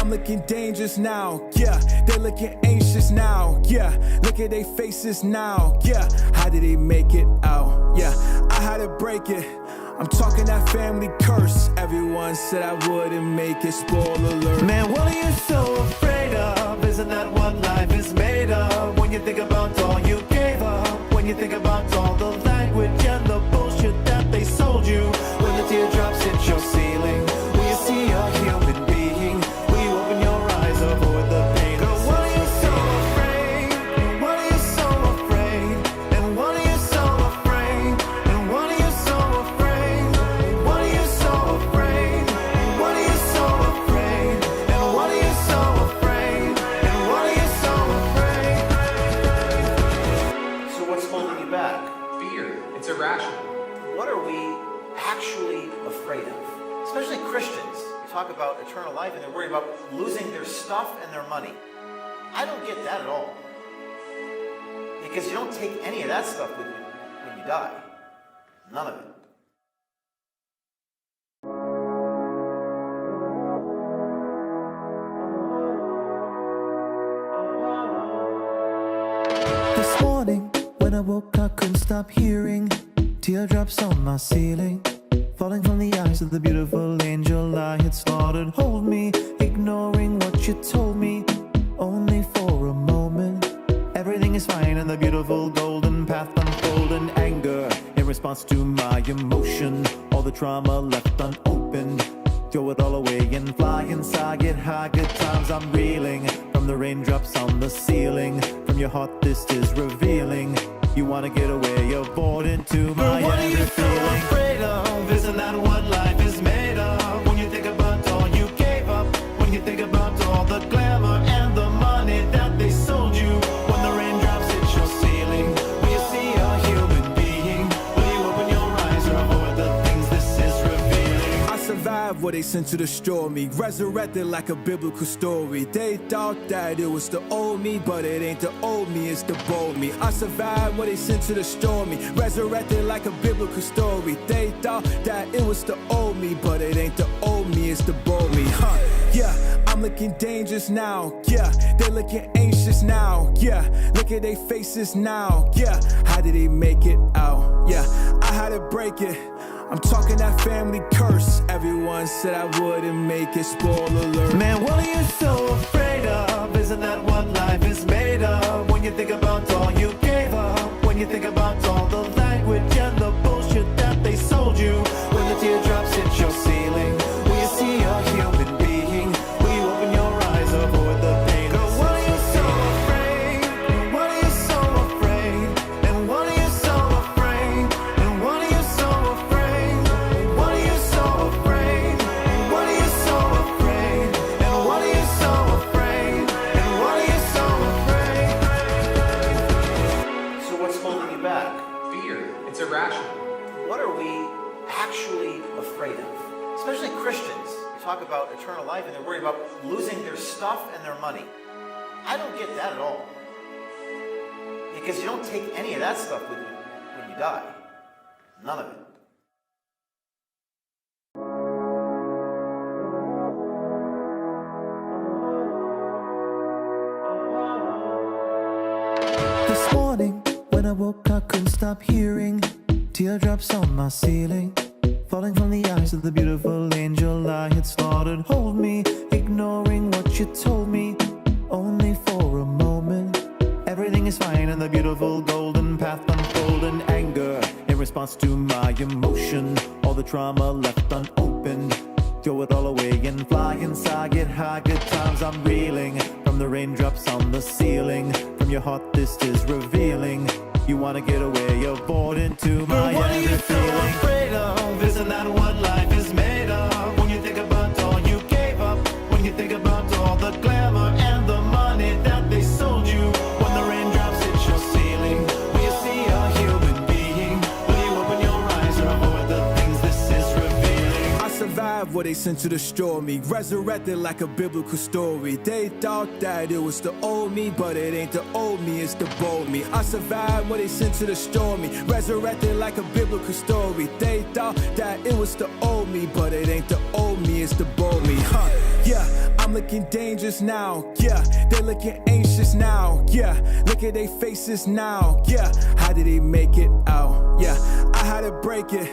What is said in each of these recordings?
I'm looking dangerous now, yeah. They looking anxious now, yeah. Look at their faces now, yeah. How did they make it out? Yeah, I had to break it. I'm talking that family curse. Everyone said I wouldn't make it, spoiler alert. Man, what are you so afraid of? Isn't that what life is made of? When you think about all you gave up, when you think about all the language and the bullshit that they sold you, when the teardrops hit your ceiling, will you see a human being? Will you open your eyes, avoid the pain? Girl, what are you so afraid? And what are you so afraid? And what are you so afraid? And what are you so afraid? And what are you so afraid? And what are you so afraid? And what are you so afraid? And what are you so afraid? So what's holding you back? Fear. It's irrational. What are we actually afraid of? Especially Christians. You talk about eternal life and they're worried about losing their stuff and their money. I don't get that at all. Because you don't take any of that stuff with you when you die. None of it. This morning, when I woke, I couldn't stop hearing teardrops on my ceiling, falling from the eyes of the beautiful angel I had slaughtered. Hold me, ignoring what you told me, only for a moment. Everything is fine and the beautiful golden path unfolding. Anger in response to my emotion, all the trauma left unopened. Throw it all away and fly inside, get high, good times I'm reeling from the raindrops on the ceiling. From your heart this is revealing. You wanna get away, you're bored into my What are you so feeling. afraid of? Isn't that what life is made of? When you think about all you gave up, when you think about all the glamour and the money that they sold you, when the raindrops hit your ceiling, will you see a human being? Will you open your eyes or avoid the things this is revealing? I survived what they sent to destroy me, resurrected like a biblical story. They thought that it was the old me, but it ain't the old me, it's the bold me. I survived what they sent to destroy me, resurrected like a biblical story. They thought that it was the old me, but it ain't the old me, it's the bold me. Yeah, I'm looking dangerous now, yeah. They looking anxious now, yeah. Look at their faces now, yeah. How did they make it out? Yeah, I had to break it. I'm talking that family curse. Everyone said I wouldn't make it, spoiler alert. Man, what are you so afraid of? Isn't that what life is made of? When you think about all you gave up, when you think about all the language and the bullshit that they sold you, when the teardrops hit your ceiling, will you see a human being? Will you open your eyes, avoid the pain? Girl, what are you so afraid? And what are you so afraid? And what are you so afraid? And what are you so afraid? And what are you so afraid? And what are you so afraid? And what are you so afraid? And what are you so afraid? So what's holding you back? Fear. It's irrational. What are we actually afraid of? Especially Christians. You talk about eternal life and they're worried about losing their stuff and their money. I don't get that at all. Because you don't take any of that stuff with you when you die. None of it. This morning, when I woke, I couldn't stop hearing teardrops on my ceiling, falling from the eyes of the beautiful angel I had slaughtered. Hold me, ignoring what you told me, only for a moment. Everything is fine and the beautiful golden path unfolding. Anger in response to my emotion, all the trauma left unopened. Throw it all away and fly inside, get high, good times I'm reeling from the raindrops on the ceiling. From your heart this is revealing. You wanna get away, you're bored into my What are you so feeling. afraid of? Isn't that what life is made of? When you think about all you gave up, when you think about all the glamour and the money that they sold you, when the raindrops hit your ceiling, will you see a human being? Will you open your eyes or avoid the things this is revealing? I survived what they sent to destroy me, resurrected like a biblical story. They thought that it was the old me, but it ain't the old me, it's the bold me. I survived what they sent to destroy me, resurrected like a biblical story. They thought that it was the old me, but it ain't the old me, it's the bold me. Yeah, I'm I'm looking dangerous now, yeah. They're looking anxious now, yeah. Look at their faces now, yeah. How did they make it out? Yeah, I had to break it.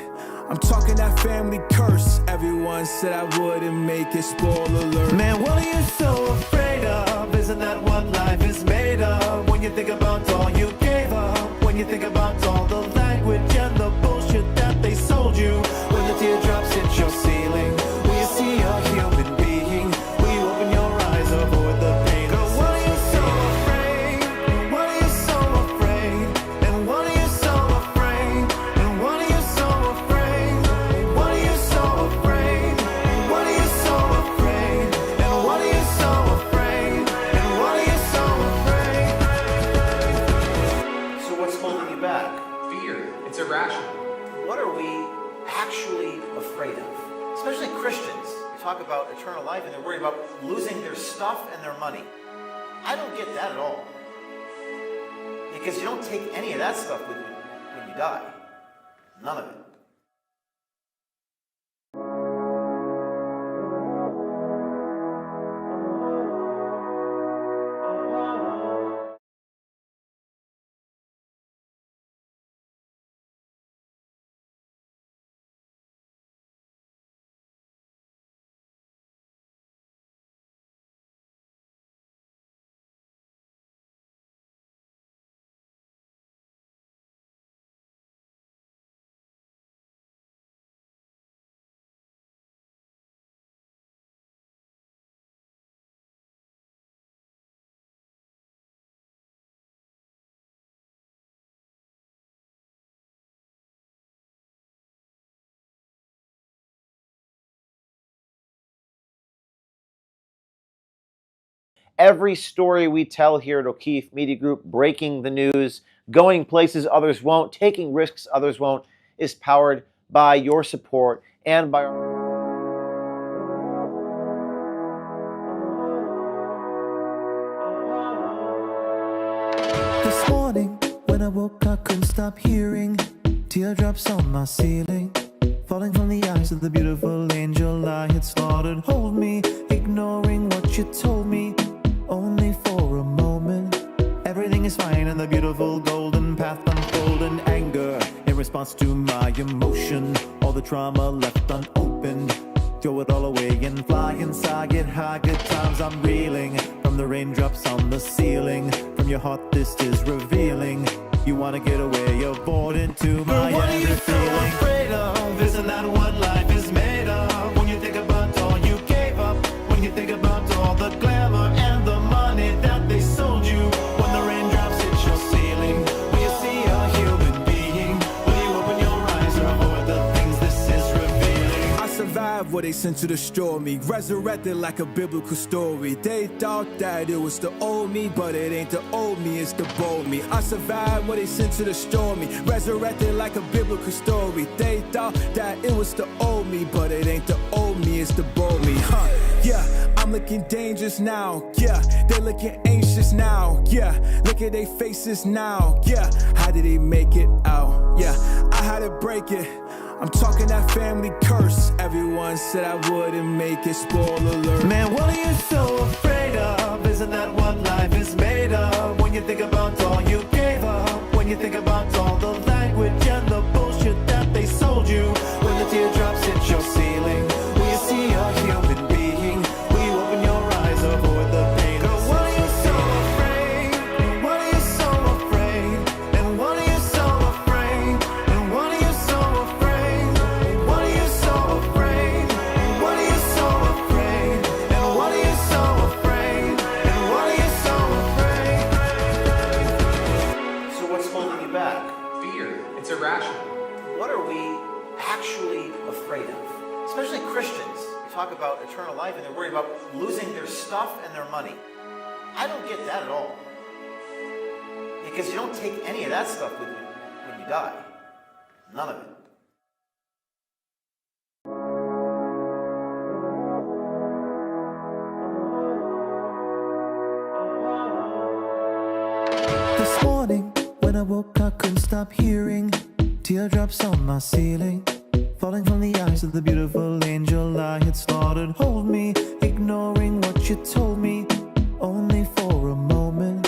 I'm talking that family curse. Everyone said I wouldn't make it, spoiler alert. Man, what are you so afraid of? Isn't that what life is made of? When you think about all you gave up, when you think about all the language and the bullshit that they sold you, when the teardrops hit your ceiling, will you see a human being? Will you open your eyes, avoid the pain? Girl, what are you so afraid? And what are you so afraid? And what are you so afraid? And what are you so afraid? What are you so afraid? And what are you so afraid? And what are you so afraid? And what are you so afraid? So what's holding you back? Fear. It's irrational. What are we actually afraid of? Especially Christians. We talk about eternal life and they're worried about losing their stuff and their money. I don't get that at all. Because you don't take any of that stuff with you when you die. None of it. Every story we tell here at O'Keefe Media Group, breaking the news, going places others won't, taking risks others won't, is powered by your support and by our... This morning, when I woke, I couldn't stop hearing teardrops on my ceiling, falling from the eyes of the beautiful angel I had slaughtered. Hold me, ignoring what you told me, only for a moment. Everything is fine and the beautiful golden path unfolding. Anger in response to my emotion, all the trauma left unopened. Throw it all away and fly inside, get high, good times. I'm reeling from the raindrops on the ceiling. From your heart this is revealing. You wanna get away, you're bored into my What are you every so feeling. afraid of? Isn't that what life is made of? When you think about all you gave up, when you think about all the glamour and the money that they sold you, when the raindrops hit your ceiling, will you see a human being? Will you open your eyes or avoid the things this is revealing? I survived what they sent to destroy me, resurrected like a biblical story. They thought that it was the old me, but it ain't the old me, it's the bold me. I survived what they sent to destroy me, resurrected like a biblical story. They thought that it was the old me, but it ain't the old me, it's the bold me. Yeah, I'm looking dangerous now, yeah. They're looking anxious now, yeah. Look at their faces now, yeah. How did they make it out? Yeah, I had to break it. I'm talking that family curse. Everyone said I wouldn't make it, spoiler alert. Man, what are you so afraid of? Isn't that what life is made of? When you think about all you gave up, when you think about all the language and the bullshit that they sold you, when the teardrops hit your ceiling, will you see a human being? Will you open your eyes, avoid the pain? Girl, what are you so afraid? And what are you so afraid? And what are you so afraid? And what are you so afraid? What are you so afraid? And what are you so afraid? And what are you so afraid? And what are you so afraid? So what's holding you back? Fear. It's irrational. What are we actually afraid of? Especially Christians. We talk about eternal life and they're worried about losing their stuff and their money. I don't get that at all. Because you don't take any of that stuff with you when you die. None of it. This morning, when I woke, I couldn't stop hearing teardrops on my ceiling, Falling from the eyes of the beautiful angel I had slaughtered. Hold me, ignoring what you told me, only for a moment.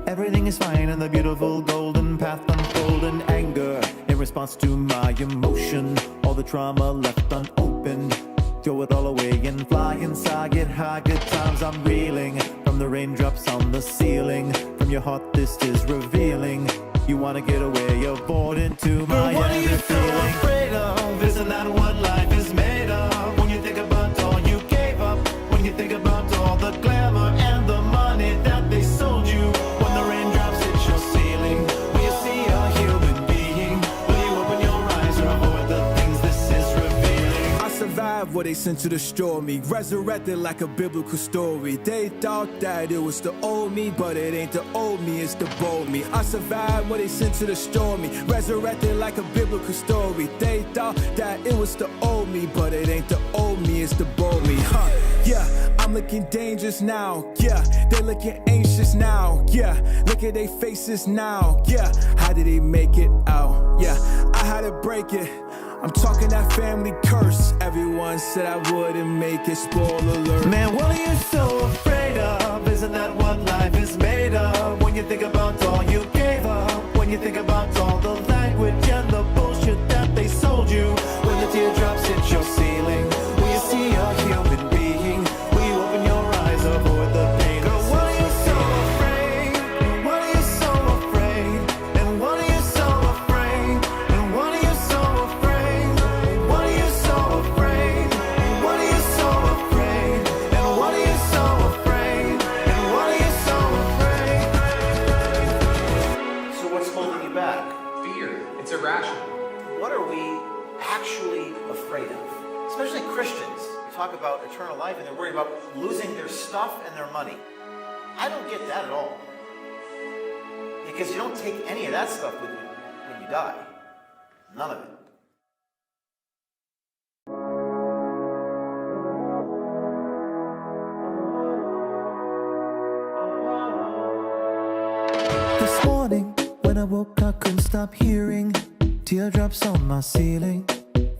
Everything is fine and the beautiful golden path unfolding. Anger in response to my emotion, all the trauma left unopened. Throw it all away and fly inside, get high, good times I'm reeling. From the raindrops on the ceiling, from your heart this is revealing. You wanna get away, avoid into my But what are you every so feeling. afraid of? Isn't that what life is made of? When you think about all you gave up, when you think about all the glamour and the money that they sold you, when the raindrops hit your ceiling, will you see a human being? Will you open your eyes or avoid the things this is revealing? I survived what they sent to destroy me, resurrected like a biblical story. They thought that it was the old me, but it ain't the old me, it's the bold me. I survived what they sent to destroy me, resurrected like a biblical story. They thought that it was the old me, but it ain't the old me, it's the bold me. Yeah, I'm looking dangerous now. Yeah, they're looking anxious now. Yeah, look at their faces now. Yeah, how did they make it out? Yeah, I had to break it. I'm talking that family curse. Everyone said I wouldn't make it, spoiler alert. Man, what are you so afraid of? Isn't that what life is made of? When you think about all you gave up, when you think about all the language and the bullshit that they sold you, when the teardrops hit your ceiling, will you see a human being? Will you open your eyes, avoid the pain? Girl, what are you so afraid? And what are you so afraid? And what are you so afraid? And what are you so afraid? What are you so afraid? And what are you so afraid? And what are you so afraid? And what are you so afraid? So what's holding you back? Fear. It's irrational. What are we actually afraid of? Especially Christians. We talk about eternal life and they're worried about losing their stuff and their money. I don't get that at all. Because you don't take any of that stuff with you when you die. None of it. This morning, when I woke, I couldn't stop hearing teardrops on my ceiling,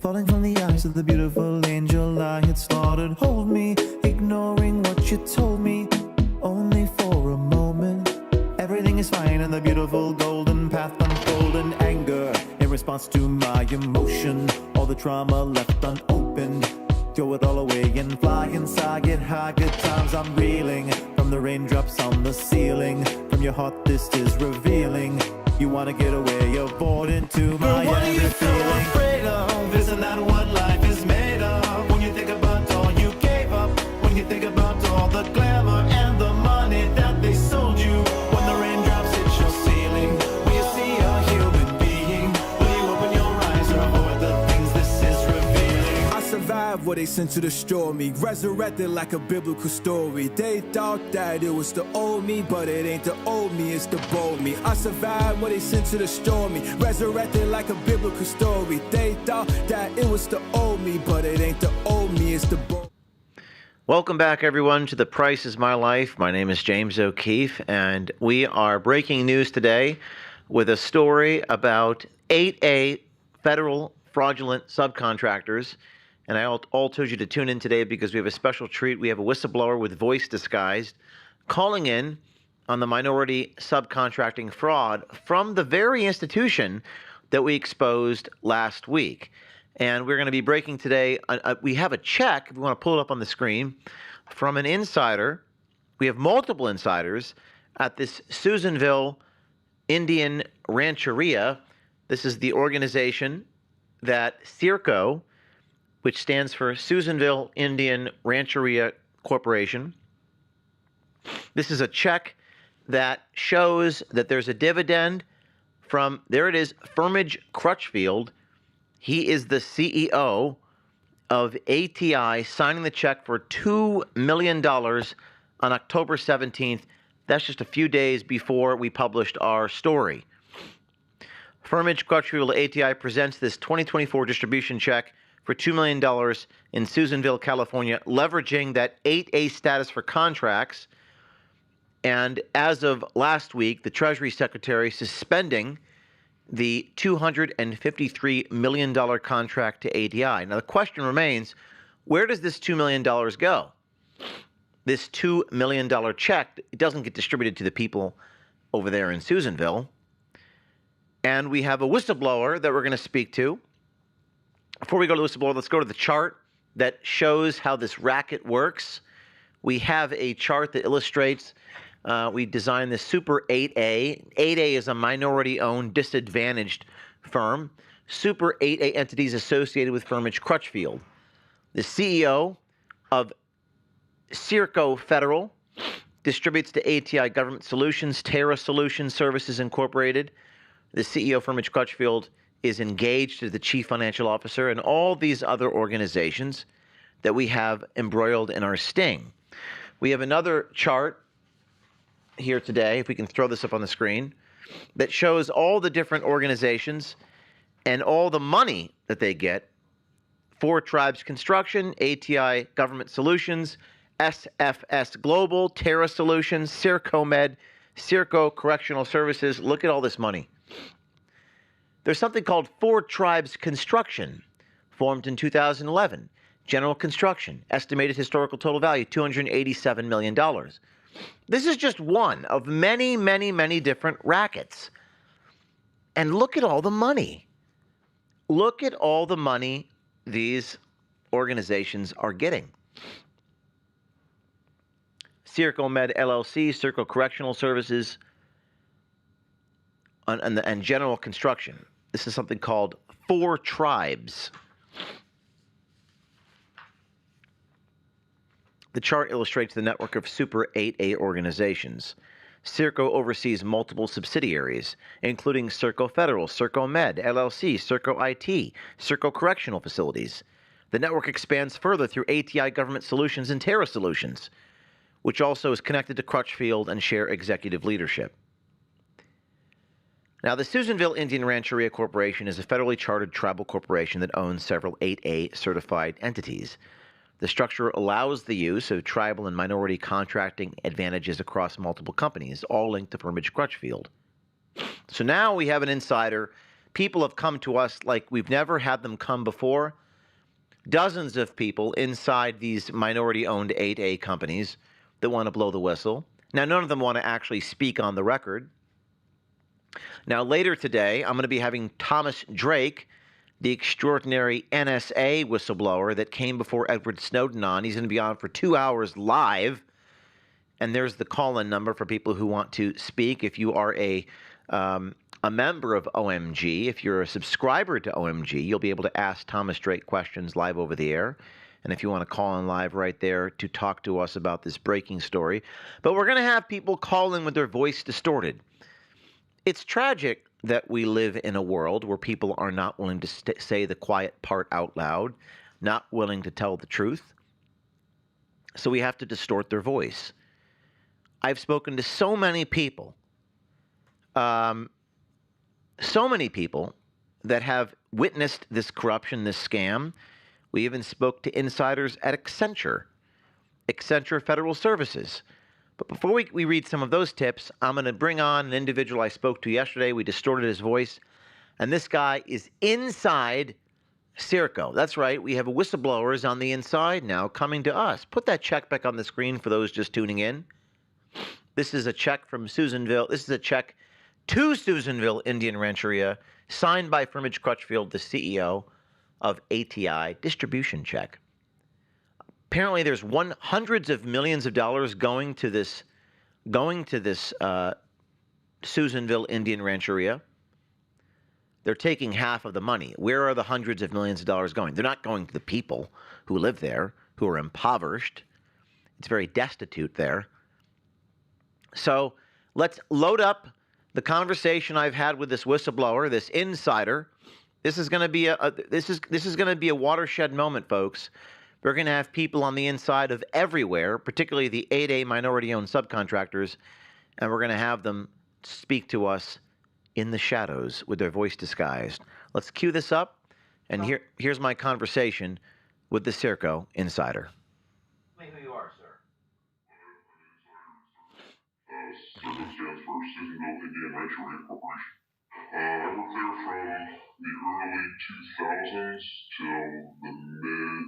falling from the eyes of the beautiful angel I had slaughtered. Hold me, ignoring what you told me, only for a moment. Everything is fine and the beautiful golden path unfolding. Anger in response to my emotion, all the trauma left unopened. Throw it all away and fly inside, get high, good times I'm reeling. From the raindrops on the ceiling, from your heart this is revealing. You wanna get away, avoid into my But what are you every so feeling. afraid of? Isn't that what life is made of? When you think about all you gave up, when you think about all the glamour and the money that they sold you, when the raindrops hit your ceiling, will you see a human being? Will you open your eyes or avoid the things this is revealing? I survived what they sent to destroy me, resurrected like a biblical story. They thought that it was the old me, but it ain't the old me, it's the bold me. I survived what they sent to destroy me, resurrected like a biblical story. They thought that it was the old me, but it ain't the old me, it's the bold. Welcome back, everyone, to The Price is My Life. My name is James O'Keefe, and we are breaking news today with a story about 8A federal fraudulent subcontractors. And I all told you to tune in today because we have a special treat. We have a whistleblower with voice disguised calling in on the minority subcontracting fraud from the very institution that we exposed last week. And we're going to be breaking today. We have a check, if we want to pull it up on the screen, from an insider. We have multiple insiders at this Susanville Indian Rancheria. This is the organization that Sirco, which stands for Susanville Indian Rancheria Corporation. This is a check that shows that there's a dividend from, there it is, Firmage Crutchfield. He is the CEO of ATI, signing the check for $2 million on October 17th. That's just a few days before we published our story. Firmage Crutchfield ATI presents this 2024 distribution check for $2 million in Susanville, California, leveraging that 8A status for contracts. And as of last week, the Treasury Secretary suspending the $253 million contract to ATI. Now, the question remains, where does this $2 million go? This $2 million check, it doesn't get distributed to the people over there in Susanville. And we have a whistleblower that we're going to speak to. Before we go to the whistleblower, let's go to the chart that shows how this racket works. We have a chart that illustrates, we designed this Super 8A. 8A is a minority-owned, disadvantaged firm. Super 8A entities associated with Firmage Crutchfield. The CEO of Sirco Federal distributes to ATI Government Solutions, Terra Solutions Services Incorporated. The CEO, Firmage Crutchfield, is engaged as the chief financial officer, and all these other organizations that we have embroiled in our sting. We have another chart here today, if we can throw this up on the screen, that shows all the different organizations and all the money that they get. 4 Tribes Construction, ATI Government Solutions, SFS Global, Terra Solutions, Sirco Med, Sirco Correctional Services. Look at all this money. There's something called 4 Tribes Construction, formed in 2011. General Construction, estimated historical total value, $287 million. This is just one of many, many, many different rackets. And look at all the money. Look at all the money these organizations are getting. Sirco Med LLC, Sirco Correctional Services, and General Construction. This is something called 4 Tribes. The chart illustrates the network of Super 8A organizations. Sirco oversees multiple subsidiaries, including Sirco Federal, Sirco Med, LLC, Sirco IT, Sirco Correctional Facilities. The network expands further through ATI Government Solutions and Terra Solutions, which also is connected to Crutchfield and share executive leadership. Now, the Susanville Indian Rancheria Corporation is a federally chartered tribal corporation that owns several 8A certified entities. The structure allows the use of tribal and minority contracting advantages across multiple companies, all linked to Firmage Crutchfield. So now we have an insider. People have come to us like we've never had them come before. Dozens of people inside these minority-owned 8A companies that want to blow the whistle. Now, none of them want to actually speak on the record. Now, later today, I'm going to be having Thomas Drake, the extraordinary NSA whistleblower that came before Edward Snowden on. He's going to be on for 2 hours live. And there's the call-in number for people who want to speak. If you are a member of OMG, if you're a subscriber to OMG, you'll be able to ask Thomas Drake questions live over the air. And if you want to call in live right there to talk to us about this breaking story. But we're going to have people call in with their voice distorted. It's tragic that we live in a world where people are not willing to say the quiet part out loud, not willing to tell the truth. So we have to distort their voice. I've spoken to so many people that have witnessed this corruption, this scam. We even spoke to insiders at Accenture Federal Services. But before we read some of those tips, I'm going to bring on an individual I spoke to yesterday. We distorted his voice. And this guy is inside Sirco. That's right. We have whistleblowers on the inside now coming to us. Put that check back on the screen for those just tuning in. This is a check from Susanville. This is a check to Susanville Indian Rancheria, signed by Firmage Crutchfield, the CEO of ATI. Distribution check. Apparently, there's hundreds of millions of dollars going to this Susanville Indian Rancheria. They're taking half of the money. Where are the hundreds of millions of dollars going? They're not going to the people who live there, who are impoverished. It's very destitute there. So let's load up the conversation I've had with this whistleblower, this insider. This is going to be this is going to be a watershed moment, folks. We're going to have people on the inside of everywhere, particularly the 8A minority-owned subcontractors, and we're going to have them speak to us in the shadows with their voice disguised. Let's cue this up, and here's my conversation with the Sirco insider. Tell me who you are, sir. Sirco stands for Susanville Indian Rancheria Corporation. I worked there from the early 2000s till the mid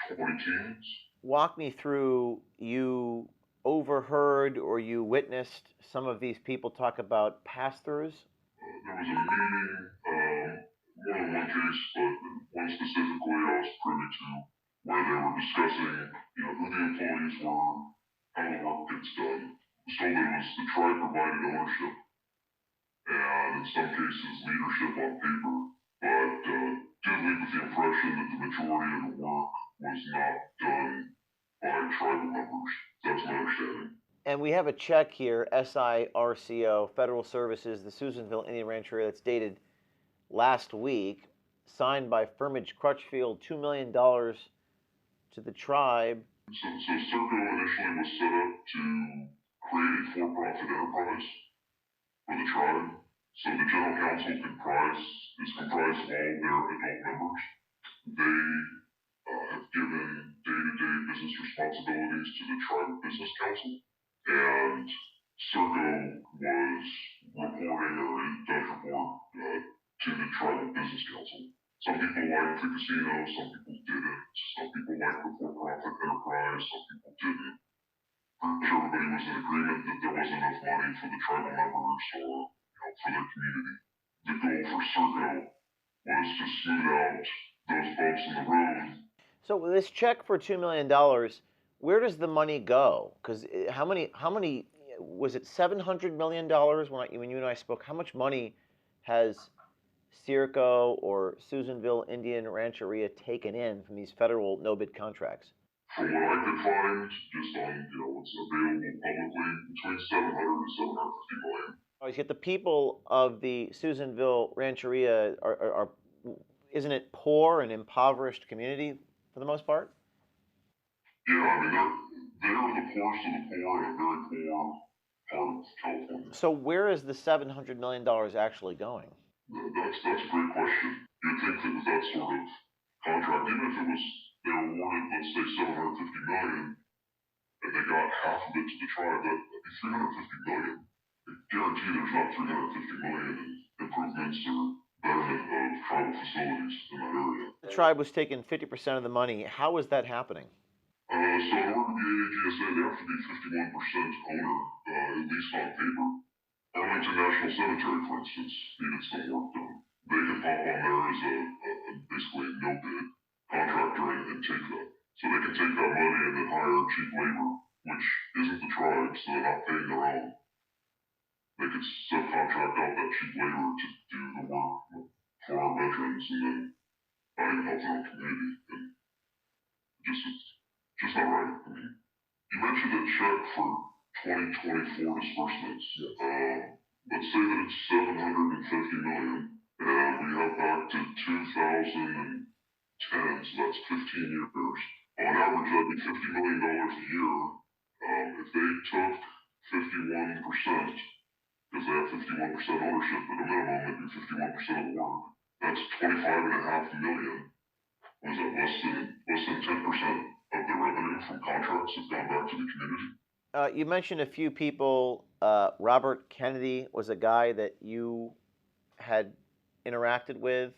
2010s. Walk me through, you overheard or you witnessed some of these people talk about pass-throughs? There was a meeting, more than one case, but one specifically I was privy to, where they were discussing, who the employees were, how the work gets done. I was told that it was the tribe provided ownership, and in some cases leadership on paper, but did leave with the impression that the majority of the work was not done by tribal members. That's my understanding. And we have a check here, SIRCO, Federal Services, the Susanville Indian Rancheria, that's dated last week, signed by Firmage Crutchfield, $2 million to the tribe. So Sirco initially was set up to create a for-profit enterprise for the tribe. So the general council is comprised of all their adult members. They have given day-to-day business responsibilities to the tribe business council, and Sirco was reporting, or it does report, to the tribal business council. Some people liked the casino, some people didn't. Some people liked the for-profit enterprise, some people didn't. Pretty sure everybody was in agreement that there wasn't enough money for the tribal members or for their community. The goal for Sirco was to smooth out those bumps in the road. So this check for $2 million, where does the money go? Because how many, was it $700 million when you and I spoke? How much money has Sirco or Susanville Indian Rancheria taken in from these federal no-bid contracts? From what I could find, just on what's available publicly, between 700 and 750 million. Yet the people of the Susanville Rancheria are isn't it poor and impoverished community for the most part? Yeah, I mean they're the poorest of the poor in a very poor part of California. So where is the $700 million actually going? That's a great question. You'd think that with that sort of contract, even if it was they were awarded, let's say, 750 million, and they got half of it to the tribe, that'd be 350 million. I guarantee there's not 350 million in improvements or betterment of tribal facilities in that area. The tribe was taking 50% of the money. How is that happening? So in order to be AAGSA, they have to be 51% owner, at least on paper. Arlington National Cemetery, for instance, needed some work done. They can pop on there as a basically a no-bid contractor and take that. So they can take that money and then hire cheap labor, which isn't the tribe, so they're not paying their own. They could subcontract out that cheap labor to do the work for our veterans and then not even help their own community. And it's just not right. I mean, you mentioned a check for 2024 disbursements. Yes. Let's say that it's 750 million, and we have back to 2010, so that's 15 years. On average, that'd be $50 million a year. If they took 51%, because they have 51% ownership at a minimum, they'd do 51% of the work. That's 25.5 million. Was that less than 10% of the revenue from contracts have gone back to the community? You mentioned a few people. Robert Kennedy was a guy that you had interacted with.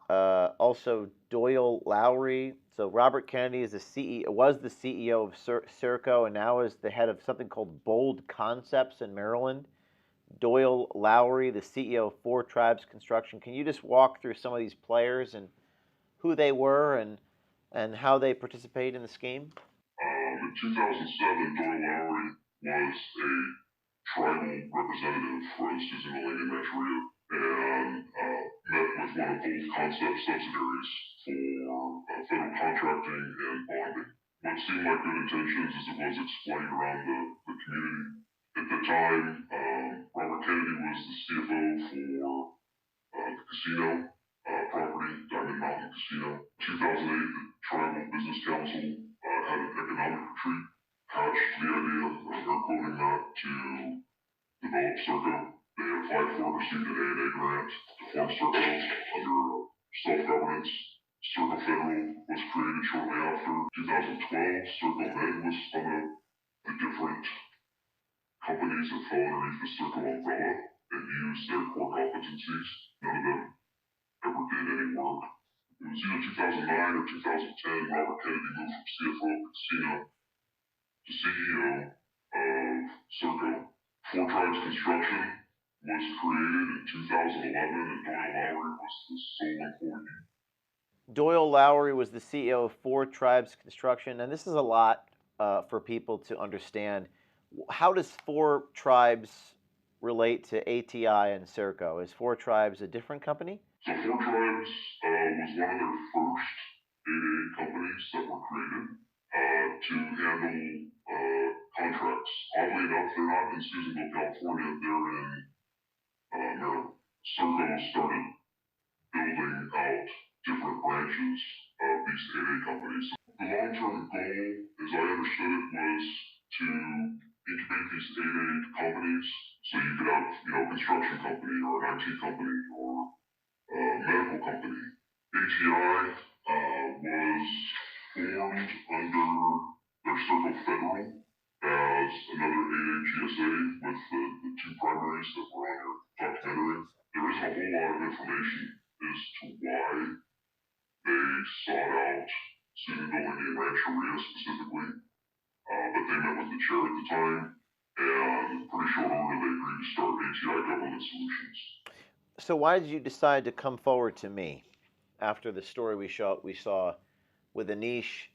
Also, Doyle Lowry. So Robert Kennedy is was the CEO of Sirco, and now is the head of something called Bold Concepts in Maryland. Doyle Lowry, the CEO of Four Tribes Construction. Can you just walk through some of these players and who they were and how they participate in the scheme? In 2007, Doyle Lowry was a tribal representative for the Susanville Indian Rancheria and met with one of Bold Concept subsidiaries for federal contracting and bonding. What seemed like good intentions as it was explained around the community. At the time, Robert Kennedy was the CFO for the casino property, Diamond Mountain Casino. 2008, the Tribal Business Council had an economic retreat, hatched the idea, they're quoting that, to develop Sirco. They applied for and received an A&A grant to form Sirco under self-governance. Sirco Federal was created shortly after. 2012, Sirco Med was spun up. The different companies that fell underneath the Sirco umbrella and use their core competencies. None of them ever did any work. It was either 2009 or 2010, Robert Kennedy moved from CFO of Casino to CEO of Sirco. Four Tribes Construction was created in 2011, and Doyle Lowry was the sole employee. Doyle Lowry was the CEO of Four Tribes Construction, and this is a lot for people to understand. How does Four Tribes relate to ATI and Sirco? Is Four Tribes a different company? So Four Tribes was one of their first 8A companies that were created to handle contracts. Oddly enough, they're not in Susanville, California. They're in Maryland. Sirco started building out different branches of these 8A companies. The long-term goal, as I understood it, was to incubate these 8A companies. So you could have, a construction company or an IT company or a medical company. ATI was formed under their Sirco Federal as another 8A GSA with the two primaries that were on your documentary. There isn't a whole lot of information as to why they sought out Susanville Indian Rancheria specifically, but they met with the chair at the time, and pretty short order they agreed to start ATI Government Solutions. So why did you decide to come forward to me after the story we saw with Anish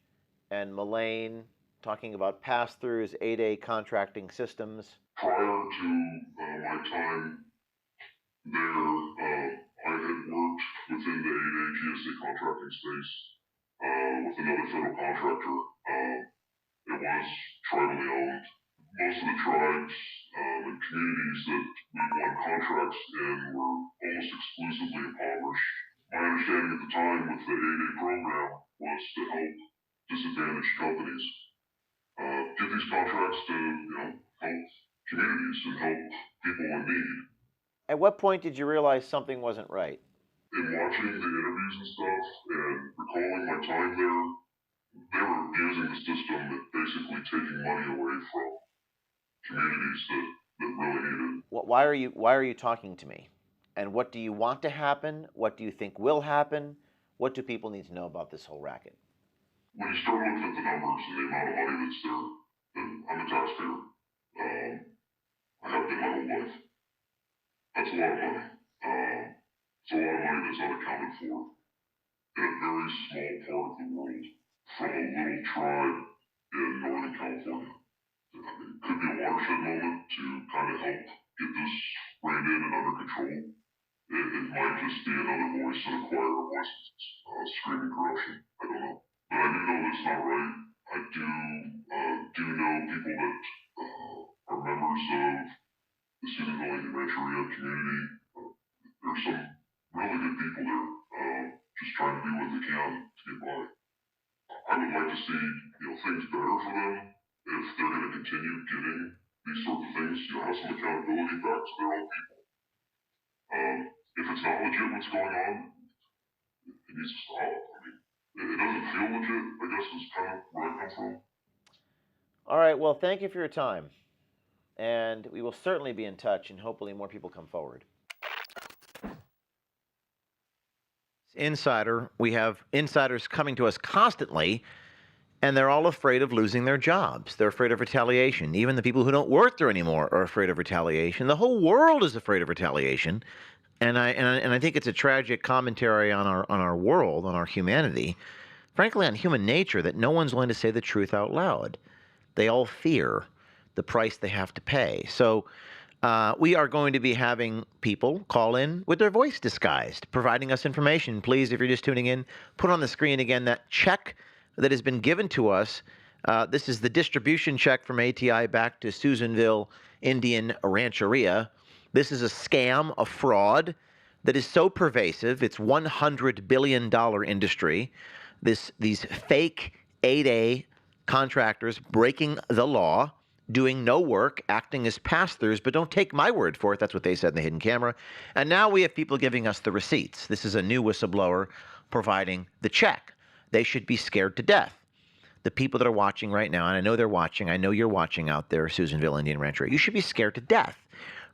and Mullane talking about pass-throughs, 8A contracting systems? Prior to my time there, I had worked within the 8A GSA contracting space with another federal contractor. It was tribally owned. Most of the tribes and communities that we won contracts in were almost exclusively impoverished. My understanding at the time with the 8A program was to help disadvantaged companies get these contracts to help communities and help people in need. At what point did you realize something wasn't right? In watching the interviews and stuff and recalling my time there, they were abusing the system and basically taking money away from communities that really need it. Why are you talking to me? And what do you want to happen? What do you think will happen? What do people need to know about this whole racket? When you start looking at the numbers and the amount of money that's there, then I'm a taxpayer. I have been my whole life. That's a lot of money. It's a lot of money that's not accounted for in a very small part of the world from a little tribe in Northern California. It could be a watershed moment to kind of help get this reined in and under control. It might just be another voice in a choir of voices screaming corruption. I don't know. But I do know that's not right. I do know people that are members of the Susanville Indian Rancheria community. There's some really good people there, just trying to do what they can to get by. I would like to see, things better for them if they're going to continue getting these sorts of things. Have some accountability back to their own people. If it's not legit what's going on, it needs to stop. It doesn't feel legit, I guess, is kind of where I come from. All right, well, thank you for your time. And we will certainly be in touch, and hopefully more people come forward. Insider, we have insiders coming to us constantly, and they're all afraid of losing their jobs. They're afraid of retaliation. Even the people who don't work there anymore are afraid of retaliation. The whole world is afraid of retaliation. And I think it's a tragic commentary on our world, on our humanity, frankly on human nature, that no one's willing to say the truth out loud. They all fear the price they have to pay. So we are going to be having people call in with their voice disguised, providing us information. Please, if you're just tuning in, put on the screen again that check that has been given to us. This is the distribution check from ATI back to Susanville Indian Rancheria. This is a scam, a fraud that is so pervasive. It's $100 billion industry. These fake 8A contractors breaking the law, doing no work, acting as pass-throughs, but don't take my word for it. That's what they said in the hidden camera. And now we have people giving us the receipts. This is a new whistleblower providing the check. They should be scared to death. The people that are watching right now, and I know they're watching, I know you're watching out there, Susanville Indian Rancheria, you should be scared to death.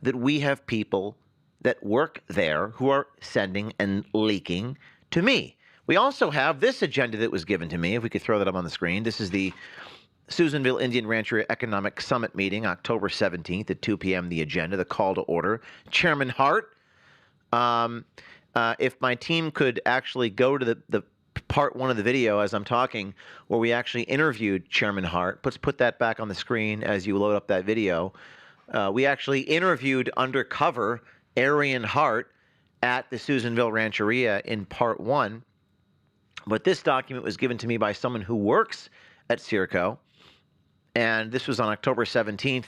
that we have people that work there who are sending and leaking to me. We also have this agenda that was given to me. If we could throw that up on the screen. This is the Susanville Indian Rancher Economic Summit meeting, October 17th at 2 p.m. The agenda, the call to order. Chairman Hart, if my team could actually go to the part one of the video as I'm talking, where we actually interviewed Chairman Hart. Let's put that back on the screen as you load up that video. We actually interviewed undercover Arian Hart at the Susanville Rancheria in part one. But this document was given to me by someone who works at Sirco. And this was on October 17th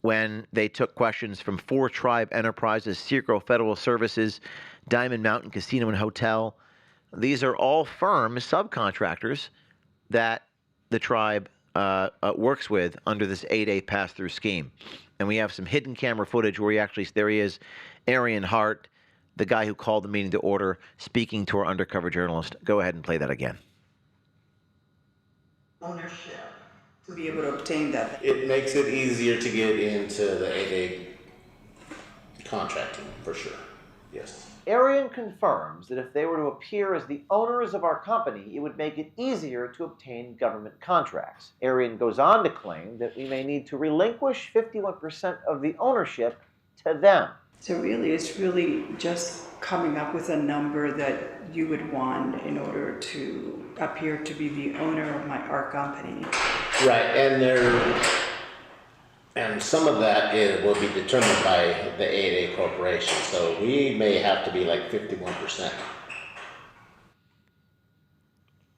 when they took questions from 4 tribe enterprises, Sirco Federal Services, Diamond Mountain Casino and Hotel. These are all firm subcontractors that the tribe works with under this 8A pass-through scheme. And we have some hidden camera footage where there he is, Arian Hart, the guy who called the meeting to order, speaking to our undercover journalist. Go ahead and play that again. Ownership to be able to obtain that. It makes it easier to get into the 8A contracting, for sure. Yes. Arian confirms that if they were to appear as the owners of our company, it would make it easier to obtain government contracts. Arian goes on to claim that we may need to relinquish 51% of the ownership to them. So really, it's really just coming up with a number that you would want in order to appear to be the owner of our company. Right, and some of that will be determined by the 8A corporation, so we may have to be like 51%.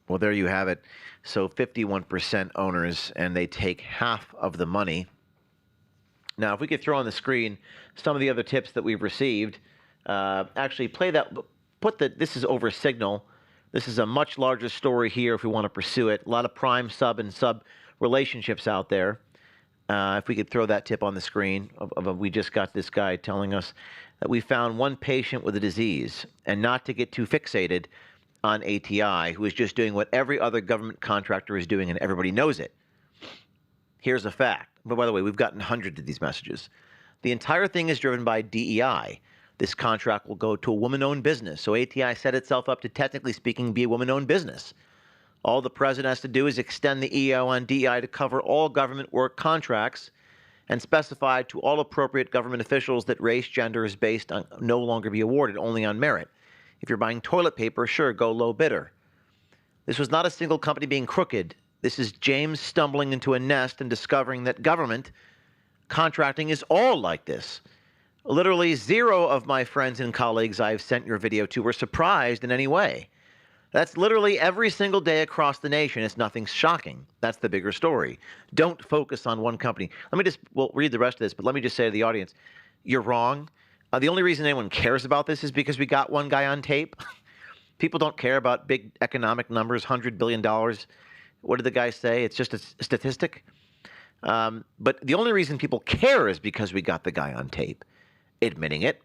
Well, there you have it. So 51% owners, and they take half of the money. Now, if we could throw on the screen some of the other tips that we've received, actually play that, this is over Signal. This is a much larger story here if we want to pursue it. A lot of prime sub and sub relationships out there. If we could throw that tip on the screen, we just got this guy telling us that we found one patient with a disease, and not to get too fixated on ATI, who is just doing what every other government contractor is doing, and everybody knows it. Here's a fact. But by the way, we've gotten hundreds of these messages. The entire thing is driven by DEI. This contract will go to a woman-owned business. So ATI set itself up to, technically speaking, be a woman-owned business. All the president has to do is extend the EO on DEI to cover all government work contracts and specify to all appropriate government officials that race, gender is based on no longer be awarded, only on merit. If you're buying toilet paper, sure, go low bidder. This was not a single company being crooked. This is James stumbling into a nest and discovering that government contracting is all like this. Literally 0 of my friends and colleagues I've sent your video to were surprised in any way. That's literally every single day across the nation. It's nothing shocking. That's the bigger story. Don't focus on one company. We'll read the rest of this, but let me just say to the audience, you're wrong. The only reason anyone cares about this is because we got one guy on tape. People don't care about big economic numbers, $100 billion. What did the guy say? It's just a statistic. But the only reason people care is because we got the guy on tape admitting it.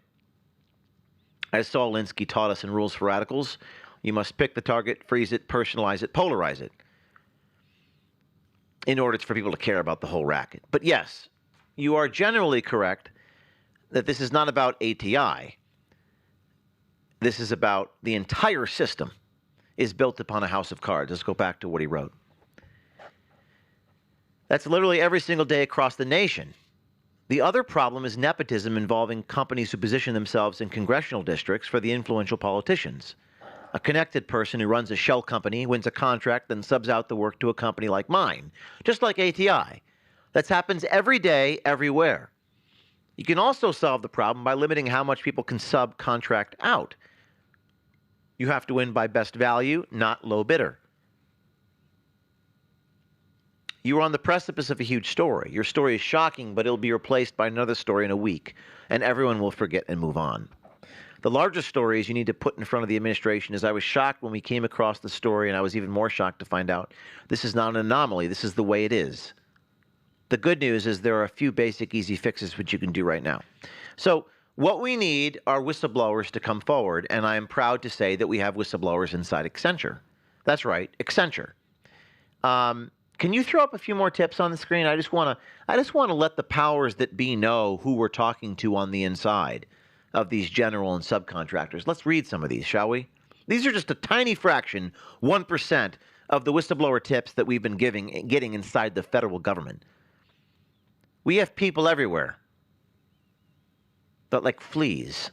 As Saul Alinsky taught us in Rules for Radicals, you must pick the target, freeze it, personalize it, polarize it in order for people to care about the whole racket. But yes, you are generally correct that this is not about ATI. This is about the entire system is built upon a house of cards. Let's go back to what he wrote. That's literally every single day across the nation. The other problem is nepotism involving companies who position themselves in congressional districts for the influential politicians. A connected person who runs a shell company wins a contract, then subs out the work to a company like mine, just like ATI. That happens every day, everywhere. You can also solve the problem by limiting how much people can subcontract out. You have to win by best value, not low bidder. You are on the precipice of a huge story. Your story is shocking, but it'll be replaced by another story in a week, and everyone will forget and move on. The largest stories you need to put in front of the administration is I was shocked when we came across the story, and I was even more shocked to find out this is not an anomaly. This is the way it is. The good news is there are a few basic easy fixes which you can do right now. So what we need are whistleblowers to come forward, and I am proud to say that we have whistleblowers inside Accenture. That's right, Accenture. Can you throw up a few more tips on the screen? I just want to let the powers that be know who we're talking to on the inside of these general and subcontractors. Let's read some of these, shall we? These are just a tiny fraction, 1%, of the whistleblower tips that we've been getting inside the federal government. We have people everywhere, but like fleas,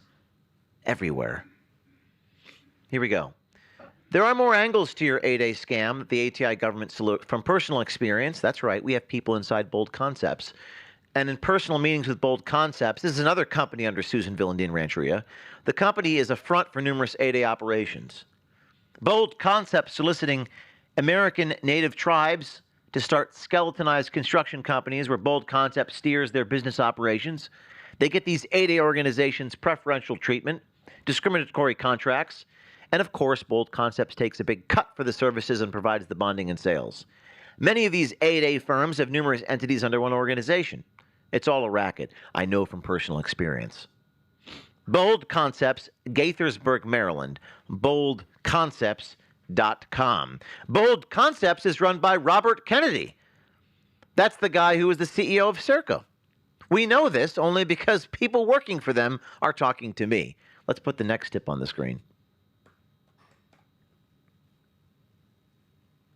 everywhere. Here we go. There are more angles to your 8A scam, the ATI government salute. From personal experience, that's right, we have people inside Bold Concepts. And in personal meetings with Bold Concepts, this is another company under Susanville, Indian Rancheria. The company is a front for numerous 8A operations. Bold Concepts soliciting American native tribes to start skeletonized construction companies where Bold Concepts steers their business operations. They get these 8A organizations preferential treatment, discriminatory contracts, and of course, Bold Concepts takes a big cut for the services and provides the bonding and sales. Many of these 8A firms have numerous entities under one organization. It's all a racket. I know from personal experience. Bold Concepts, Gaithersburg, Maryland. BoldConcepts.com. Bold Concepts is run by Robert Kennedy. That's the guy who was the CEO of Sirco. We know this only because people working for them are talking to me. Let's put the next tip on the screen.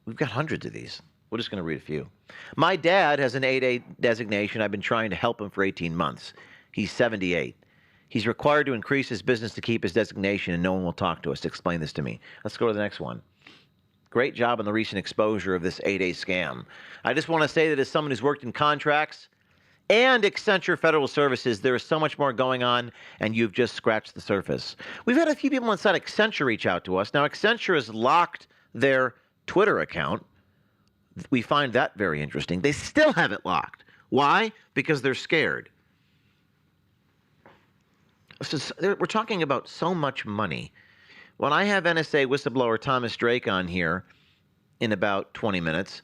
We've got hundreds of these. We're just going to read a few. My dad has an 8A designation. I've been trying to help him for 18 months. He's 78. He's required to increase his business to keep his designation, and no one will talk to us to explain this to me. Let's go to the next one. Great job on the recent exposure of this 8A scam. I just want to say that as someone who's worked in contracts and Accenture Federal Services, there is so much more going on, and you've just scratched the surface. We've had a few people inside Accenture reach out to us. Now, Accenture has locked their Twitter account. We find that very interesting. They still have it locked. Why? Because they're scared. We're talking about so much money. When I have NSA whistleblower Thomas Drake on here in about 20 minutes,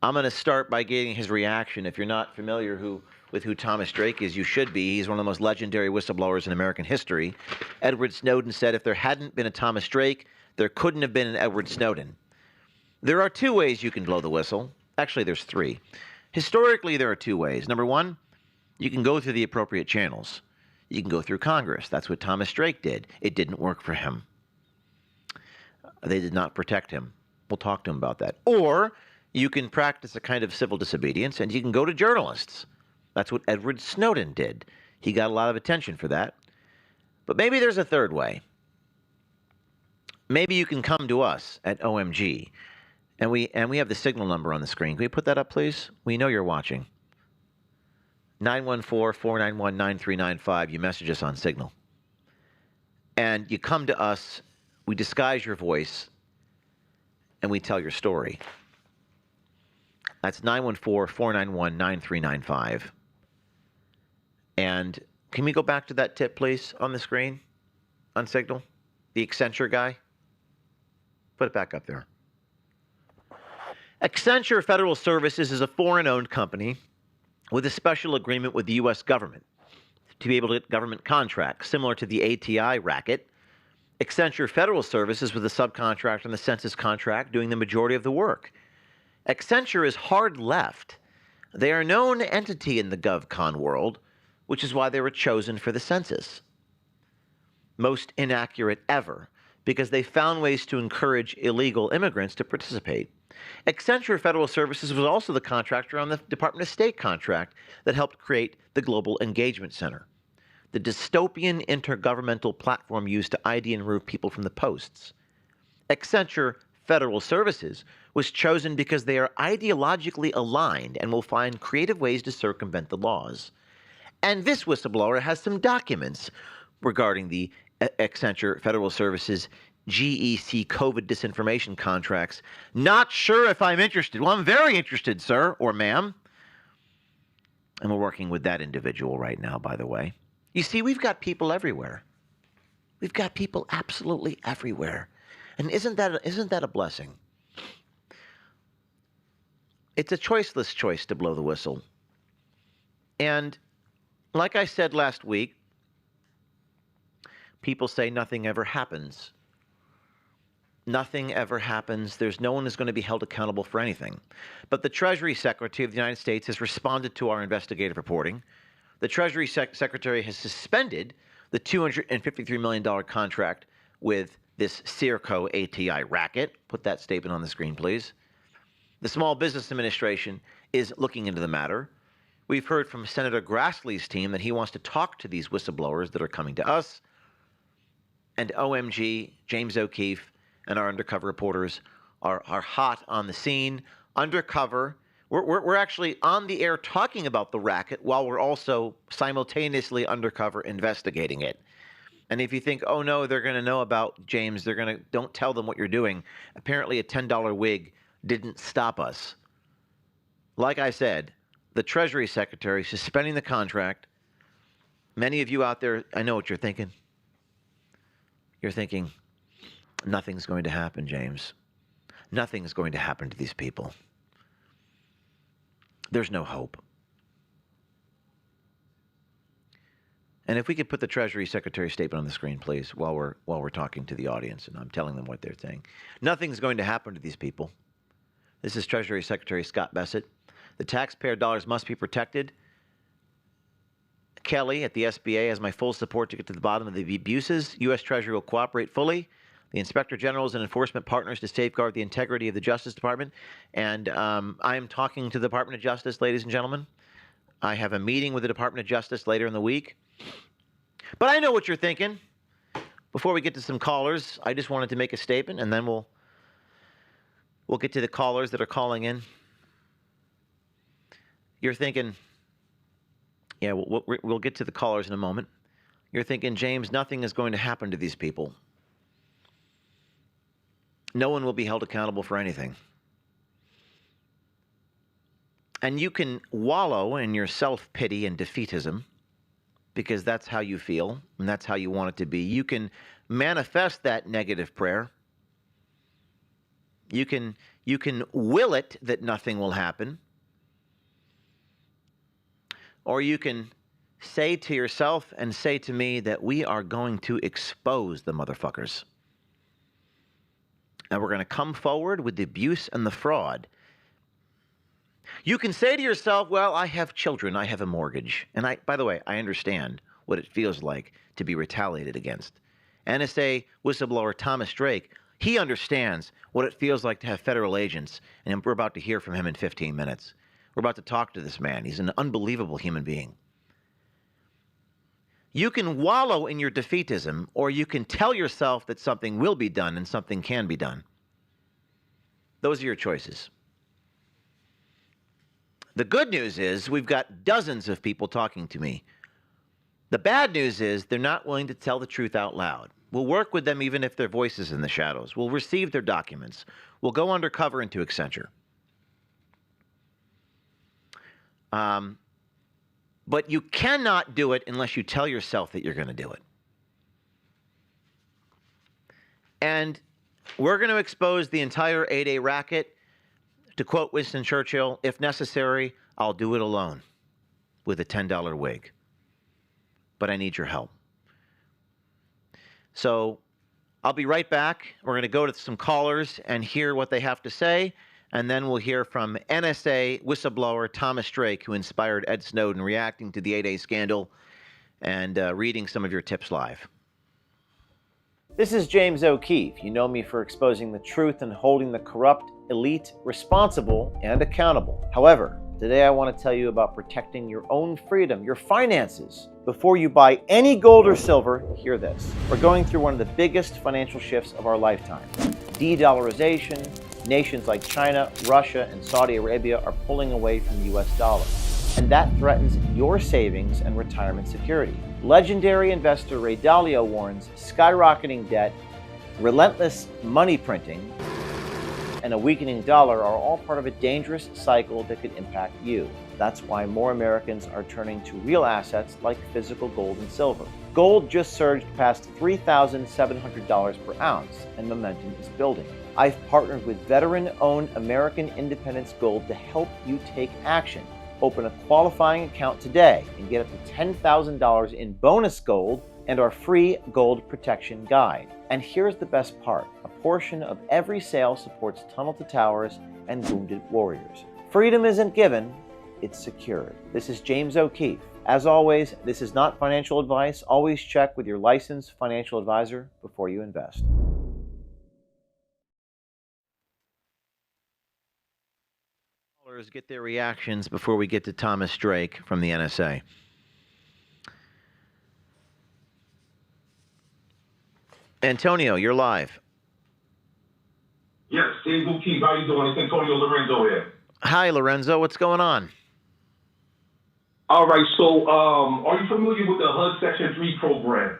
I'm going to start by getting his reaction. If you're not familiar with who Thomas Drake is, you should be. He's one of the most legendary whistleblowers in American history. Edward Snowden said if there hadn't been a Thomas Drake, there couldn't have been an Edward Snowden. There are two ways you can blow the whistle. Actually, there's three. Historically, there are two ways. Number one, you can go through the appropriate channels. You can go through Congress. That's what Thomas Drake did. It didn't work for him. They did not protect him. We'll talk to him about that. Or you can practice a kind of civil disobedience, and you can go to journalists. That's what Edward Snowden did. He got a lot of attention for that. But maybe there's a third way. Maybe you can come to us at OMG. And we have the signal number on the screen. Can we put that up, please? We know you're watching. 914-491-9395. You message us on Signal. And you come to us, we disguise your voice, and we tell your story. That's 914-491-9395. And can we go back to that tip, please, on the screen, on Signal? The Accenture guy? Put it back up there. Accenture Federal Services is a foreign-owned company with a special agreement with the U.S. government to be able to get government contracts, similar to the ATI racket. Accenture Federal Services was a subcontractor on the census contract doing the majority of the work. Accenture is hard left. They are a known entity in the GovCon world, which is why they were chosen for the census. Most inaccurate ever, because they found ways to encourage illegal immigrants to participate. Accenture Federal Services was also the contractor on the Department of State contract that helped create the Global Engagement Center, the dystopian intergovernmental platform used to ID and remove people from the posts. Accenture Federal Services was chosen because they are ideologically aligned and will find creative ways to circumvent the laws. And this whistleblower has some documents regarding the Accenture Federal Services GEC COVID disinformation contracts. Not sure if I'm interested. Well, I'm very interested, sir or ma'am. And we're working with that individual right now, by the way. You see, we've got people everywhere. We've got people absolutely everywhere. And isn't that a blessing? It's a choiceless choice to blow the whistle. And like I said last week, people say nothing ever happens. Nothing ever happens. There's no one who's going to be held accountable for anything. But the Treasury Secretary of the United States has responded to our investigative reporting. The Treasury Secretary has suspended the $253 million contract with this Sirco ATI racket. Put that statement on the screen, please. The Small Business Administration is looking into the matter. We've heard from Senator Grassley's team that he wants to talk to these whistleblowers that are coming to us. And OMG, James O'Keefe, and our undercover reporters are hot on the scene. Undercover. We're actually on the air talking about the racket while we're also simultaneously undercover investigating it. And if you think, oh no, they're going to know about James, don't tell them what you're doing. Apparently a $10 wig didn't stop us. Like I said, the Treasury Secretary suspending the contract. Many of you out there, I know what you're thinking. You're thinking, nothing's going to happen, James. Nothing's going to happen to these people. There's no hope. And if we could put the Treasury Secretary's statement on the screen, please, while we're talking to the audience, and I'm telling them what they're saying. Nothing's going to happen to these people. This is Treasury Secretary Scott Bessent. The taxpayer dollars must be protected. Kelly at the SBA has my full support to get to the bottom of the abuses. U.S. Treasury will cooperate fully. The Inspector Generals and enforcement partners to safeguard the integrity of the Justice Department. And I am talking to the Department of Justice, ladies and gentlemen. I have a meeting with the Department of Justice later in the week. But I know what you're thinking. Before we get to some callers, I just wanted to make a statement, and then we'll get to the callers that are calling in. You're thinking, yeah, we'll get to the callers in a moment. You're thinking, James, nothing is going to happen to these people. No one will be held accountable for anything. And you can wallow in your self-pity and defeatism because that's how you feel and that's how you want it to be. You can manifest that negative prayer. You can will it that nothing will happen. Or you can say to yourself and say to me that we are going to expose the motherfuckers. And we're going to come forward with the abuse and the fraud. You can say to yourself, well, I have children, I have a mortgage. And by the way, I understand what it feels like to be retaliated against. NSA whistleblower Thomas Drake, he understands what it feels like to have federal agents. And we're about to hear from him in 15 minutes. We're about to talk to this man. He's an unbelievable human being. You can wallow in your defeatism, or you can tell yourself that something will be done and something can be done. Those are your choices. The good news is we've got dozens of people talking to me. The bad news is they're not willing to tell the truth out loud. We'll work with them even if their voice is in the shadows. We'll receive their documents. We'll go undercover into Accenture. But you cannot do it unless you tell yourself that you're going to do it. And we're going to expose the entire 8A racket. To quote Winston Churchill, if necessary, I'll do it alone with a $10 wig. But I need your help. So I'll be right back. We're going to go to some callers and hear what they have to say. And then we'll hear from NSA whistleblower Thomas Drake, who inspired Ed Snowden, reacting to the 8A scandal and reading some of your tips live. This is James O'Keefe. You know me for exposing the truth and holding the corrupt elite responsible and accountable. However, today I want to tell you about protecting your own freedom, your finances. Before you buy any gold or silver, hear this. We're going through one of the biggest financial shifts of our lifetime. De-dollarization. Nations like China, Russia, and Saudi Arabia are pulling away from the US dollar. And that threatens your savings and retirement security. Legendary investor Ray Dalio warns skyrocketing debt, relentless money printing, and a weakening dollar are all part of a dangerous cycle that could impact you. That's why more Americans are turning to real assets like physical gold and silver. Gold just surged past $3,700 per ounce, and momentum is building. I've partnered with veteran-owned American Independence Gold to help you take action. Open a qualifying account today and get up to $10,000 in bonus gold and our free gold protection guide. And here's the best part. A portion of every sale supports Tunnel to Towers and Wounded Warriors. Freedom isn't given, it's secured. This is James O'Keefe. As always, this is not financial advice. Always check with your licensed financial advisor before you invest. Callers get their reactions before we get to Thomas Drake from the NSA. Antonio, you're live. Yes, James O'Keefe, how you doing? It's Antonio Lorenzo here. Hi, Lorenzo. What's going on? All right, so are you familiar with the HUD Section 3 program?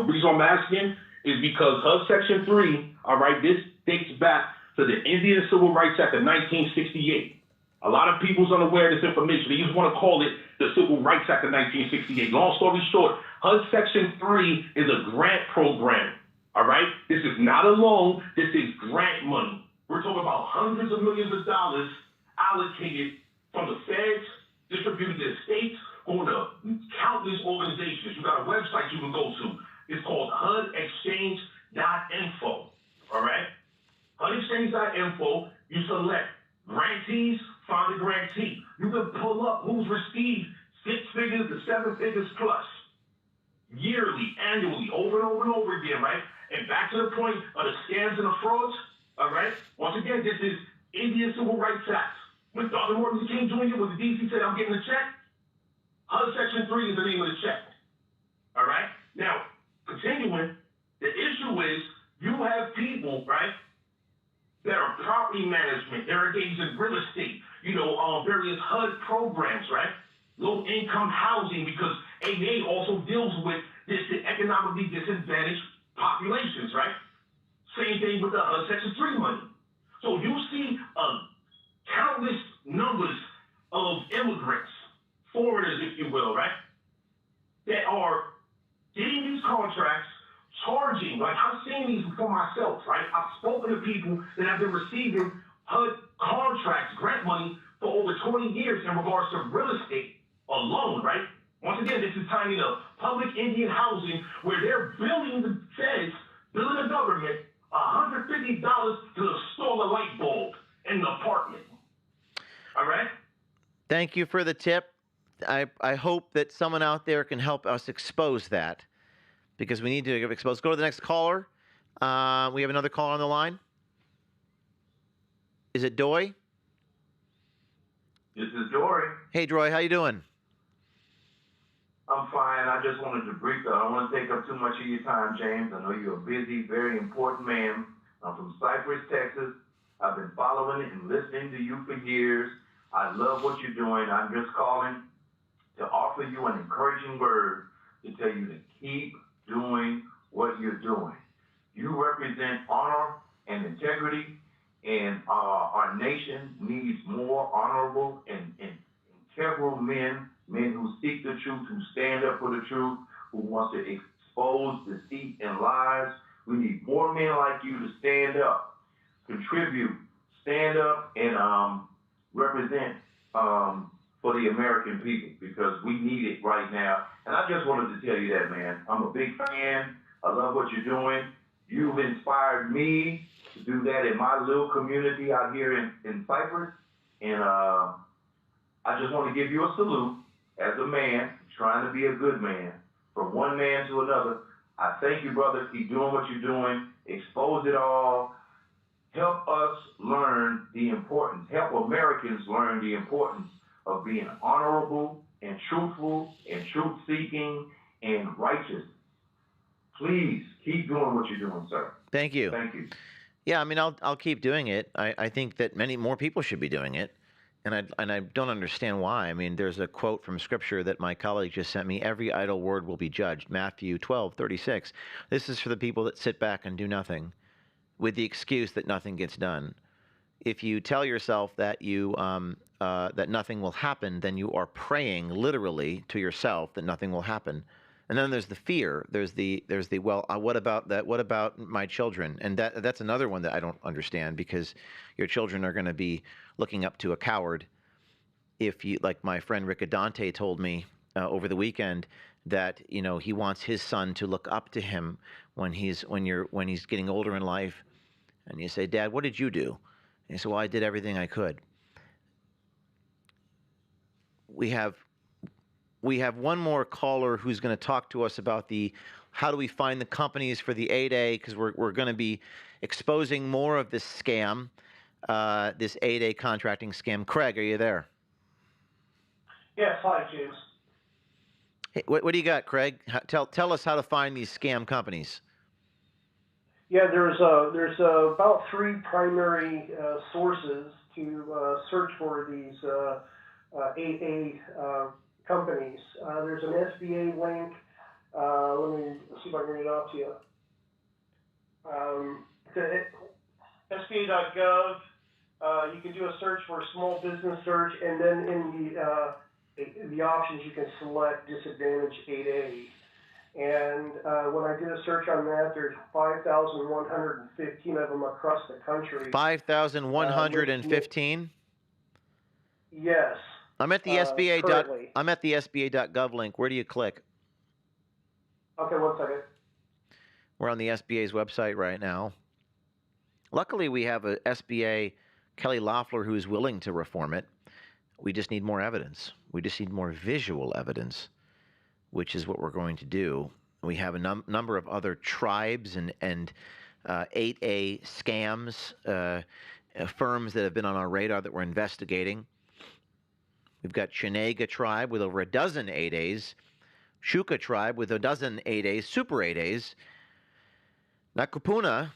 Reason I'm asking is because HUD Section 3, all right, this dates back to the Indian Civil Rights Act of 1968. A lot of people's unaware of this information. They just want to call it the Civil Rights Act of 1968. Long story short, HUD Section 3 is a grant program, all right? This is not a loan. This is grant money. We're talking about hundreds of millions of dollars allocated from the feds, distributed to the states, going to countless organizations. You got a website you can go to. It's called HUDexchange.info, all right? HUDexchange.info, you select grantees, find a grantee. You can pull up who's received 6 figures to 7 figures plus, yearly, annually, over and over and over again, right? And back to the point of the scams and the frauds, all right? Once again, this is Indian Civil Rights Act. When Dr. Martin Luther King Jr. was the DC said, I'm getting a check, HUD Section 3 is the name of the check. All right? Now, continuing, the issue is you have people, right, that are property management, they're engaged in real estate, various HUD programs, right? Low-income housing, because AA also deals with this economically disadvantaged populations, right? Same thing with the HUD Section 3 money. So you see countless numbers of immigrants, foreigners, if you will, right, that are getting these contracts, charging, like I've seen these for myself, right? I've spoken to people that have been receiving HUD contracts, grant money, for over 20 years in regards to real estate alone, right? Once again, this is tying into public Indian housing where they're billing the feds, billing the government $150 to install a light bulb in an apartment. All right? Thank you for the tip. I hope that someone out there can help us expose that, because we need to expose. Go to the next caller. We have another caller on the line. Is it Doy? This is Dory. Hey, Doy, how you doing? I'm fine. I just wanted to brief you. I don't want to take up too much of your time, James. I know you're a busy, very important man. I'm from Cypress, Texas. I've been following it and listening to you for years. I love what you're doing. I'm just calling to offer you an encouraging word to tell you to keep doing what you're doing. You represent honor and integrity, and our nation needs more honorable and integral men who seek the truth, who stand up for the truth, who want to expose deceit and lies. We need more men like you to stand up, contribute, stand up, and represent for the American people, because we need it right now. And I just wanted to tell you that, man. I'm a big fan. I love what you're doing. You've inspired me to do that in my little community out here in Cyprus. And I just want to give you a salute as a man, trying to be a good man, from one man to another. I thank you, brother. Keep doing what you're doing. Expose it all. Help us learn the importance. Help Americans learn the importance of being honorable and truthful and truth-seeking and righteous. Please keep doing what you're doing, sir. Thank you. Thank you. Yeah, I mean, I'll keep doing it. I think that many more people should be doing it, and I don't understand why. I mean, there's a quote from Scripture that my colleague just sent me: "Every idle word will be judged." Matthew 12:36. This is for the people that sit back and do nothing, with the excuse that nothing gets done. If you tell yourself that that nothing will happen, then you are praying literally to yourself that nothing will happen. And then there's the fear. There's the well, what about that? What about my children? And that's another one that I don't understand, because your children are going to be looking up to a coward. If you, like my friend Rick Adante told me over the weekend that he wants his son to look up to him when he's getting older in life. And you say, Dad, what did you do? And he said, well, I did everything I could. We have one more caller who's going to talk to us about how do we find the companies for the 8A, because we're going to be exposing more of this scam, this 8A contracting scam. Craig, are you there? Yes, hi, James. Hey, what do you got, Craig? Tell us how to find these scam companies. Yeah, there's about 3 primary sources to search for these 8A companies. There's an SBA link. Let me see if I can read it off to you. SBA.gov. You can do a search for a small business search, and then in the options you can select disadvantaged 8A. And when I did a search on that, there's 5,115 of them across the country. 5,115? Yes. I'm at the SBA. I'm at the SBA.gov link. Where do you click? Okay, 1 second. We're on the SBA's website right now. Luckily, we have a SBA, Kelly Loeffler, who is willing to reform it. We just need more evidence. We just need more visual evidence, which is what we're going to do. We have a number of other tribes and 8A scams, firms that have been on our radar that we're investigating. We've got Chenega tribe with over a dozen 8As, Shuka tribe with a dozen 8As, super 8As. Nakupuna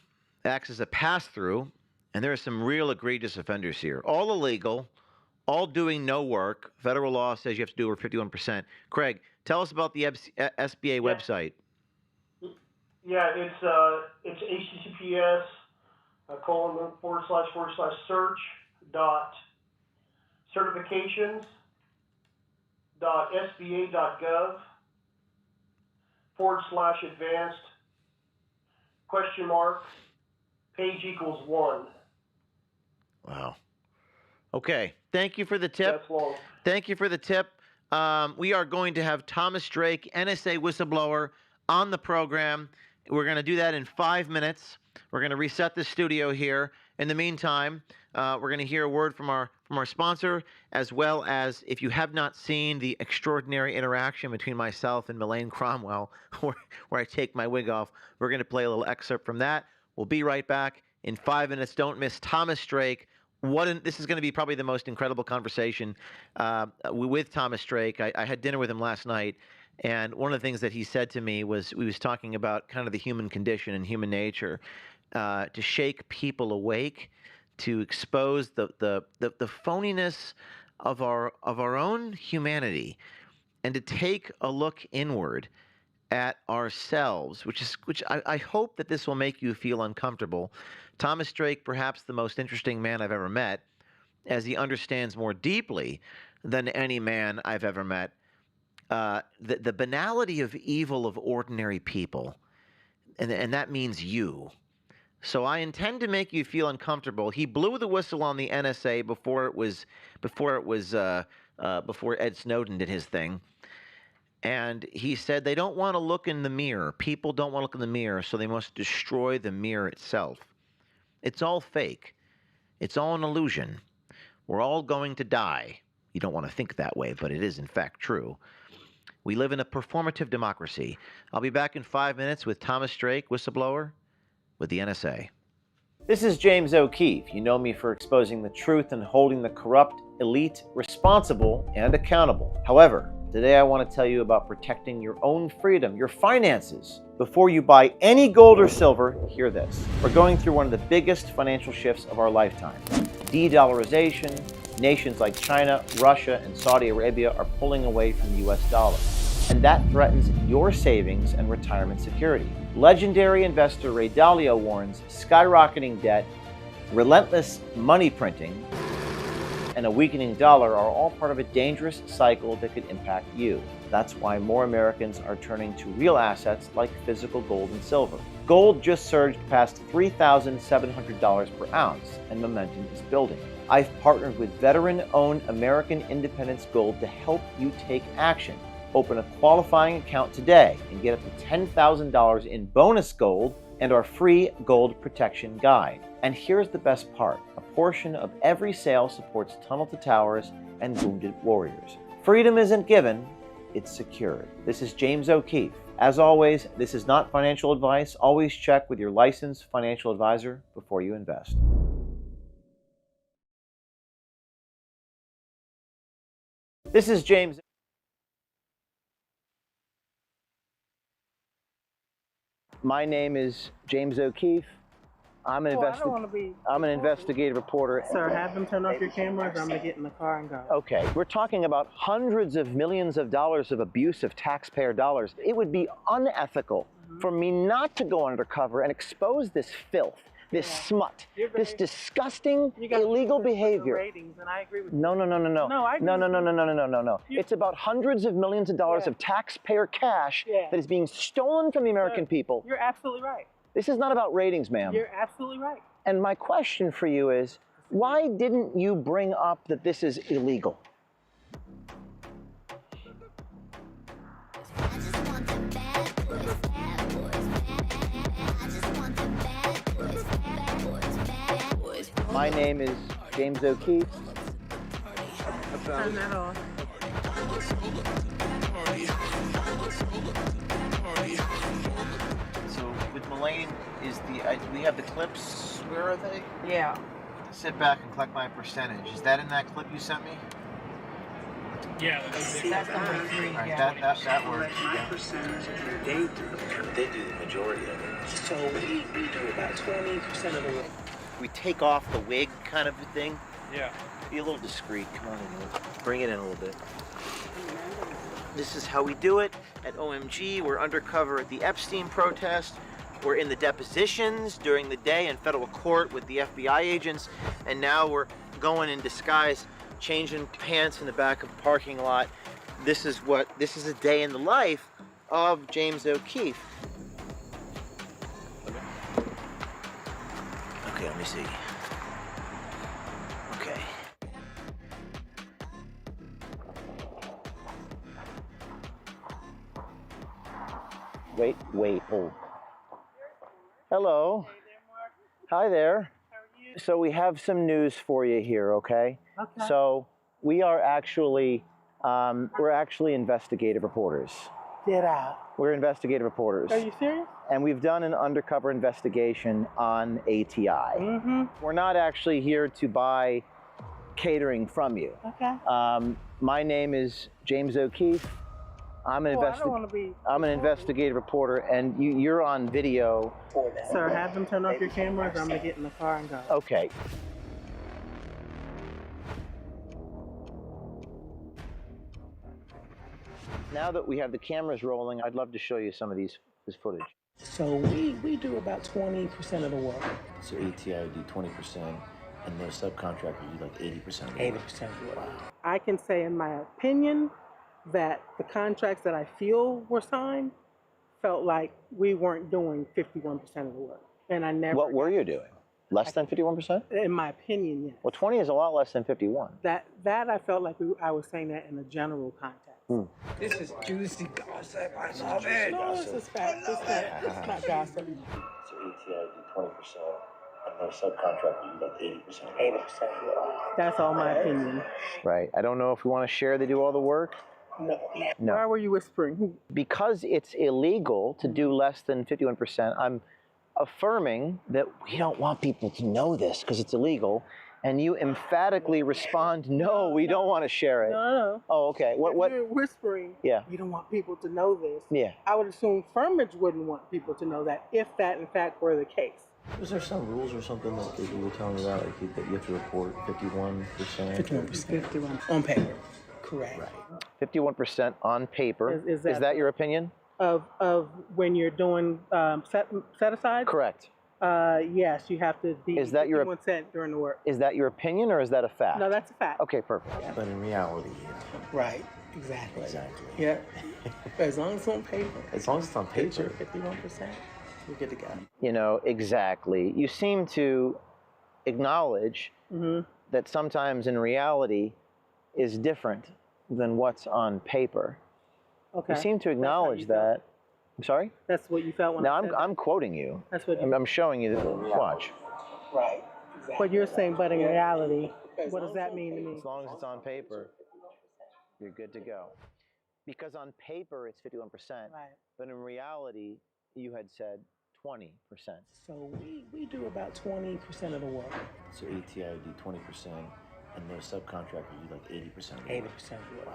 acts as a pass-through, and there are some real egregious offenders here. All illegal, all doing no work. Federal law says you have to do over 51%. Craig, tell us about the SBA website. Yeah, it's https :// certifications.sba.gov /advanced ? Page equals 1. Wow. Okay. Thank you for the tip. That's long. Thank you for the tip. We are going to have Thomas Drake, NSA whistleblower, on the program. We're going to do that in 5 minutes. We're going to reset the studio here. In the meantime, we're going to hear a word from our sponsor, as well as, if you have not seen the extraordinary interaction between myself and Melaine Cromwell, where I take my wig off, we're going to play a little excerpt from that. We'll be right back in 5 minutes. Don't miss Thomas Drake. This is going to be probably the most incredible conversation with Thomas Drake. I had dinner with him last night, and one of the things that he said to me was, we was talking about kind of the human condition and human nature, to shake people awake, to expose the phoniness of our own humanity, and to take a look inward at ourselves, which I hope that this will make you feel uncomfortable. Thomas Drake, perhaps the most interesting man I've ever met, as he understands more deeply than any man I've ever met the banality of evil of ordinary people, and that means you. So I intend to make you feel uncomfortable. He blew the whistle on the NSA before Ed Snowden did his thing. And he said they don't want to look in the mirror. People don't want to look in the mirror, so they must destroy the mirror itself. It's all fake. It's all an illusion. We're all going to die. You don't want to think that way, but it is in fact true. We live in a performative democracy. I'll be back in 5 minutes with Thomas Drake, whistleblower, with the NSA. This is James O'Keefe. You know me for exposing the truth and holding the corrupt elite responsible and accountable. However, today I want to tell you about protecting your own freedom, your finances. Before you buy any gold or silver, hear this. We're going through one of the biggest financial shifts of our lifetime. De-dollarization. Nations like China, Russia, and Saudi Arabia are pulling away from the US dollar. And that threatens your savings and retirement security. Legendary investor Ray Dalio warns skyrocketing debt, relentless money printing, and a weakening dollar are all part of a dangerous cycle that could impact you. That's why more Americans are turning to real assets like physical gold and silver. Gold just surged past $3,700 per ounce, and momentum is building. I've partnered with veteran-owned American Independence Gold to help you take action. Open a qualifying account today and get up to $10,000 in bonus gold and our free gold protection guide. And here's the best part. A portion of every sale supports Tunnel to Towers and Wounded Warriors. Freedom isn't given, it's secured. This is James O'Keefe. As always, this is not financial advice. Always check with your licensed financial advisor before you invest. This is James. My name is James O'Keefe. I'm an investigative reporter. Sir, have them turn off your cameras. I'm going to get in the car and go. Okay, we're talking about hundreds of millions of dollars of abuse of taxpayer dollars. It would be unethical for me not to go undercover and expose this filth, this smut, this disgusting, illegal behavior. Ratings, and I agree with No. It's about hundreds of millions of dollars of taxpayer cash that is being stolen from the American people. You're absolutely right. This is not about ratings, ma'am. You're absolutely right. And my question for you is, why didn't you bring up that this is illegal? My name is James O'Keefe. Turn that on. So with Mullane, we have the clips. Where are they? Yeah. Sit back and collect my percentage. Is that in that clip you sent me? Yeah, that's number 3. All right, that works. My percentage, they do the majority of it. So we do about 20% of the work. We take off the wig kind of a thing. Yeah. Be a little discreet. Come on in. Bring it in a little bit. This is how we do it at OMG. We're undercover at the Epstein protest. We're in the depositions during the day in federal court with the FBI agents. And now we're going in disguise, changing pants in the back of the parking lot. This is a day in the life of James O'Keefe. Okay, let me see. Okay. Wait, hold. Hello. Hi there. How are you? So we have some news for you here, okay? Okay. So we are actually, we're actually investigative reporters. Get out. We're investigative reporters. Are you serious? And we've done an undercover investigation on ATI. Mm-hmm. We're not actually here to buy catering from you. Okay. My name is James O'Keefe. I'm an investigative reporter, and you're on video. Sir, have them turn off your cameras. I'm going to get in the car and go. Okay. Now that we have the cameras rolling, I'd love to show you some of this footage. So we do about 20% of the work. So ATI do 20%, and their subcontractors do like 80% of the work. 80% of the work. I can say, in my opinion, that the contracts that I feel were signed felt like we weren't doing 51% of the work. And I never... What were you doing? Less than 51%? In my opinion, yes. Well, 20 is a lot less than 51. That I felt like I was saying that in a general context. This is juicy gossip. I love it. No, this is fact. It's not gossip. So ATI do 20%, and their subcontractors do like 80%. 80% of the work. That's all my opinion. Right. I don't know if we want to share they do all the work. No. Why were you whispering? Because it's illegal to do less than 51%, I'm affirming that we don't want people to know this because it's illegal. And you emphatically respond, no, we don't want to share it. No. Oh, okay. What? You're whispering, yeah. You don't want people to know this. Yeah. I would assume Firmage wouldn't want people to know that if that, in fact, were the case. Is there some rules or something like you were telling me about, like that you have to report 51%? 51% on paper. Correct. Right. 51% on paper. Is that your opinion? Of when you're doing set aside? Correct. Yes, you have to be 51% during the work. Is that your opinion or is that a fact? No, that's a fact. Okay, perfect. Yeah. But in reality, Right. Exactly. Exactly. Yeah. As long as it's on paper. As long as it's on paper. 51%. We're good to go. You know, exactly. You seem to acknowledge that sometimes in reality is different than what's on paper. Okay. You seem to That's how acknowledge you felt? that. I'm sorry? That's what you felt when No, I said that? I'm quoting you. That's what you... I'm showing you. Watch. Right. Exactly. But you're saying, but in reality, what does that mean to me? As long as it's on paper, you're good to go. Because on paper, it's 51%. Right. But in reality, you had said 20%. So we do about 20% of the work. So ATI do 20%, and those subcontractors do like 80% of the work. 80% of the work. Wow.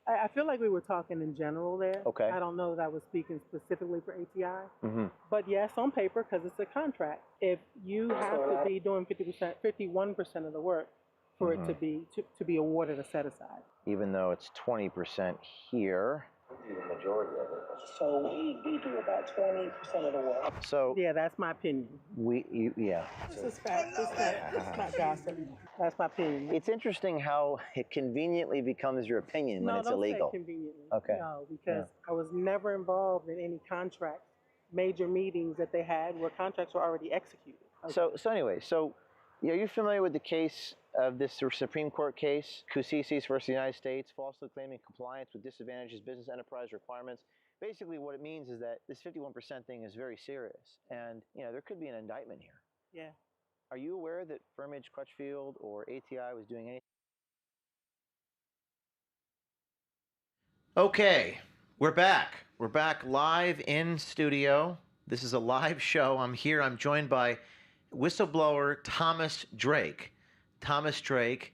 I feel like we were talking in general there. Okay. I don't know that I was speaking specifically for ATI. Mm-hmm. But yes, on paper, because it's a contract. If you have to be doing 51% of the work for it to be awarded a set aside. Even though it's 20% here. We do the majority of it. So we do about 20% of the work. So yeah, that's my opinion. Yeah. This is fact. This is not gossip. That's my opinion. It's interesting how it conveniently becomes your opinion when it's illegal. No, don't say conveniently. Okay. No, because I was never involved in any contract, major meetings that they had where contracts were already executed. Okay. So anyway, are you familiar with the case of this Supreme Court case, Cousisis versus the United States, falsely claiming compliance with disadvantages business enterprise requirements? Basically, what it means is that this 51% thing is very serious, and there could be an indictment here. Yeah. Are you aware that Firmage, Crutchfield, or ATI was doing anything? Okay, we're back. We're back live in studio. This is a live show. I'm here. I'm joined by whistleblower Thomas Drake. Thomas Drake,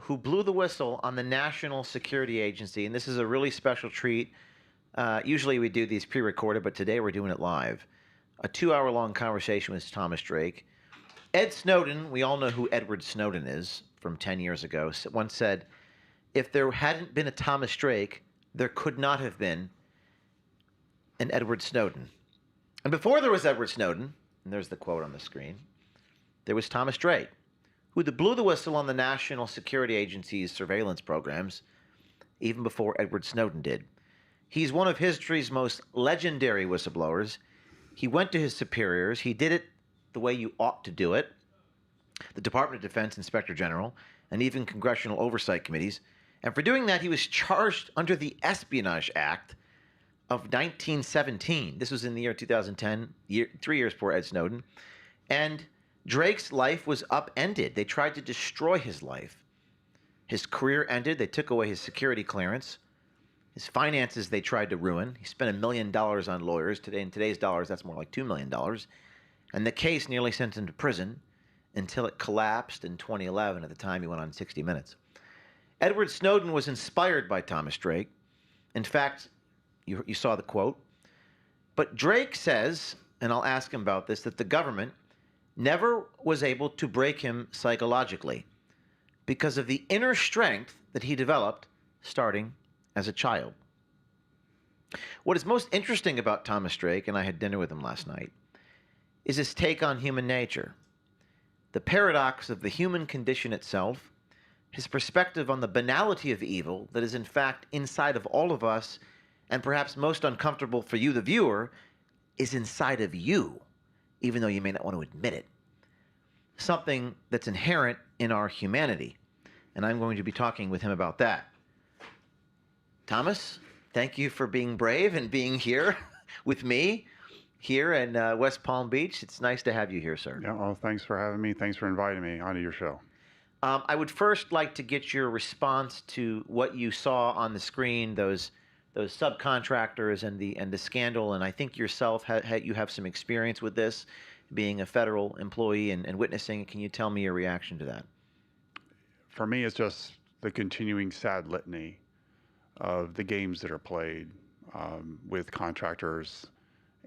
who blew the whistle on the National Security Agency. And this is a really special treat. Usually we do these pre-recorded, but today we're doing it live. A 2-hour-long conversation with Thomas Drake. Ed Snowden, we all know who Edward Snowden is from 10 years ago, once said, if there hadn't been a Thomas Drake, there could not have been an Edward Snowden. And before there was Edward Snowden, and there's the quote on the screen, there was Thomas Drake, who blew the whistle on the National Security Agency's surveillance programs, even before Edward Snowden did. He's one of history's most legendary whistleblowers. He went to his superiors. He did it the way you ought to do it, the Department of Defense Inspector General, and even congressional oversight committees. And for doing that, he was charged under the Espionage Act of 1917. This was in the year 2010, 3 years before Ed Snowden. And Drake's life was upended. They tried to destroy his life. His career ended. They took away his security clearance. His finances they tried to ruin. He spent $1 million on lawyers. Today, in today's dollars, that's more like $2 million. And the case nearly sent him to prison until it collapsed in 2011. At the time, he went on 60 Minutes. Edward Snowden was inspired by Thomas Drake. In fact, you saw the quote. But Drake says, and I'll ask him about this, that the government never was able to break him psychologically because of the inner strength that he developed starting as a child. What is most interesting about Thomas Drake, and I had dinner with him last night, is his take on human nature, the paradox of the human condition itself, his perspective on the banality of evil that is in fact inside of all of us, and perhaps most uncomfortable for you, the viewer, is inside of you, even though you may not want to admit it. Something that's inherent in our humanity. And I'm going to be talking with him about that. Thomas, thank you for being brave and being here with me here in West Palm Beach. It's nice to have you here, sir. Yeah, well, thanks for having me. Thanks for inviting me onto your show. I would first like to get your response to what you saw on the screen, those subcontractors and the scandal. And I think yourself, you have some experience with this, being a federal employee and witnessing. Can you tell me your reaction to that? For me, it's just the continuing sad litany of the games that are played with contractors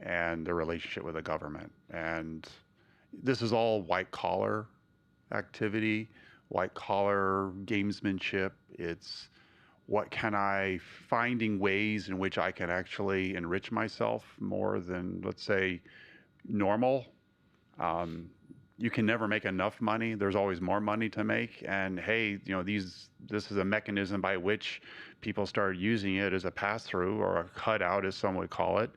and the relationship with the government. And this is all white-collar activity, white-collar gamesmanship. It's finding ways in which I can actually enrich myself more than, let's say, normal. You can never make enough money. There's always more money to make. And hey, this is a mechanism by which people started using it as a pass-through or a cutout, as some would call it,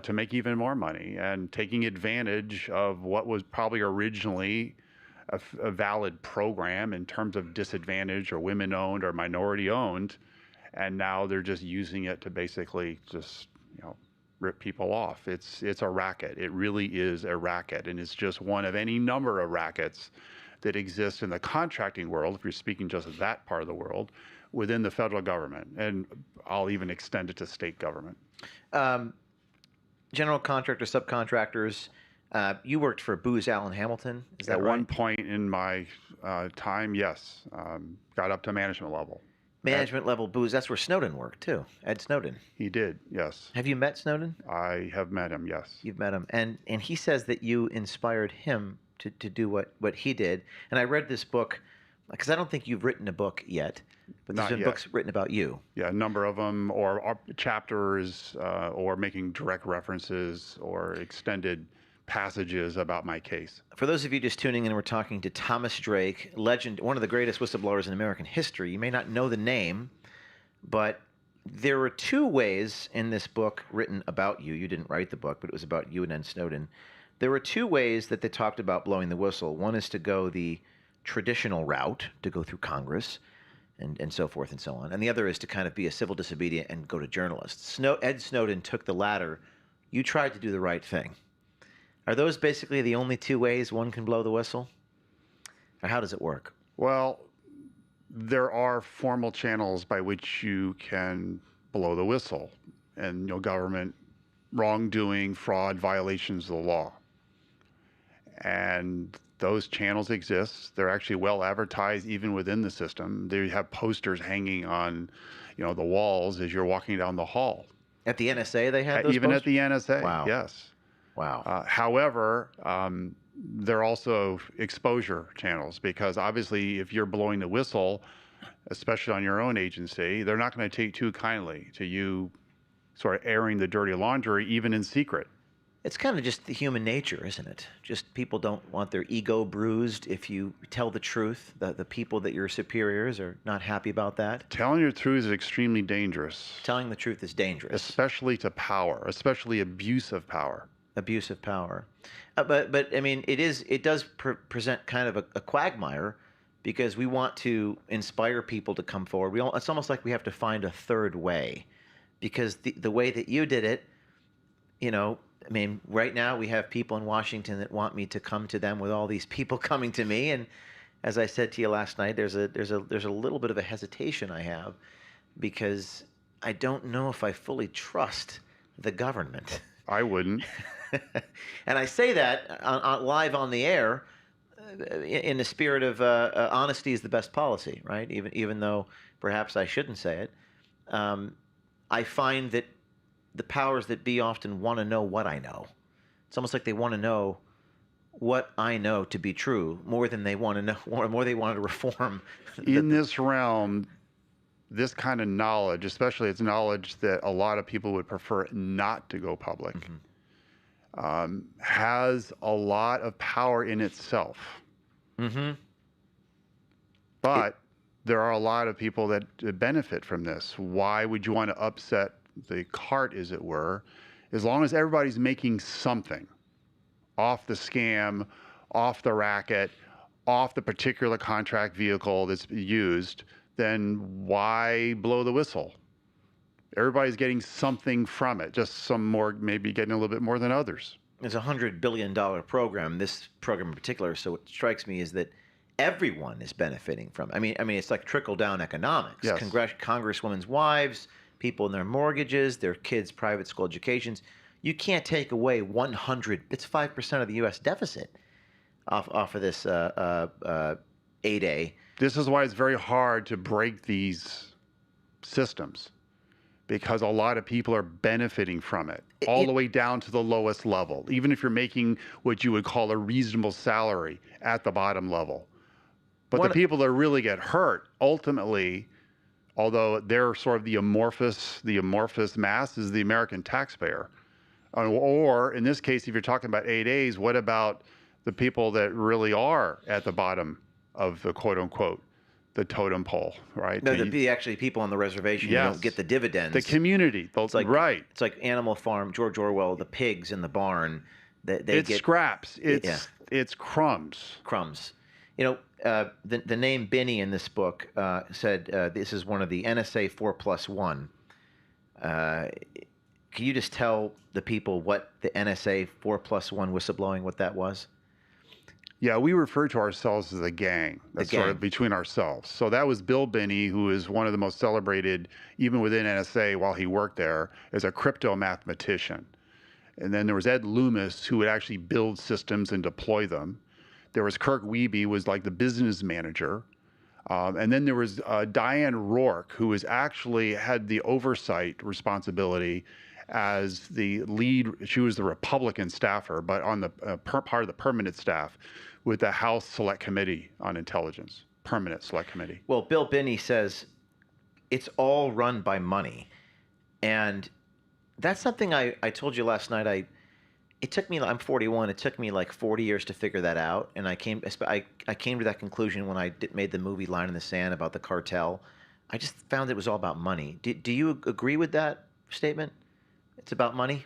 to make even more money and taking advantage of what was probably originally a valid program in terms of disadvantaged or women-owned or minority-owned, and now they're just using it to basically just, rip people off. It's a racket. It really is a racket, and it's just one of any number of rackets that exist in the contracting world, if you're speaking just of that part of the world, within the federal government, and I'll even extend it to state government. General contractors, subcontractors. You worked for Booz Allen Hamilton, is that At right? one point in my time, yes, got up to management level. Management level Booz, that's where Snowden worked too, Ed Snowden. He did, yes. Have you met Snowden? I have met him, yes. You've met him. And he says that you inspired him to do what he did. And I read this book, because I don't think you've written a book yet, but there's Not been yet. books written about you. Yeah, a number of them, or chapters, or making direct references or extended passages about my case. For those of you just tuning in, we're talking to Thomas Drake, legend, one of the greatest whistleblowers in American history. You may not know the name, but there were two ways in this book written about you. You didn't write the book, but it was about you and Ed Snowden. There were two ways that they talked about blowing the whistle. One is to go the traditional route, to go through Congress and so forth and so on. And the other is to kind of be a civil disobedient and go to journalists. Ed Snowden took the latter. You tried to do the right thing. Are those basically the only two ways one can blow the whistle? Or how does it work? Well, there are formal channels by which you can blow the whistle, and government wrongdoing, fraud, violations of the law. And those channels exist. They're actually well advertised even within the system. They have posters hanging on, the walls as you're walking down the hall. At the NSA they had those Even posters? at the NSA, Wow. yes. Wow. However, they're also exposure channels, because obviously if you're blowing the whistle, especially on your own agency, they're not going to take too kindly to you sort of airing the dirty laundry, even in secret. It's kind of just the human nature, isn't it? Just people don't want their ego bruised if you tell the truth. The people that your superiors are not happy about that. Telling your truth is extremely dangerous. Telling the truth is dangerous. Especially to power, especially abuse of power. Abuse of power. But I mean, it does present kind of a quagmire, because we want to inspire people to come forward. It's almost like we have to find a third way, because the way that you did it, I mean, right now we have people in Washington that want me to come to them with all these people coming to me, and as I said to you last night, there's a little bit of a hesitation I have, because I don't know if I fully trust the government. I wouldn't. And I say that live on the air, in the spirit of honesty is the best policy, right? Even though perhaps I shouldn't say it, I find that the powers that be often want to know what I know. It's almost like they want to know what I know to be true more than they want to know, more they want to reform. In this realm, this kind of knowledge, especially it's knowledge that a lot of people would prefer not to go public, has a lot of power in itself. But there are a lot of people that benefit from this. Why would you want to upset the cart, as it were, as long as everybody's making something off the scam, off the racket, off the particular contract vehicle that's used, then why blow the whistle? Everybody's getting something from it, just some more, maybe getting a little bit more than others. It's a $100 billion program, this program in particular, so what strikes me is that everyone is benefiting from it. I mean, it's like trickle-down economics. Yes. Congresswomen's wives, people in their mortgages, their kids' private school educations. You can't take away 100. It's 5% of the U.S. deficit off of this 8A. This is why it's very hard to break these systems, because a lot of people are benefiting from it, all the way down to the lowest level, even if you're making what you would call a reasonable salary at the bottom level. But the people that really get hurt, ultimately, although they're sort of the amorphous mass, is the American taxpayer. Or in this case, if you're talking about 8As, what about the people that really are at the bottom of the quote unquote, the totem pole, right? No, the actually people on the reservation who don't get the dividends. The community. It's like, right. It's like Animal Farm, George Orwell, the pigs in the barn. They it's get scraps. It's crumbs. Crumbs. the name Binney in this book said this is one of the NSA 4+1. Can you just tell the people what the NSA 4+1 whistleblowing, what that was? Yeah, we refer to ourselves as a gang. That's sort of between ourselves. So that was Bill Binney, who is one of the most celebrated, even within NSA while he worked there, as a crypto mathematician. And then there was Ed Loomis, who would actually build systems and deploy them. There was Kirk Wiebe, was like the business manager. And then there was Diane Rourke, who was actually had the oversight responsibility as the lead. She was the Republican staffer, but on the part of the permanent staff with the House Select Committee on Intelligence, permanent Select Committee. Well, Bill Binney says it's all run by money. And that's something I told you last night. It took me, I'm 41, it took me like 40 years to figure that out. And I came to that conclusion when I made the movie Line in the Sand about the cartel. I just found it was all about money. Do you agree with that statement? It's about money?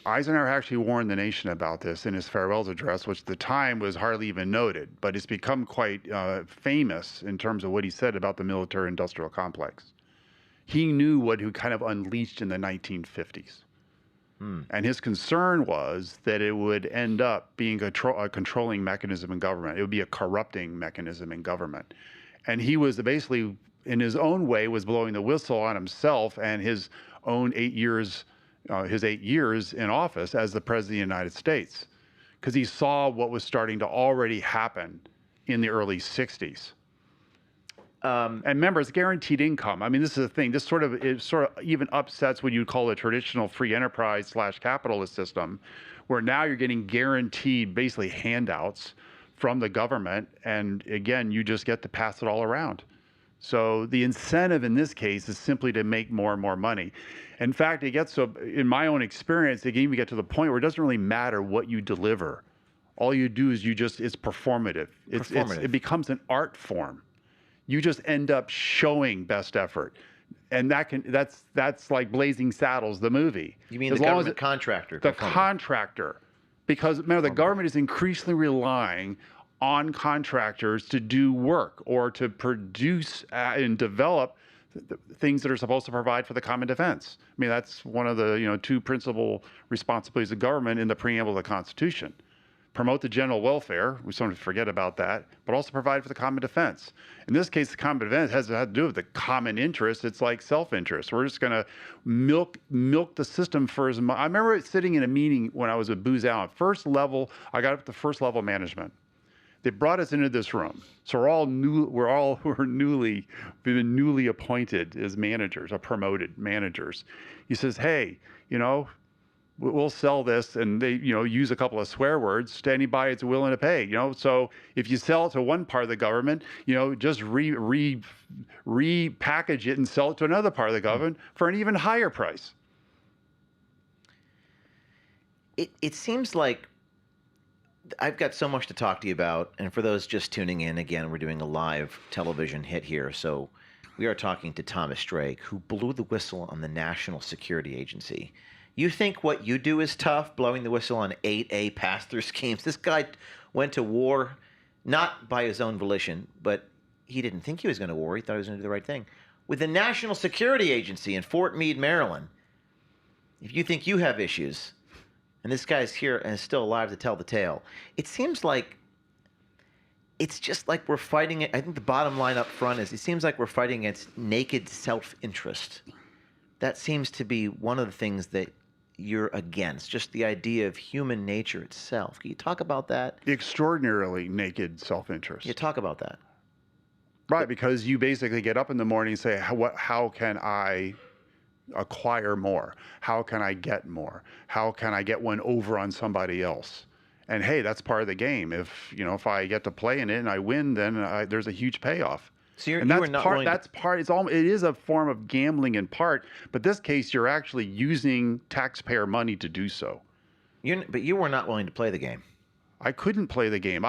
Eisenhower actually warned the nation about this in his farewell address, which at the time was hardly even noted, but it's become quite famous in terms of what he said about the military-industrial complex. He knew what he kind of unleashed in the 1950s. And his concern was that it would end up being a controlling mechanism in government. It would be a corrupting mechanism in government. And he was basically, in his own way, was blowing the whistle on himself and his own 8 years in office as the President of the United States, because he saw what was starting to already happen in the early 60s. And remember, it's guaranteed income. I mean, this is the thing. This sort of even upsets what you'd call a traditional free enterprise / capitalist system, where now you're getting guaranteed basically handouts from the government. And again, you just get to pass it all around. So the incentive in this case is simply to make more and more money. In fact, it gets so, in my own experience, it can even get to the point where it doesn't really matter what you deliver. All you do is it's performative. It becomes an art form. You just end up showing best effort. And that's like Blazing Saddles, the movie. You mean the government contractor? The contractor. Because remember, the government is increasingly relying on contractors to do work or to produce and develop things that are supposed to provide for the common defense. I mean, that's one of the two principal responsibilities of government in the preamble of the Constitution. Promote the general welfare, we sometimes forget about that, but also provide for the common defense. In this case, the common defense has to do with the common interest. It's like self-interest. We're just going to milk the system for as much. I remember sitting in a meeting when I was at Booz Allen. First level, I got up to first level management. They brought us into this room. So we've been newly appointed as managers, or promoted managers. He says, hey, we'll sell this, and they, use a couple of swear words to anybody that's willing to pay. So if you sell it to one part of the government, just repackage it and sell it to another part of the government for an even higher price. It seems like I've got so much to talk to you about, and for those just tuning in, again, we're doing a live television hit here, so we are talking to Thomas Drake, who blew the whistle on the National Security Agency. You think what you do is tough, blowing the whistle on 8A pass-through schemes? This guy went to war, not by his own volition, but he didn't think he was going to war. He thought he was going to do the right thing. With the National Security Agency in Fort Meade, Maryland, if you think you have issues, and this guy's here and is still alive to tell the tale, it seems like it's just like we're fighting it. I think the bottom line up front is it seems like we're fighting against naked self-interest. That seems to be one of the things that you're against, just the idea of human nature itself. Can you talk about that? Extraordinarily naked self-interest. You talk about that. Right, because you basically get up in the morning and say, how can I acquire more? How can I get more? How can I get one over on somebody else? And hey, that's part of the game. If I get to play in it and I win, then there's a huge payoff. So it is a form of gambling in part, but this case you're actually using taxpayer money to do so. But you were not willing to play the game. I couldn't play the game.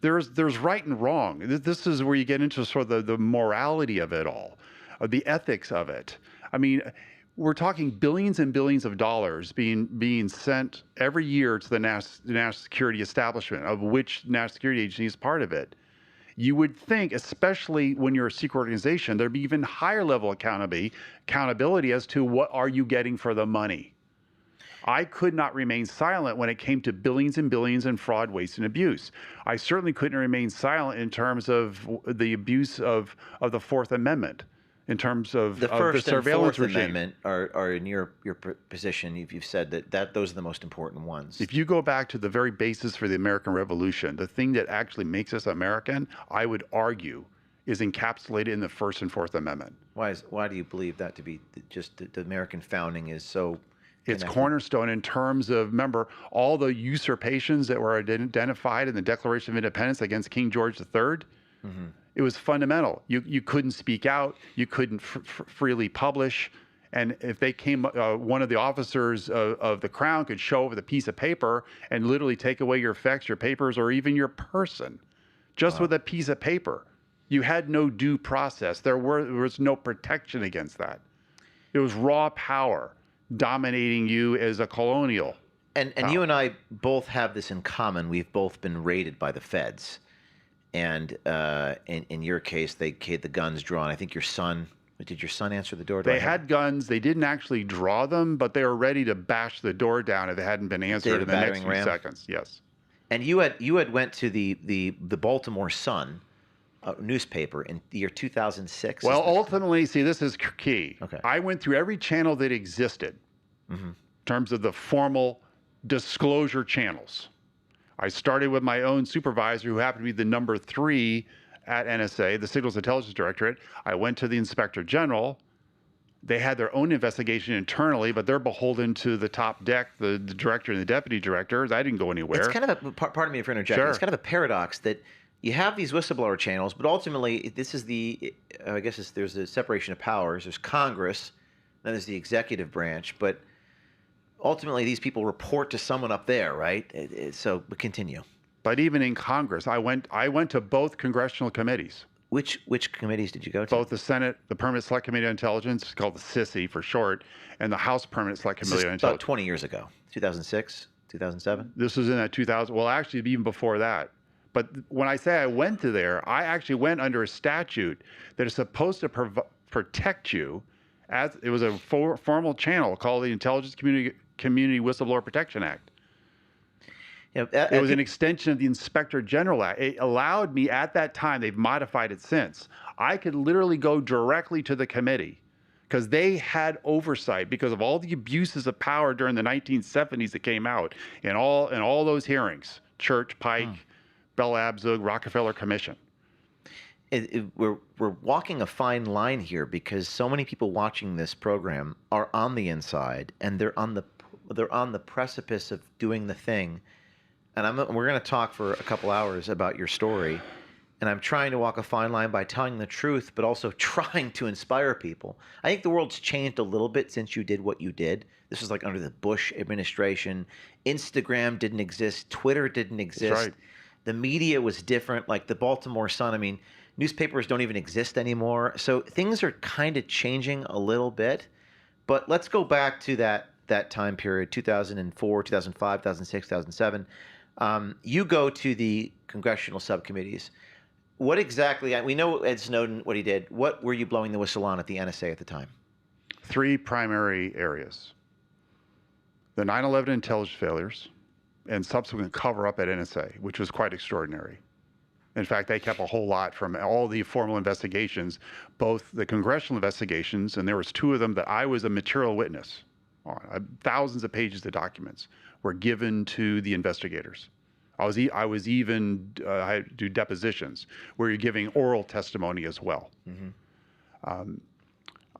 There's right and wrong. This is where you get into sort of the morality of it all, the ethics of it. I mean, we're talking billions and billions of dollars being sent every year to the national security establishment, of which National Security Agency is part of it. You would think, especially when you're a secret organization, there'd be even higher level accountability as to what are you getting for the money. I could not remain silent when it came to billions and billions in fraud, waste, and abuse. I certainly couldn't remain silent in terms of the abuse of the Fourth Amendment, in terms of the First the surveillance and Fourth regime. Amendment are in your position. You've said that those are the most important ones. If you go back to the very basis for the American Revolution, the thing that actually makes us American, I would argue, is encapsulated in the First and Fourth Amendment. Why do you believe that to be just the American founding is so? It's connected? cornerstone in terms of, remember, all the usurpations that were identified in the Declaration of Independence against King George III. Mm-hmm. It was fundamental. You couldn't speak out. You couldn't freely publish. And if they came, one of the officers of the crown could show up with a piece of paper and literally take away your effects, your papers, or even your person, just with a piece of paper. You had no due process. There was no protection against that. It was raw power dominating you as a colonial. And you and I both have this in common. We've both been raided by the feds. And in your case, they had the guns drawn. I think your son, did your son answer the door? They had guns. They didn't actually draw them, but they were ready to bash the door down if it hadn't been answered in the next few seconds. Yes. And you had went to the Baltimore Sun newspaper in the year 2006. Well, ultimately, see, this is key. Okay. I went through every channel that existed in terms of the formal disclosure channels. I started with my own supervisor, who happened to be the number 3 at NSA, the Signals Intelligence Directorate. I went to the Inspector General. They had their own investigation internally, but they're beholden to the top deck, the director and the deputy directors. I didn't go anywhere. It's kind of a, pardon me for interjecting, Sure. It's kind of a paradox that you have these whistleblower channels, but ultimately this is I guess there's a separation of powers. There's Congress, then there's the executive branch, but ultimately these people report to someone up there, right? So continue. But even in Congress, I went to both congressional committees. Which committees did you go to? Both the Senate, the Permanent Select Committee on Intelligence, called the SISI for short, and the House Permanent Select Committee on Intelligence. About 20 years ago, 2006, 2007? This was in that 2000, well, actually, even before that. But when I say I went to there, I actually went under a statute that is supposed to protect you. As it was a formal channel called the Intelligence Community Whistleblower Protection Act. It was an extension of the Inspector General Act. It allowed me at that time, they've modified it since, I could literally go directly to the committee because they had oversight because of all the abuses of power during the 1970s that came out in all those hearings, Church, Pike, Bell Abzug, Rockefeller Commission. We're walking a fine line here because so many people watching this program are on the inside and they're on the precipice of doing the thing. And we're going to talk for a couple hours about your story. And I'm trying to walk a fine line by telling the truth, but also trying to inspire people. I think the world's changed a little bit since you did what you did. This was like under the Bush administration. Instagram didn't exist. Twitter didn't exist. That's right. The media was different, like the Baltimore Sun. I mean, newspapers don't even exist anymore. So things are kind of changing a little bit. But let's go back to that time period, 2004, 2005, 2006, 2007. You go to the congressional subcommittees. What exactly, we know Ed Snowden, what he did. What were you blowing the whistle on at the NSA at the time? 3 primary areas. The 9/11 intelligence failures and subsequent cover-up at NSA, which was quite extraordinary. In fact, they kept a whole lot from all the formal investigations, both the congressional investigations, and there was 2 of them that I was a material witness on. Thousands of pages of documents were given to the investigators. I was even I had to do depositions where you're giving oral testimony as well.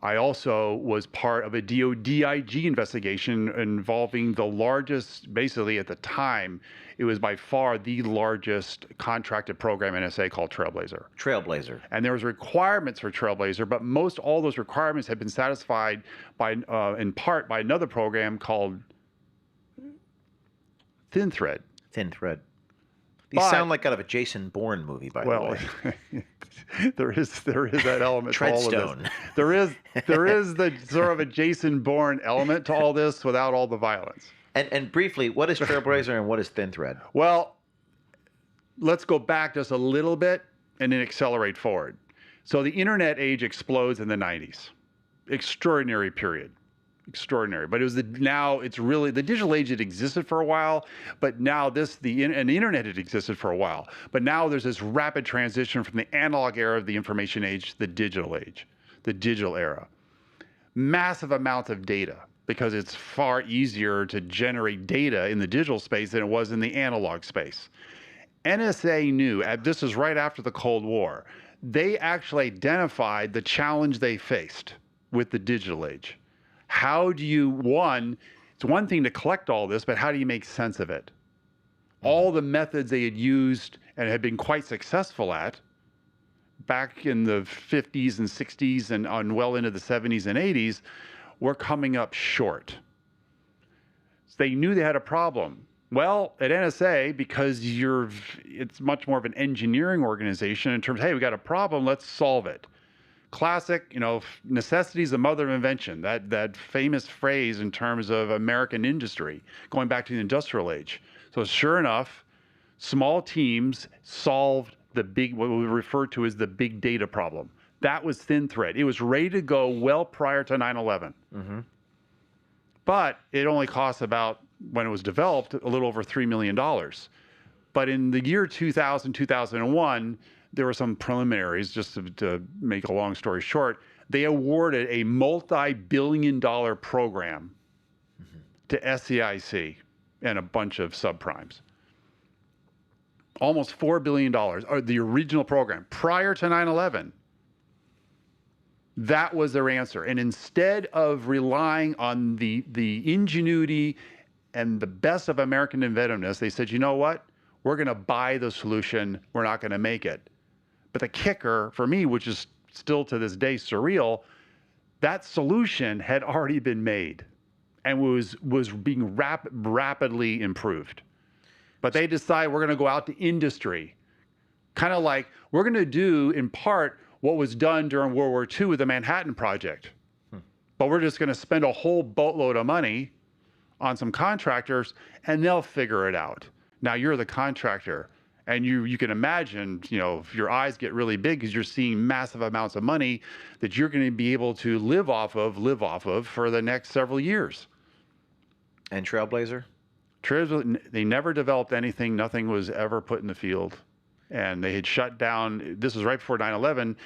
I also was part of a DOD-IG investigation involving the largest, basically at the time, it was by far the largest contracted program in NSA called Trailblazer. Trailblazer. And there was requirements for Trailblazer, but most all those requirements had been satisfied by, in part, by another program called Thin Thread. Thin Thread. These sound like out of a Jason Bourne movie, by the way. there is that element to all of Treadstone. this. There is the sort of a Jason Bourne element to all this without all the violence. And briefly, what is Trailblazer and what is Thin Thread? Well, let's go back just a little bit. and then accelerate forward. So the internet age explodes in the 90s. Extraordinary period. Extraordinary. But it was the digital age had existed for a while, but now and the internet had existed for a while. But now there's this rapid transition from the analog era of the information age to the digital age, the digital era. Massive amounts of data, because it's far easier to generate data in the digital space than it was in the analog space. NSA knew, this is right after the Cold War, they actually identified the challenge they faced with the digital age. How do you, it's one thing to collect all this, but how do you make sense of it? All the methods they had used and had been quite successful at back in the 50s and 60s and on well into the 70s and 80s were coming up short. So they knew they had a problem. Well, at NSA, because it's much more of an engineering organization in terms of, hey, we got a problem, let's solve it. Classic, necessity is the mother of invention, that famous phrase in terms of American industry, going back to the industrial age. So sure enough, small teams solved what we refer to as the big data problem. That was thin thread. It was ready to go well prior to 9/11. Mm-hmm. But it only cost about, when it was developed, a little over $3 million. But in the year 2000, 2001, there were some preliminaries, just to make a long story short. They awarded a multi-billion-dollar program to SEIC and a bunch of subprimes. Almost $4 billion, or the original program, prior to 9/11. That was their answer. And instead of relying on the ingenuity and the best of American inventiveness, they said, you know what? We're going to buy the solution. We're not going to make it. But the kicker for me, which is still to this day surreal, that solution had already been made and was being rapidly improved. But they decide we're going to go out to industry. Kind of like we're going to do, in part, what was done during World War II with the Manhattan Project. But we're just going to spend a whole boatload of money on some contractors, and they'll figure it out. Now, you're the contractor, and you can imagine, if your eyes get really big because you're seeing massive amounts of money that you're going to be able to live off of for the next several years. And Trailblazer? They never developed anything. Nothing was ever put in the field. And they had shut down. This was right before 9/11,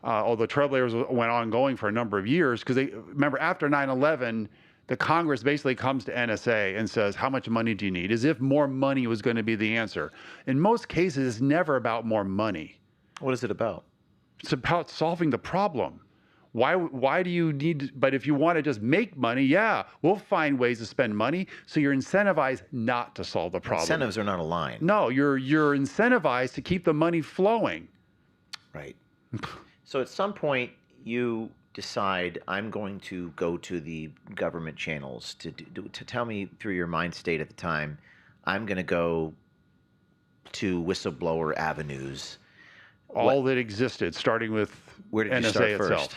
although Trailblazers went on going for a number of years. Because remember, after 9/11, the Congress basically comes to NSA and says, how much money do you need? As if more money was going to be the answer. In most cases, it's never about more money. What is it about? It's about solving the problem. Why do you need, but if you want to just make money, yeah, we'll find ways to spend money. So you're incentivized not to solve the problem. Incentives are not aligned. No, you're incentivized to keep the money flowing. Right. So at some point you decide, I'm going to go to the government channels to tell me through your mind state at the time, I'm going to go to whistleblower avenues. All that existed, starting with Where did you NSA start itself. first?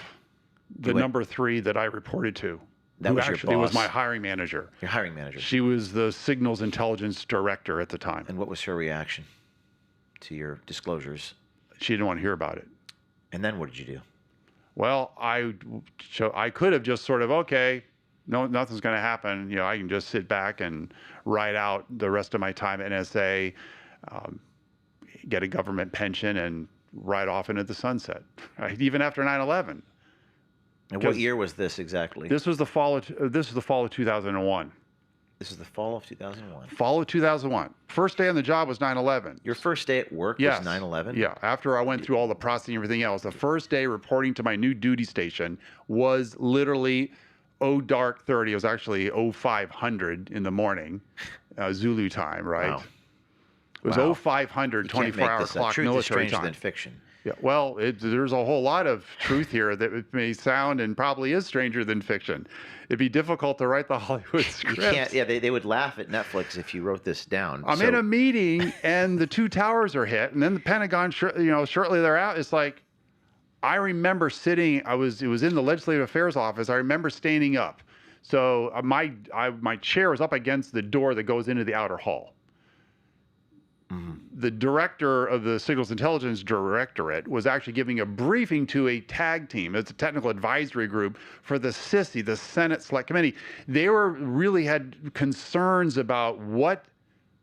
The number 3 that I reported to. That was your actually was boss? my hiring manager. Your hiring manager. She was the signals intelligence director at the time. And what was her reaction to your disclosures? She didn't want to hear about it. And then what did you do? Well, I could have just sort of, okay, no, nothing's going to happen. I can just sit back and ride out the rest of my time at NSA, get a government pension, and ride off into the sunset, right? Even after 9/11. And what year was this exactly? This was the fall of 2001. This is the fall of 2001. Fall of 2001. First day on the job was 9/11. Your first day at work Yes. was 9/11? Yeah. After I went through all the processing and everything else, the first day reporting to my new duty station was literally dark 30. It was actually 0500 in the morning, Zulu time, right? Wow. It was 0500, 24-hour clock Truth military is stranger time. than fiction. Yeah, well, there's a whole lot of truth here that it may sound and probably is stranger than fiction. It'd be difficult to write the Hollywood script. You can't. Yeah, they would laugh at Netflix if you wrote this down. I'm in a meeting and the 2 towers are hit, and then the Pentagon, shortly thereafter, it's like, I remember sitting. It was in the Legislative Affairs office. I remember standing up. So my chair was up against the door that goes into the outer hall. the director of the Signals Intelligence Directorate was actually giving a briefing to a TAG team. It's a technical advisory group for the SISI, the Senate Select Committee. They really had concerns about what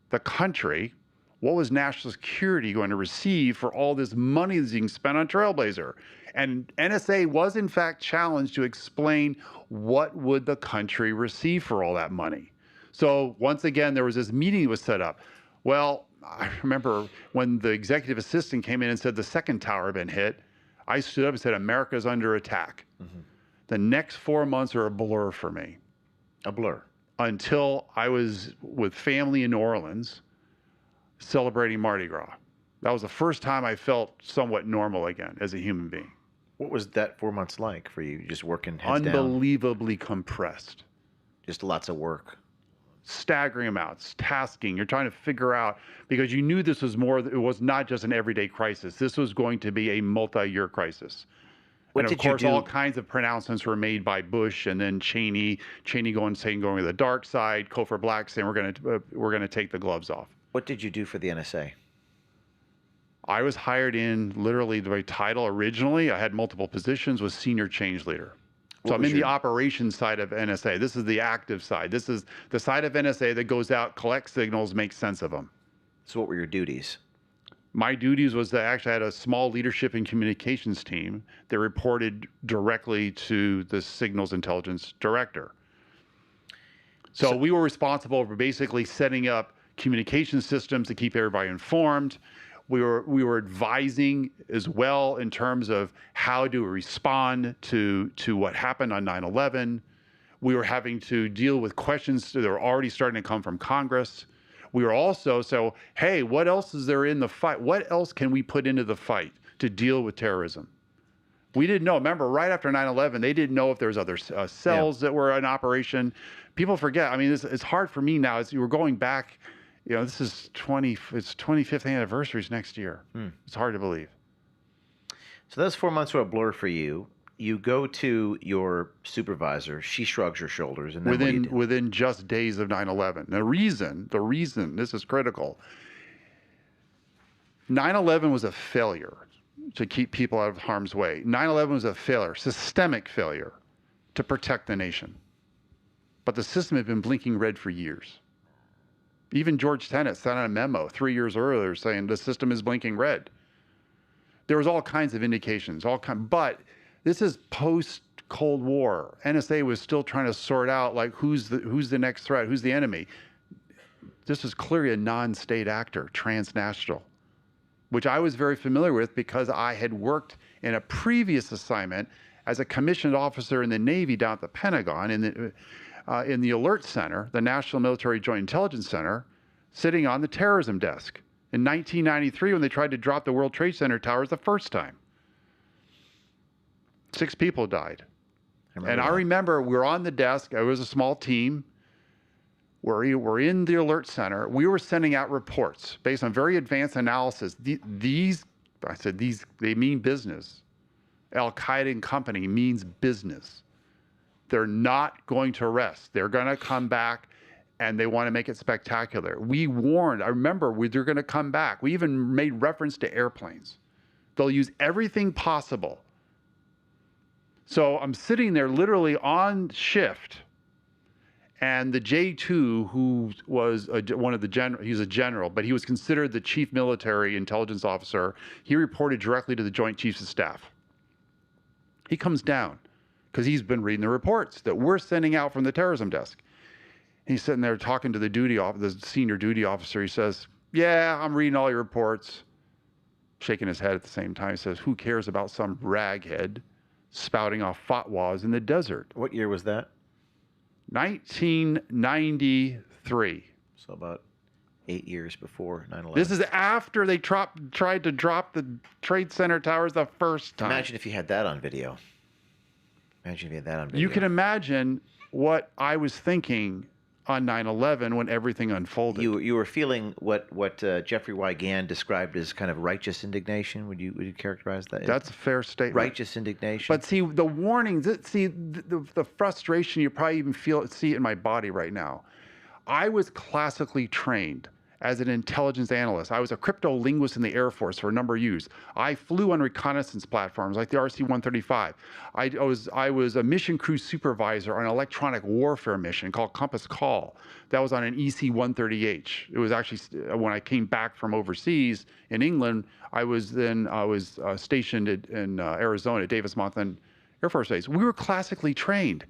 the country, what was national security going to receive for all this money that's being spent on Trailblazer. And NSA was in fact challenged to explain what would the country receive for all that money. So once again, there was this meeting that was set up. Well, I remember when the executive assistant came in and said the second tower had been hit, I stood up and said, America's under attack. The next 4 months are a blur for me. A blur. Until I was with family in New Orleans celebrating Mardi Gras. That was the first time I felt somewhat normal again as a human being. What was that 4 months like for you? Just working heads down? Unbelievably compressed. Just lots of work. Staggering amounts, tasking. You're trying to figure out, because you knew this was more, it was not just an everyday crisis. This was going to be a multi-year crisis. What and of did you course, do? all kinds of pronouncements were made by Bush and then Cheney going to the dark side, Cofer Black saying we're gonna take the gloves off. What did you do for the NSA? I was hired in literally the title originally. I had multiple positions, was senior change leader. So I'm in the operations side of NSA. This is the active side. This is the side of NSA that goes out, collects signals, makes sense of them. So what were your duties? My duties was that I actually had a small leadership and communications team that reported directly to the signals intelligence director. So we were responsible for basically setting up communication systems to keep everybody informed. We were advising as well in terms of how to respond to what happened on 9/11. We were having to deal with questions that were already starting to come from Congress. We were also, hey, what else is there in the fight? What else can we put into the fight to deal with terrorism? We didn't know. Remember, right after 9/11, they didn't know if there was other cells that were in operation. People forget. I mean, it's hard for me now as you were going back. You know, this is it's 25th anniversary next year. It's hard to believe. So those 4 months were a blur for you. You go to your supervisor. She shrugs her shoulders. And then within just days of 9/11. The reason, this is critical. 9/11 was a failure to keep people out of harm's way. 9/11 was a failure, systemic failure to protect the nation. But the system had been blinking red for years. Even George Tenet sent out a memo 3 years earlier saying the system is blinking red. There was all kinds of indications, but this is post-Cold War. NSA was still trying to sort out like who's the next threat, who's the enemy. This was clearly a non-state actor, transnational, which I was very familiar with because I had worked in a previous assignment as a commissioned officer in the Navy down at the Pentagon in the Alert Center, the National Military Joint Intelligence Center, sitting on the terrorism desk in 1993 when they tried to drop the World Trade Center towers the first time. 6 people died. I remember we were on the desk. It was a small team. We're in the Alert Center. We were sending out reports based on very advanced analysis. They mean business. Al-Qaeda and company means business. They're not going to rest. They're going to come back, and they want to make it spectacular. We warned. I remember they're going to come back. We even made reference to airplanes. They'll use everything possible. So I'm sitting there literally on shift, and the J2, who was one of the general, he's a general, but he was considered the chief military intelligence officer. He reported directly to the Joint Chiefs of Staff. He comes down because he's been reading the reports that we're sending out from the terrorism desk. He's sitting there talking to the senior duty officer. He says, "Yeah, I'm reading all your reports." Shaking his head at the same time. He says, "Who cares about some raghead spouting off fatwas in the desert?" What year was that? 1993. So about 8 years before 9/11. This is after they tried to drop the Trade Center towers the first time. Imagine if you had that on video. You can imagine what I was thinking on 9/11 when everything unfolded. You were feeling what Jeffrey Y. Gann described as kind of righteous indignation. Would you characterize that? That's a fair statement. Righteous indignation. But see, the warnings. See, the frustration. You probably even see it in my body right now. I was classically trained as an intelligence analyst. I was a crypto linguist in the Air Force for a number of years. I flew on reconnaissance platforms like the RC-135. I was a mission crew supervisor on an electronic warfare mission called Compass Call. That was on an EC-130H. It was actually, when I came back from overseas in England, I was stationed in Arizona at Davis-Monthan Air Force Base. We were classically trained.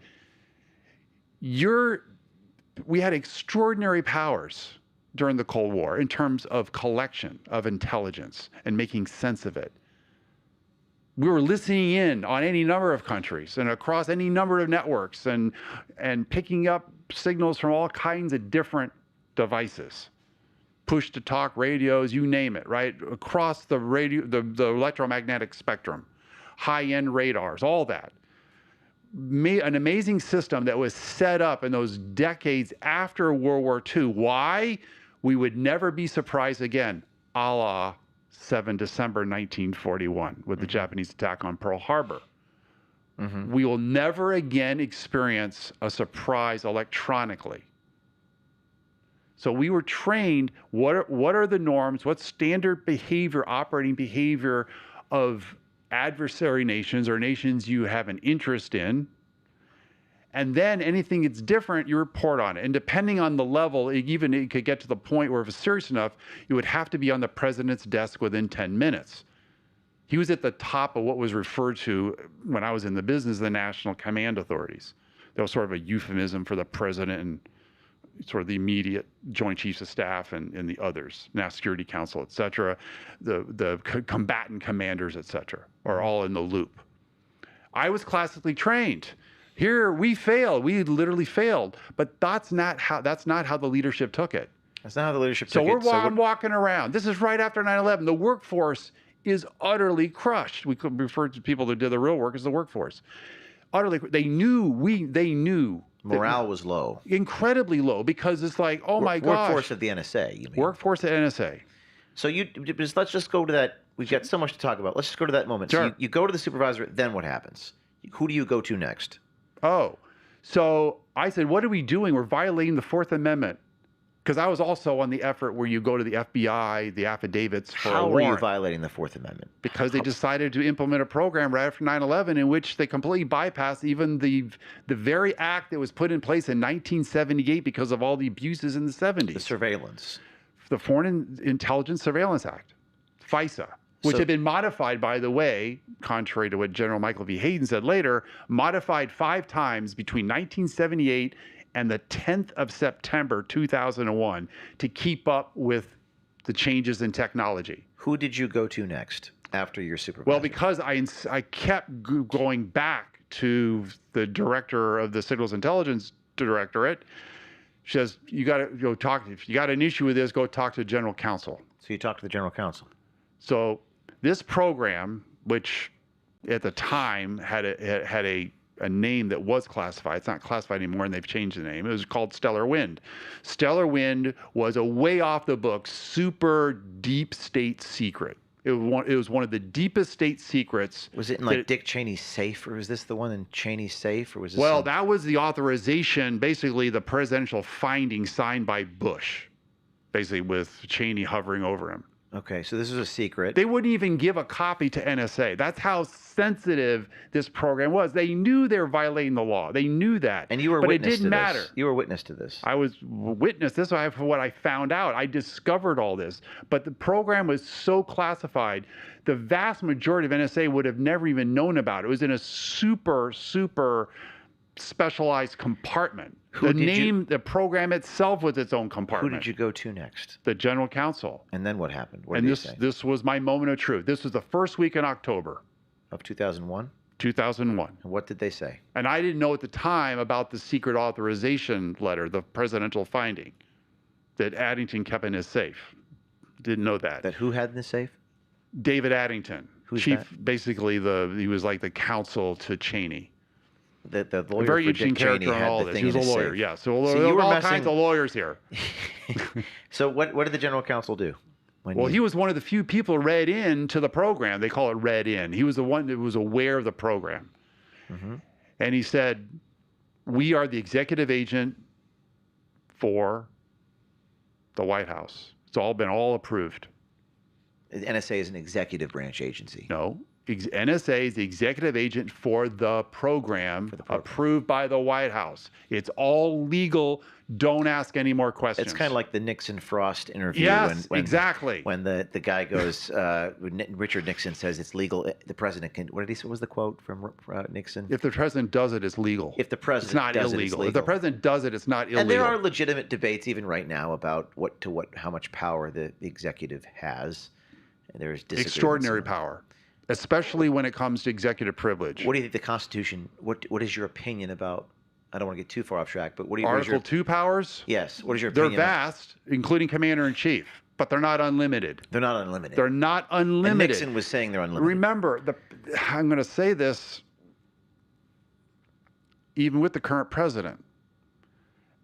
We had extraordinary powers during the Cold War in terms of collection of intelligence and making sense of it. We were listening in on any number of countries and across any number of networks and picking up signals from all kinds of different devices. Push-to-talk radios, you name it, right? Across the electromagnetic spectrum, high-end radars, all that. An amazing system that was set up in those decades after World War II. Why? We would never be surprised again, a la 7 December 1941 with the Japanese attack on Pearl Harbor. We will never again experience a surprise electronically. So we were trained, what are the norms, what's standard behavior, operating behavior of adversary nations or nations you have an interest in, and then anything that's different, you report on it. And depending on the level, it could get to the point where if it's serious enough, you would have to be on the president's desk within 10 minutes. He was at the top of what was referred to, when I was in the business, the National Command Authorities. That was sort of a euphemism for the president and sort of the immediate Joint Chiefs of Staff and the others, National Security Council, et cetera, the combatant commanders, et cetera, are all in the loop. I was classically trained. Here we failed. We literally failed. But that's not how the leadership took it. That's not how the leadership took it. I'm walking around. This is right after 9/11. The workforce is utterly crushed. We could refer to people that did the real work as the workforce. Utterly, they knew. Morale was low. Incredibly low, because it's like, oh my gosh. Workforce at the NSA, you mean? Workforce at NSA. So let's just go to that. We've got so much to talk about. Let's just go to that moment. Sure. So you go to the supervisor, then what happens? Who do you go to next? Oh, so I said, what are we doing? We're violating the Fourth Amendment. Because I was also on the effort where you go to the FBI, the affidavits for a warrant. How were you violating the Fourth Amendment? Because they decided to implement a program right after 9/11 in which they completely bypassed even the very act that was put in place in 1978 because of all the abuses in the 70s. The surveillance. The Foreign Intelligence Surveillance Act, FISA, which had been modified, by the way, contrary to what General Michael V. Hayden said later, modified 5 times between 1978 and the 10th of September 2001 to keep up with the changes in technology. Who did you go to next after your supervisor? Well, because I kept going back to the director of the Signals Intelligence Directorate. She says, you got to go talk. If you got an issue with this, go talk to the general counsel. So you talked to the general counsel. So this program, which at the time had a name that was classified. It's not classified anymore, and they've changed the name. It was called Stellar Wind. Stellar Wind was a way off the books, super deep state secret. It was one of the deepest state secrets. Was it in like Dick Cheney's safe, or was this the one in Cheney's safe, or was this? Well, that was the authorization, basically the presidential finding signed by Bush, basically with Cheney hovering over him. Okay, so this is a secret. They wouldn't even give a copy to NSA. That's how sensitive this program was. They knew they were violating the law. They knew that. And you were but witness it didn't to matter. This. You were witness to this. I was witness. This is what I found out. I discovered all this. But the program was so classified, the vast majority of NSA would have never even known about it. It was in a super, super specialized compartment. The program itself was its own compartment. Who did you go to next? The general counsel. And then what happened? What did they say? This was my moment of truth. This was the first week in October. Of 2001? 2001. And what did they say? And I didn't know at the time about the secret authorization letter, the presidential finding that Addington kept in his safe. Didn't know that. That who had in the safe? David Addington. Who's chief, that? Basically, he was like the counsel to Cheney. The lawyer, a very for interesting Dick Cheney character in had all the this. thing He was in a his lawyer, safe. yeah. So there you were were all messing... kinds of lawyers here. So what did the general counsel do? He was one of the few people read in to the program. They call it read in. He was the one that was aware of the program. Mm-hmm. And he said, we are the executive agent for the White House. It's all been all approved. The NSA is an executive branch agency. No. NSA is the executive agent for the program, approved by the White House. It's all legal. Don't ask any more questions. It's kind of like the Nixon Frost interview. Yes, when exactly. When the guy goes, Richard Nixon says it's legal. The president can. What did he say? What was the quote from Nixon? If the president does it, it's legal. If the president it's not does illegal. it, it's legal. If the president does it, it's not illegal. And there are legitimate debates even right now about how much power the executive has. And there's extraordinary power, especially when it comes to executive privilege. What do you think the Constitution? What is your opinion about? I don't want to get too far off track, but what do you? Article 2 powers? Yes. What is your opinion? They're vast, including commander in chief, but they're not unlimited. They're not unlimited. They're not unlimited. And Nixon was saying they're unlimited. Remember, I'm going to say this, even with the current president,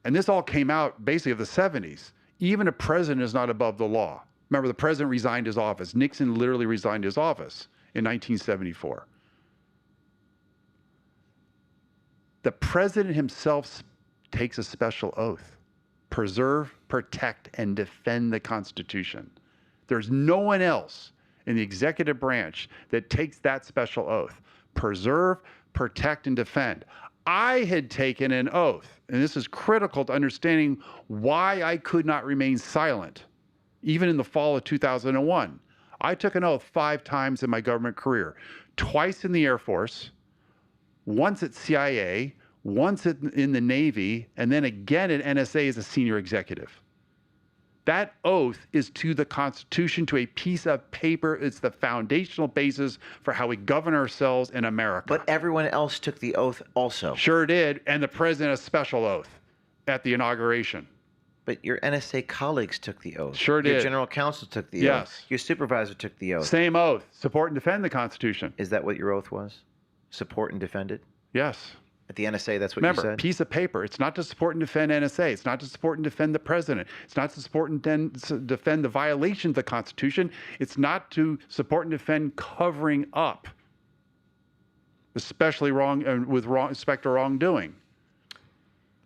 and this all came out basically of the 70s. Even a president is not above the law. Remember, the president resigned his office. Nixon literally resigned his office in 1974. The president himself takes a special oath: preserve, protect, and defend the Constitution. There's no one else in the executive branch that takes that special oath: preserve, protect, and defend. I had taken an oath, and this is critical to understanding why I could not remain silent, even in the fall of 2001. I took an oath 5 times in my government career, twice in the Air Force, once at CIA, once in the Navy, and then again at NSA as a senior executive. That oath is to the Constitution, to a piece of paper. It's the foundational basis for how we govern ourselves in America. But everyone else took the oath also. Sure did, and the president a special oath at the inauguration. But your NSA colleagues took the oath. Sure did. Your general counsel took the Yes. oath. Your supervisor took the oath. Same oath. Support and defend the Constitution. Is that what your oath was? Support and defend it? Yes. At the NSA, that's what Remember, you said? piece of paper. It's not to support and defend NSA. It's not to support and defend the president. It's not to support and defend the violation of the Constitution. It's not to support and defend covering up, especially with respect to wrongdoing.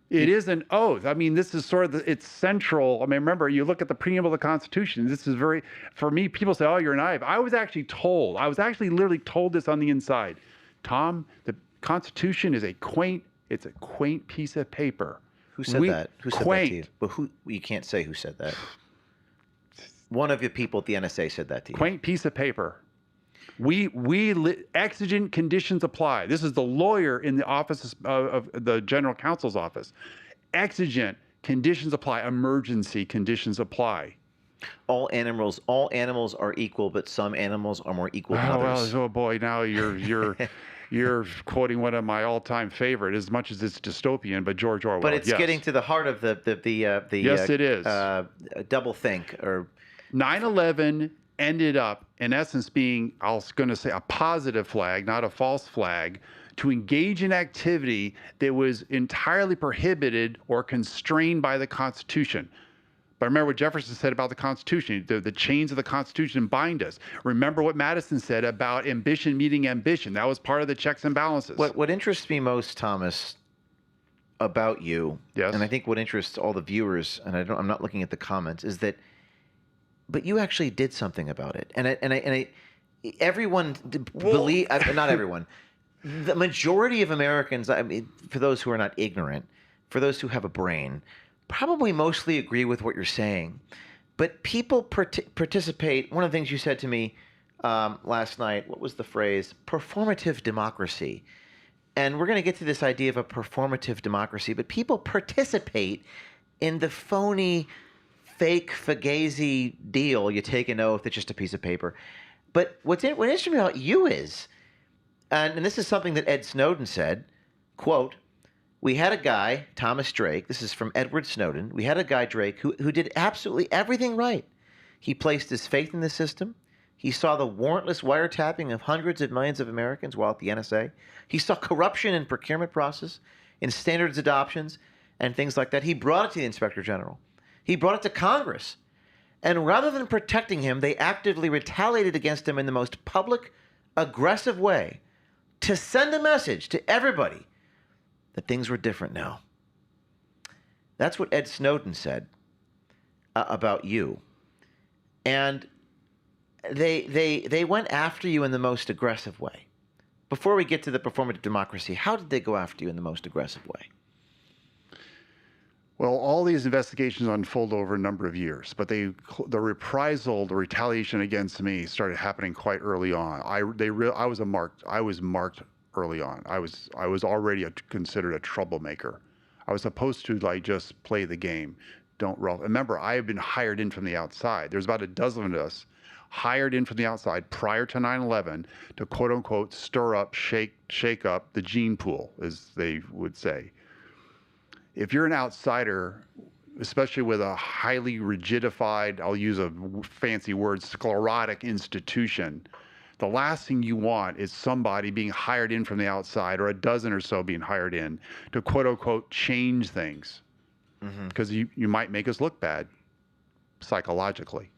It is an oath. I mean, this is sort of, it's central. I mean, remember, you look at the preamble of the Constitution. This is very, for me, people say, oh, you're naive. I was actually literally told this on the inside. Tom, the Constitution is a quaint piece of paper. Who said that? Who said that to you? But you can't say who said that. One of your people at the NSA said that to you. Quaint piece of paper. Exigent conditions apply. This is the lawyer in the office of the general counsel's office. Exigent conditions apply. Emergency conditions apply. All animals are equal, but some animals are more equal than others. Oh boy, now you're quoting one of my all-time favorite, as much as it's dystopian, but George Orwell. But it's getting to the heart of the yes, it is. Double think or 9/11 ended up, in essence, being, I was going to say, a positive flag, not a false flag, to engage in activity that was entirely prohibited or constrained by the Constitution. But remember what Jefferson said about the Constitution. The chains of the Constitution bind us. Remember what Madison said about ambition meeting ambition. That was part of the checks and balances. What interests me most, Thomas, about you, yes, and I think what interests all the viewers, and I'm not looking at the comments, is that, but you actually did something about it, and everyone believe, not everyone, the majority of Americans, I mean, for those who are not ignorant, for those who have a brain, probably mostly agree with what you're saying. But people participate. One of the things you said to me last night, what was the phrase? Performative democracy. And we're going to get to this idea of a performative democracy, but people participate in the phony, fake, fugazi deal. You take an oath, it's just a piece of paper. But what's interesting about you is, and this is something that Ed Snowden said, quote, we had a guy, Thomas Drake, this is from Edward Snowden, we had a guy, Drake, who did absolutely everything right. He placed his faith in the system. He saw the warrantless wiretapping of hundreds of millions of Americans while at the NSA. He saw corruption in procurement process, in standards adoptions, and things like that. He brought it to the Inspector General. He brought it to Congress. And rather than protecting him, they actively retaliated against him in the most public, aggressive way to send a message to everybody that things were different now. That's what Ed Snowden said about you. and they went after you in the most aggressive way. Before we get to the performative democracy, how did they go after you in the most aggressive way? Well, all these investigations unfold over a number of years, but the reprisal, the retaliation against me started happening quite early on. I was marked early on. I was already considered a troublemaker. I was supposed to just play the game. Remember, I have been hired in from the outside. There's about a dozen of us hired in from the outside prior to 9/11 to quote unquote stir up, shake up the gene pool, as they would say. If you're an outsider, especially with a highly rigidified, I'll use a fancy word, sclerotic institution, the last thing you want is somebody being hired in from the outside, or a dozen or so being hired in to quote unquote change things, because you might make us look bad psychologically.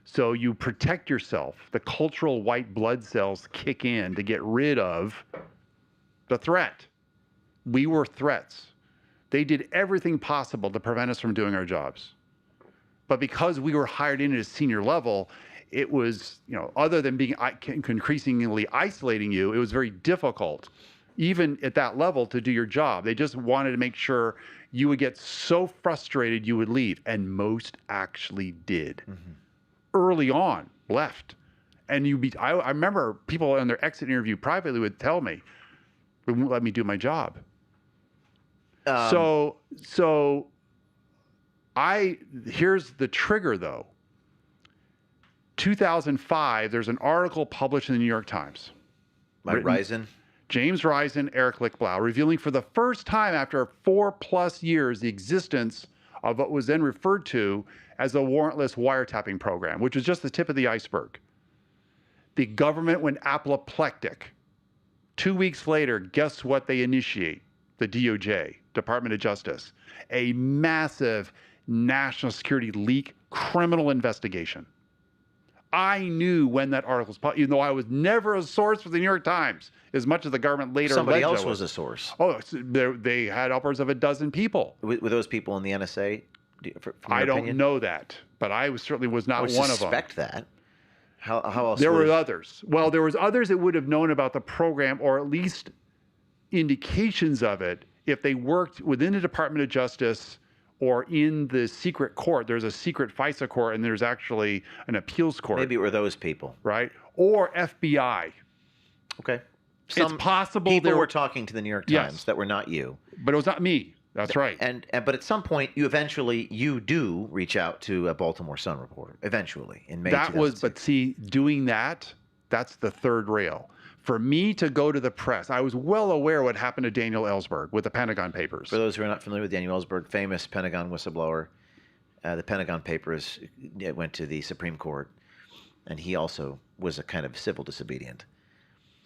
So you protect yourself. The cultural white blood cells kick in to get rid of the threat. We were threats. They did everything possible to prevent us from doing our jobs. But because we were hired in at a senior level, it was, other than being increasingly isolating you, it was very difficult, even at that level, to do your job. They just wanted to make sure you would get so frustrated you would leave. And most actually did. Early on, left. And I remember people in their exit interview privately would tell me, they won't let me do my job. Here's the trigger though. 2005, there's an article published in the New York Times. Risen? James Risen, Eric Lichtblau, revealing for the first time after 4+ years the existence of what was then referred to as a warrantless wiretapping program, which was just the tip of the iceberg. The government went apoplectic. 2 weeks later, guess what they initiate? The DOJ, Department of Justice, a massive national security leak criminal investigation. I knew when that article was published, even though I was never a source for the New York Times, as much as the government later Somebody alleged else was a source. Oh, they had upwards of a dozen people. Were those people in the NSA? I don't know that, but I certainly was not one of them. I suspect that. How else? There were others. Well, there was others that would have known about the program, or at least indications of it, if they worked within the Department of Justice or in the secret court. There's a secret FISA court, and there's actually an appeals court. Maybe it were those people. Right? Or FBI. Okay. It's possible people were talking to the New York Times Yes. that were not you. But it was not me. That's right. But at some point, you do reach out to a Baltimore Sun reporter. Eventually, in May. But see, doing that's the third rail. For me to go to the press, I was well aware what happened to Daniel Ellsberg with the Pentagon Papers. For those who are not familiar with Daniel Ellsberg, famous Pentagon whistleblower, the Pentagon Papers went to the Supreme Court, and he also was a kind of civil disobedient.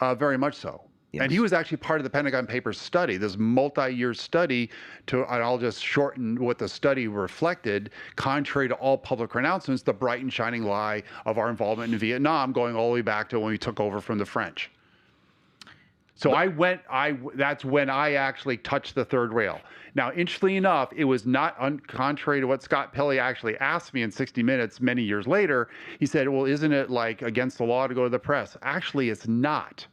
Very much so. And he was actually part of the Pentagon Papers study, this multi-year study and I'll just shorten what the study reflected, contrary to all public pronouncements, the bright and shining lie of our involvement in Vietnam going all the way back to when we took over from the French. So that's when I actually touched the third rail. Now, interestingly enough, it was not contrary to what Scott Pelley actually asked me in 60 Minutes many years later. He said, well, isn't it against the law to go to the press? Actually, it's not.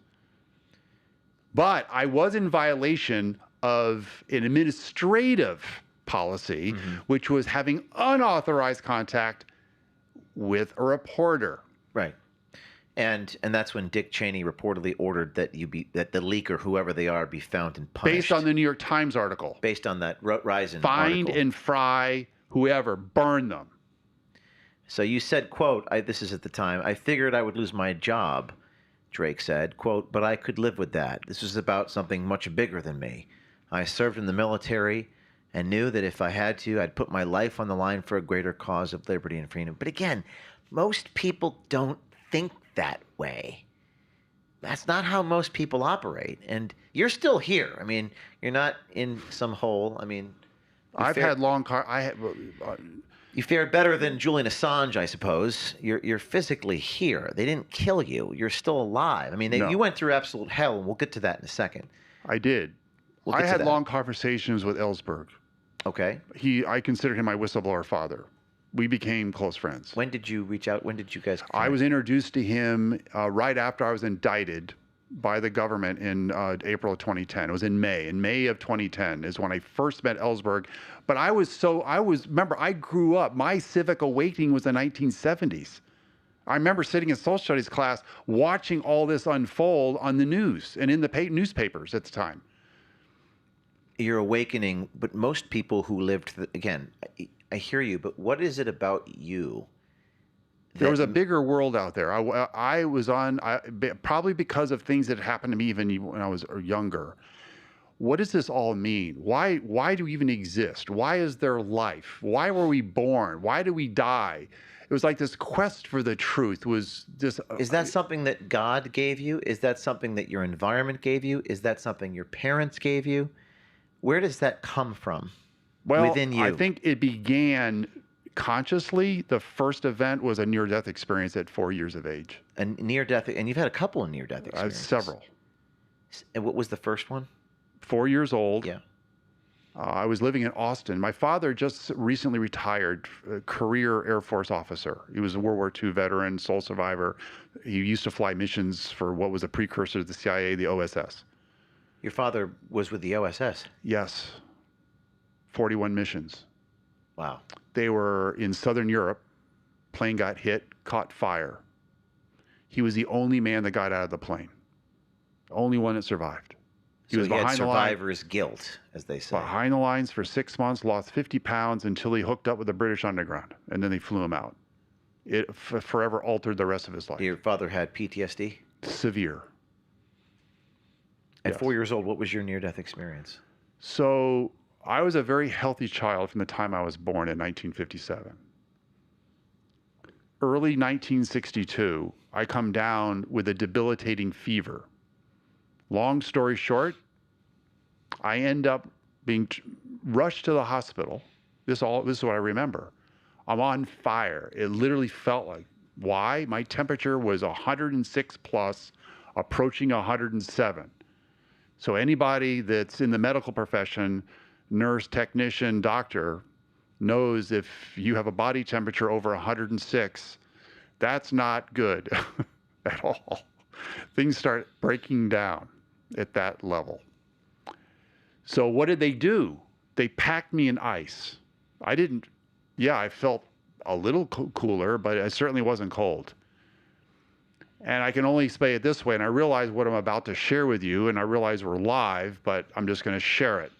But I was in violation of an administrative policy, which was having unauthorized contact with a reporter. Right. And that's when Dick Cheney reportedly ordered that the leaker, whoever they are, be found and punished. Based on the New York Times article. Based on that Risen Find article. and fry whoever, burn them. So you said, quote, this is at the time, I figured I would lose my job, Drake said, quote, but I could live with that. This was about something much bigger than me. I served in the military and knew that if I had to, I'd put my life on the line for a greater cause of liberty and freedom. But again, most people don't think that way. That's not how most people operate. And you're still here. I mean, you're not in some hole. I mean, you fared better than Julian Assange, I suppose. You're physically here. They didn't kill you. You're still alive. I mean, you went through absolute hell, and we'll get to that in a second. I did. I had long conversations with Ellsberg. Okay. I considered him my whistleblower father. We became close friends. When did you reach out? When did you guys connect? I was introduced to him right after I was indicted by the government in April of 2010. It was in May. In May of 2010 is when I first met Ellsberg. But remember, I grew up, my civic awakening was the 1970s. I remember sitting in social studies class watching all this unfold on the news and in the newspapers at the time. Your awakening, but most people who lived, again, I hear you, but what is it about you? There was a bigger world out there. I was on, probably because of things that happened to me even when I was younger. What does this all mean? Why do we even exist? Why is there life? Why were we born? Why do we die? It was like this quest for the truth was this. Is that something that God gave you? Is that something that your environment gave you? Is that something your parents gave you? Where does that come from within you? I think it began consciously. The first event was a near-death experience at 4 years of age. A near-death, and you've had a couple of near-death experiences. Several. And what was the first one? 4 years old. Yeah. I was living in Austin. My father just recently retired, career Air Force officer. He was a World War II veteran, sole survivor. He used to fly missions for what was a precursor to the CIA, the OSS. Your father was with the OSS? Yes. 41 missions. Wow. They were in Southern Europe. Plane got hit, caught fire. He was the only man that got out of the plane. The only one that survived. He was behind the line. Survivor's guilt, as they say. Behind the lines for 6 months, lost 50 pounds until he hooked up with the British underground, and then they flew him out. It forever altered the rest of his life. Your father had PTSD? Severe. At 4 years old, what was your near-death experience? So I was a very healthy child from the time I was born in 1957. Early 1962, I come down with a debilitating fever. Long story short, I end up being rushed to the hospital. This is what I remember. I'm on fire. It literally felt like, why? My temperature was 106 plus, approaching 107. So anybody that's in the medical profession, nurse, technician, doctor, knows if you have a body temperature over 106, that's not good at all. Things start breaking down at that level. So what did they do? They packed me in ice. I felt a little cooler, but I certainly wasn't cold. And I can only say it this way, and I realize what I'm about to share with you, and I realize we're live, but I'm just going to share it.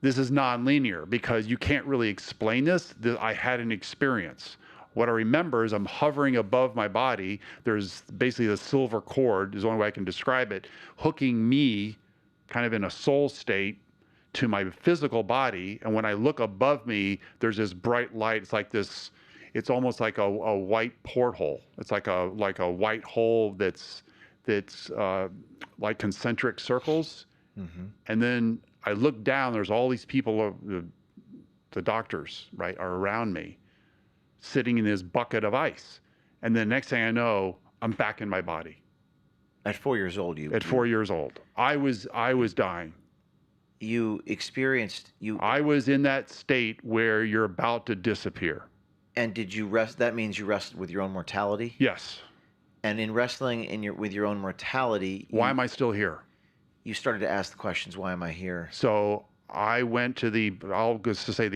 This is non-linear because you can't really explain this. I had an experience. What I remember is I'm hovering above my body. There's basically the silver cord, is the only way I can describe it, hooking me kind of in a soul state to my physical body. And when I look above me, there's this bright light. It's like this, it's almost like a white porthole. It's like a white hole that's like concentric circles. Mm-hmm. And then I look down, there's all these people, the doctors, right, are around me, sitting in this bucket of ice. And then next thing I know, I'm back in my body. At 4 years old, At 4 years old. I was dying. You experienced... I was in that state where you're about to disappear. And did you rest? That means you wrestled with your own mortality? Yes. And in wrestling with your own mortality... Why am I still here? You started to ask the questions, why am I here? So I went to the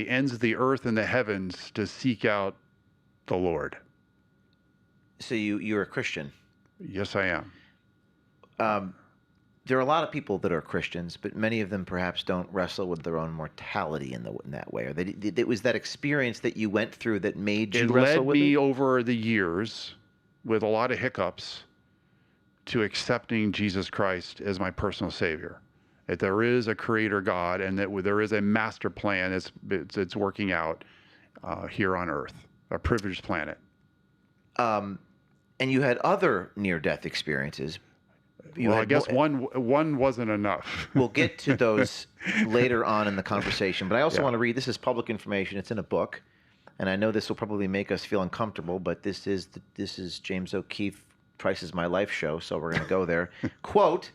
ends of the earth and the heavens to seek out the Lord. So you're a Christian? Yes, I am. There are a lot of people that are Christians, but many of them perhaps don't wrestle with their own mortality in that way. Or it was that experience that you went through that made you wrestle with it? It led me over the years, with a lot of hiccups, to accepting Jesus Christ as my personal Savior. That there is a Creator God, and that there is a master plan that's working out here on Earth, a privileged planet. And you had other near-death experiences. I guess one wasn't enough. We'll get to those later on in the conversation, but I also want to read. This is public information. It's in a book, and I know this will probably make us feel uncomfortable, but this is James O'Keefe, Price is My Life show, so we're going to go there. Quote,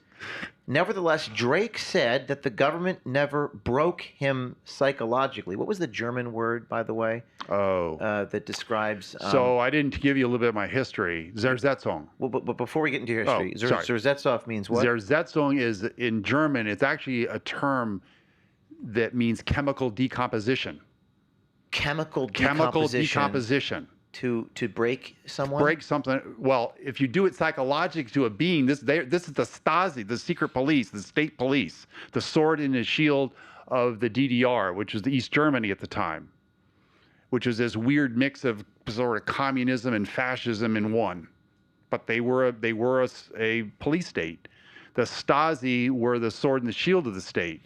Nevertheless, Drake said that the government never broke him psychologically. What was the German word, by the way? That describes. So I didn't give you a little bit of my history. Zersetzung. Well, but before we get into your history, sorry. Zersetzung means what? Zersetzung is in German. It's actually a term that means chemical decomposition. Chemical decomposition. To break someone? Break something. Well, if you do it psychologically to a being, this is the Stasi, the secret police, the state police, the sword and the shield of the DDR, which was the East Germany at the time, which was this weird mix of sort of communism and fascism in one. But they were a police state. The Stasi were the sword and the shield of the state.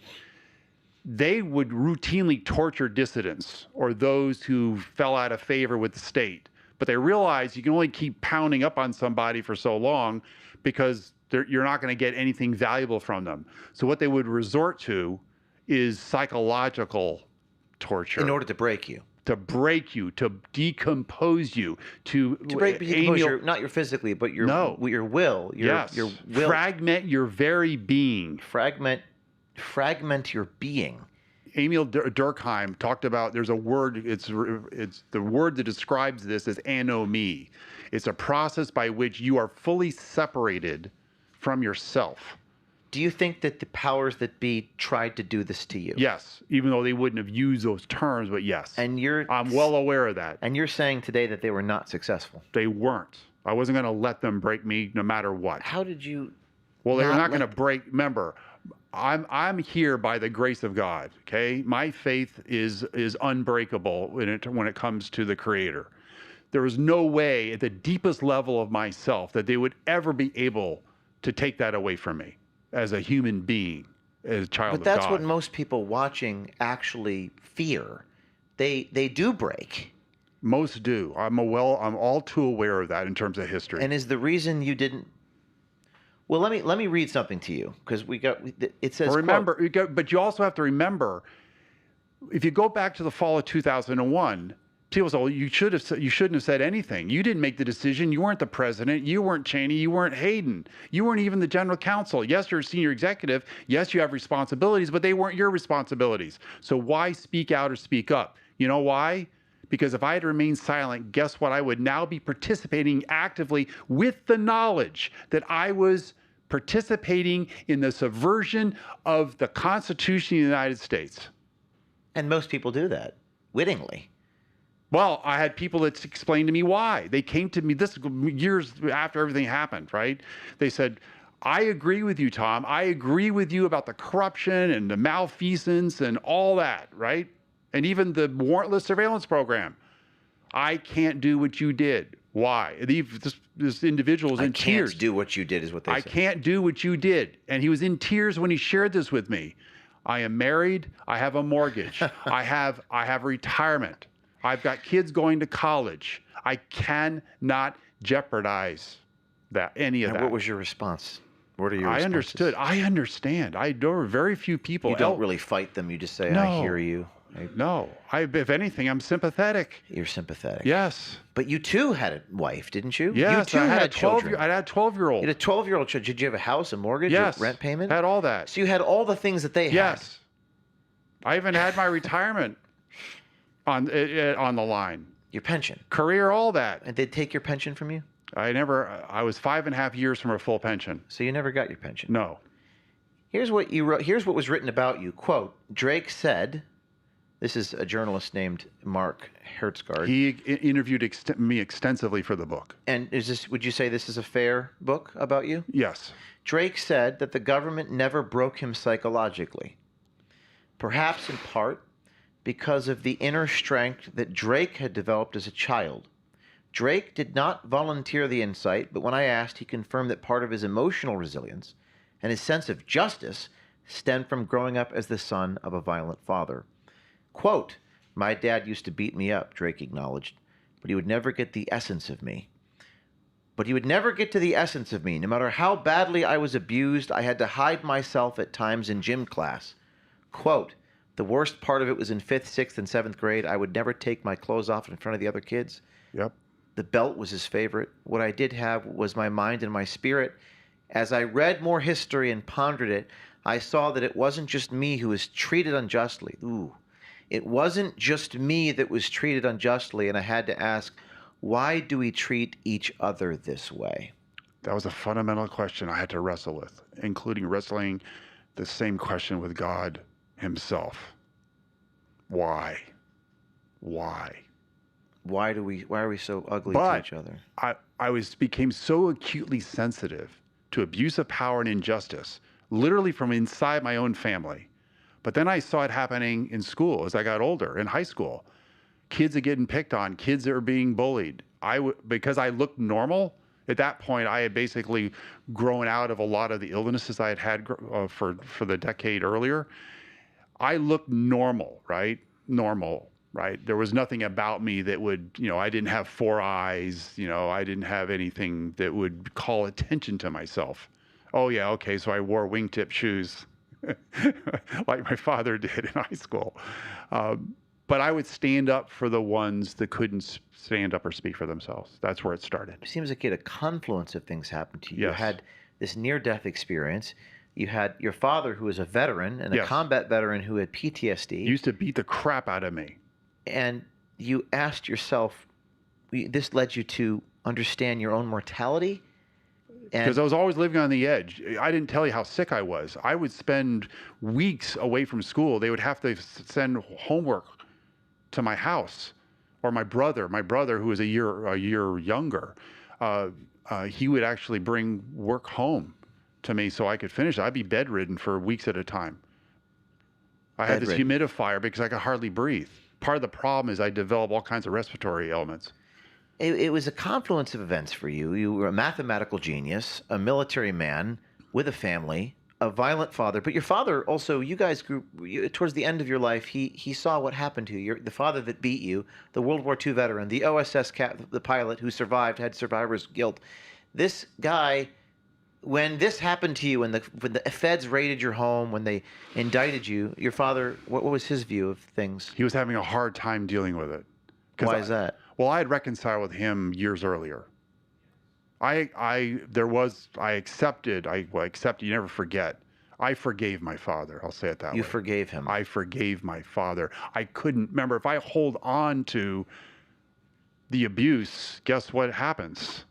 They would routinely torture dissidents or those who fell out of favor with the state. But they realized you can only keep pounding up on somebody for so long because you're not going to get anything valuable from them. So what they would resort to is psychological torture. In order to break you. To break you, to decompose you, to break, not your physically, but your will. Your will. Fragment your very being. Fragment your being. Emil Durkheim talked about, there's a word, it's the word that describes this as anomie. It's a process by which you are fully separated from yourself. Do you think that the powers that be tried to do this to you? Yes, even though they wouldn't have used those terms, but yes. And I'm well aware of that. And you're saying today that they were not successful. They weren't. I wasn't going to let them break me no matter what. How did you? Well, they were not going to break. Remember, I'm here by the grace of God. Okay, my faith is unbreakable when it comes to the Creator. There is no way at the deepest level of myself that they would ever be able to take that away from me as a human being, as a child of God. But that's what most people watching actually fear. They do break. Most do. I'm all too aware of that in terms of history. And is the reason you didn't? Well, let me read something to you because it says. Remember, but you also have to remember, if you go back to the fall of 2001. People say, well, you shouldn't have said anything. You didn't make the decision. You weren't the president. You weren't Cheney. You weren't Hayden. You weren't even the general counsel. Yes, you're a senior executive. Yes, you have responsibilities, but they weren't your responsibilities. So why speak out or speak up? You know why? Because if I had remained silent, guess what? I would now be participating actively with the knowledge that I was participating in the subversion of the Constitution of the United States. And most people do that wittingly. Well, I had people that explained to me why. They came to me years after everything happened, right? They said, I agree with you, Tom. I agree with you about the corruption and the malfeasance and all that, right? And even the warrantless surveillance program. I can't do what you did. Why? This individual was in tears. I can't do what you did is what they said. I can't do what you did. And he was in tears when he shared this with me. I am married. I have a mortgage. I have retirement. I've got kids going to college. I cannot jeopardize any of that. What was your response? What are your responses? I understood. I understand. There were very few people. You don't really fight them. You just say, no. I hear you. No. If anything, I'm sympathetic. You're sympathetic. Yes. But you too had a wife, didn't you? Yes. You too had children. I had a 12-year-old. You had a 12-year-old child. Did you have a house, a mortgage, yes. a rent payment? Had all that. So you had all the things that they had. Yes. I even had my retirement on the line. Your pension. Career, all that. And they'd take your pension from you? I was 5.5 years from a full pension. So you never got your pension? No. Here's what you wrote. Here's what was written about you. Quote, Drake said, this is a journalist named Mark Hertzgaard. He interviewed me extensively for the book. And would you say this is a fair book about you? Yes. Drake said that the government never broke him psychologically. Perhaps in part because of the inner strength that Drake had developed as a child. Drake did not volunteer the insight, but when I asked, he confirmed that part of his emotional resilience and his sense of justice stemmed from growing up as the son of a violent father. Quote, my dad used to beat me up, Drake acknowledged, but he would never get the essence of me. But he would never get to the essence of me. No matter how badly I was abused, I had to hide myself at times in gym class. Quote, the worst part of it was in 5th, 6th, and 7th grade. I would never take my clothes off in front of the other kids. Yep. The belt was his favorite. What I did have was my mind and my spirit. As I read more history and pondered it, I saw that it wasn't just me who was treated unjustly. Ooh. It wasn't just me that was treated unjustly, and I had to ask, why do we treat each other this way? That was a fundamental question I had to wrestle with, including wrestling the same question with God himself. Why? Why? Why are we so ugly to each other? I became so acutely sensitive to abuse of power and injustice, literally from inside my own family. But then I saw it happening in school as I got older, in high school. Kids are getting picked on, kids are being bullied. Because I looked normal, at that point I had basically grown out of a lot of the illnesses I had for the decade earlier. I looked normal, right? Normal, right? There was nothing about me that would, I didn't have 4 eyes, I didn't have anything that would call attention to myself. Oh yeah, okay, so I wore wingtip shoes like my father did in high school. But I would stand up for the ones that couldn't stand up or speak for themselves. That's where it started. It seems like you had a confluence of things happen to you. Yes. You had this near-death experience. You had your father, who was a veteran and a Yes. combat veteran who had PTSD. He used to beat the crap out of me. And you asked yourself, this led you to understand your own mortality? Because I was always living on the edge. I didn't tell you how sick I was. I would spend weeks away from school. They would have to send homework to my house, or my brother, who was a year younger. He would actually bring work home to me so I could finish. I'd be bedridden for weeks at a time. I had this humidifier because I could hardly breathe. Part of the problem is I developed all kinds of respiratory ailments. It was a confluence of events for you. You were a mathematical genius, a military man with a family, a violent father. But your father also, you guys grew, towards the end of your life, he saw what happened to you. The father that beat you, the World War II veteran, the OSS the pilot who survived, had survivor's guilt. This guy, when this happened to you, when the feds raided your home, when they indicted you, your father, what was his view of things? He was having a hard time dealing with it. Why is that? Well, I had reconciled with him years earlier. I accepted, you never forget. I forgave my father. I'll say it that way. You forgave him. I forgave my father. I couldn't, remember, if I hold on to the abuse, guess what happens?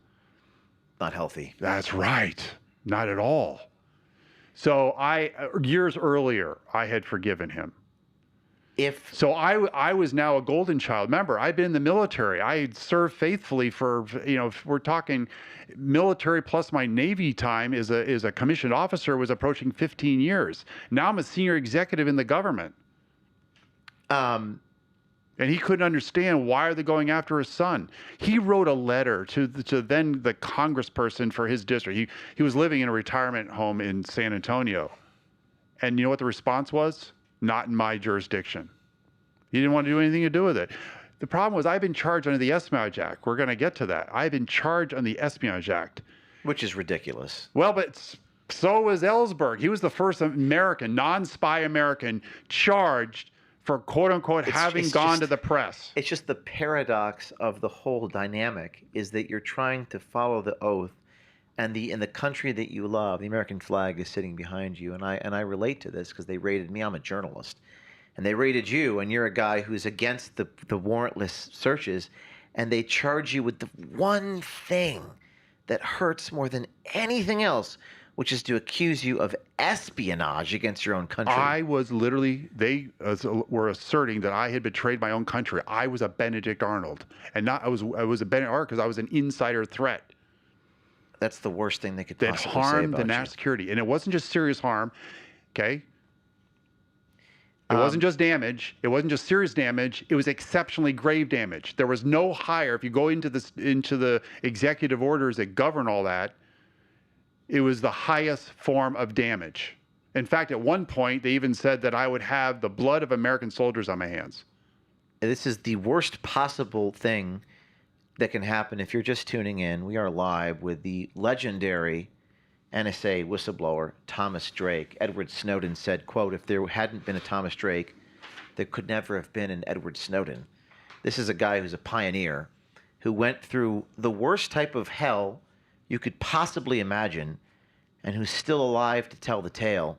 Not healthy. That's right. Not at all. So years earlier, I had forgiven him. So I was now a golden child. Remember, I'd been in the military. I had served faithfully for, if we're talking military plus my Navy time as a commissioned officer was approaching 15 years. Now I'm a senior executive in the government. And he couldn't understand, why are they going after his son? He wrote a letter to then the congressperson for his district. He was living in a retirement home in San Antonio. And you know what the response was? Not in my jurisdiction. He didn't want to do anything to do with it. The problem was I've been charged under the Espionage Act. We're going to get to that. I've been charged on the Espionage Act. Which is ridiculous. Well, but so was Ellsberg. He was the first American, non-spy American, charged for quote-unquote having gone to the press. It's just the paradox of the whole dynamic is that you're trying to follow the oath, and in the country that you love, the American flag is sitting behind you. And I relate to this because they raided me. I'm a journalist. And they raided you, and you're a guy who's against the warrantless searches, and they charge you with the one thing that hurts more than anything else, which is to accuse you of espionage against your own country. I was literally, they were asserting that I had betrayed my own country. I was a Benedict Arnold. And I was a Benedict Arnold because I was an insider threat. That's the worst thing they could possibly say about you. That harmed the national security. And it wasn't just serious harm, okay? It wasn't just damage. It wasn't just serious damage. It was exceptionally grave damage. There was no higher, if you go into the executive orders that govern all that, it was the highest form of damage. In fact, at one point, they even said that I would have the blood of American soldiers on my hands. This is the worst possible thing that can happen if you're just tuning in. We are live with the legendary NSA whistleblower Thomas Drake. Edward Snowden said, quote, if there hadn't been a Thomas Drake, there could never have been an Edward Snowden. This is a guy who's a pioneer who went through the worst type of hell you could possibly imagine and who's still alive to tell the tale.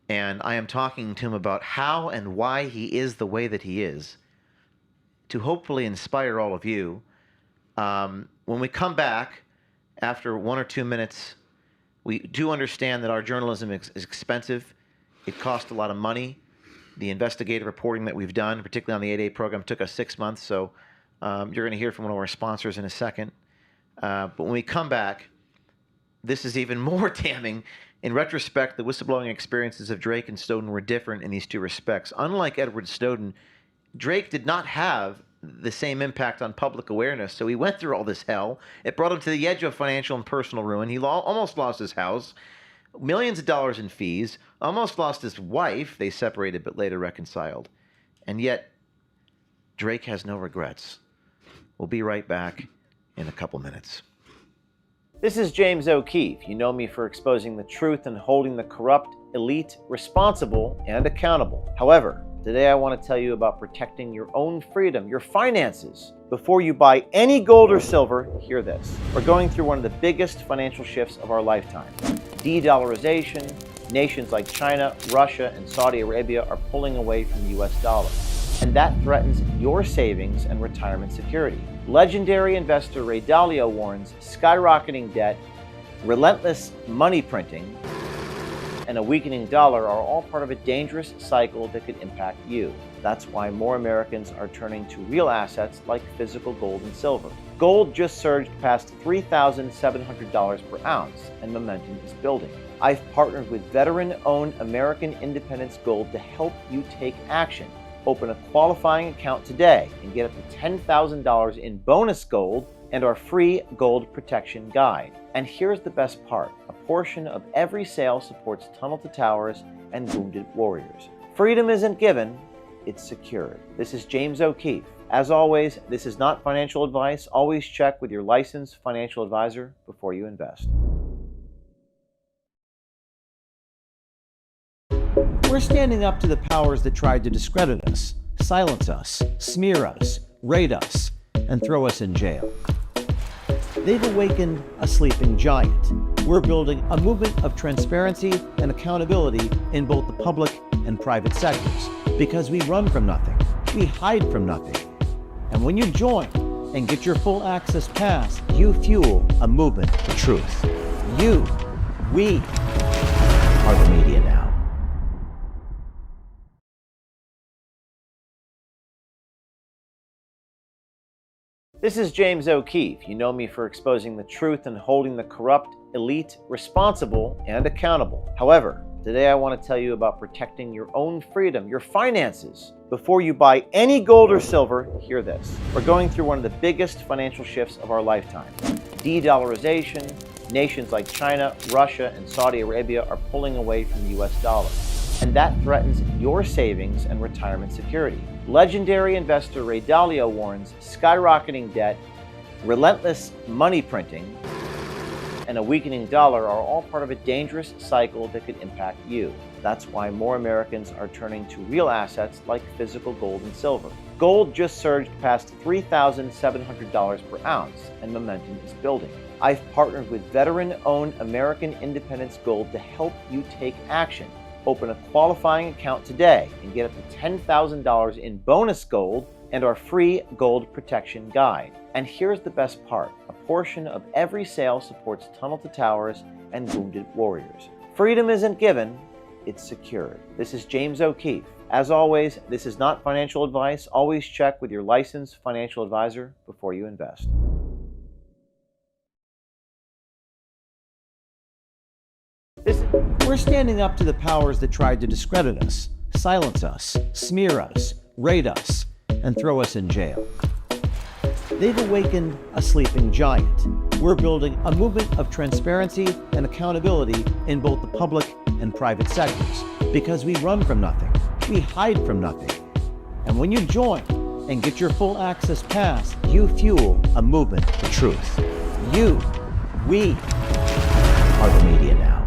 And I am talking to him about how and why he is the way that he is, to hopefully inspire all of you. When we come back, after 1 or 2 minutes, we do understand that our journalism is expensive. It costs a lot of money. The investigative reporting that we've done, particularly on the 8A program, took us 6 months. So you're going to hear from one of our sponsors in a second. But when we come back, this is even more damning. In retrospect, the whistleblowing experiences of Drake and Snowden were different in these two respects. Unlike Edward Snowden, Drake did not have the same impact on public awareness, so he went through all this hell. It brought him to the edge of financial and personal ruin. He almost lost his house, millions of dollars in fees, almost lost his wife. They separated but later reconciled. And yet, Drake has no regrets. We'll be right back in a couple minutes. This is James O'Keefe. You know me for exposing the truth and holding the corrupt elite responsible and accountable. However, today I want to tell you about protecting your own freedom, your finances. Before you buy any gold or silver, hear this. We're going through one of the biggest financial shifts of our lifetime. De-dollarization. Nations like China, Russia, and Saudi Arabia are pulling away from the US dollar. And that threatens your savings and retirement security. Legendary investor Ray Dalio warns skyrocketing debt, relentless money printing, and a weakening dollar are all part of a dangerous cycle that could impact you. That's why more Americans are turning to real assets like physical gold and silver. Gold just surged past $3,700 per ounce, and momentum is building. I've partnered with veteran-owned American Independence Gold to help you take action. Open a qualifying account today and get up to $10,000 in bonus gold and our free gold protection guide. And here's the best part. A portion of every sale supports Tunnel to Towers and wounded warriors. Freedom isn't given, it's secured. This is James O'Keefe. As always, this is not financial advice. Always check with your licensed financial advisor before you invest. We're standing up to the powers that tried to discredit us, silence us, smear us, raid us, and throw us in jail. They've awakened a sleeping giant. We're building a movement of transparency and accountability in both the public and private sectors, because we run from nothing, we hide from nothing. And when you join and get your full access pass, you fuel a movement for truth. We are the media now. This is James O'Keefe. You know me for exposing the truth and holding the corrupt elite responsible and accountable. However, today I want to tell you about protecting your own freedom, your finances. Before you buy any gold or silver, hear this. We're going through one of the biggest financial shifts of our lifetime. De-dollarization. Nations like China, Russia, and Saudi Arabia are pulling away from the US dollar. And that threatens your savings and retirement security. Legendary investor Ray Dalio warns skyrocketing debt, relentless money printing, and a weakening dollar are all part of a dangerous cycle that could impact you. That's why more Americans are turning to real assets like physical gold and silver. Gold just surged past $3,700 per ounce, and momentum is building. I've partnered with veteran-owned American Independence Gold to help you take action. Open a qualifying account today and get up to $10,000 in bonus gold and our free gold protection guide. And here's the best part. A portion of every sale supports Tunnel to Towers and wounded warriors. Freedom isn't given, it's secured. This is James O'Keefe. As always, this is not financial advice. Always check with your licensed financial advisor before you invest. We're standing up to the powers that tried to discredit us, silence us, smear us, raid us, and throw us in jail. They've awakened a sleeping giant. We're building a movement of transparency and accountability in both the public and private sectors, because we run from nothing, we hide from nothing. And when you join and get your full access pass, you fuel a movement for truth. We are the media now.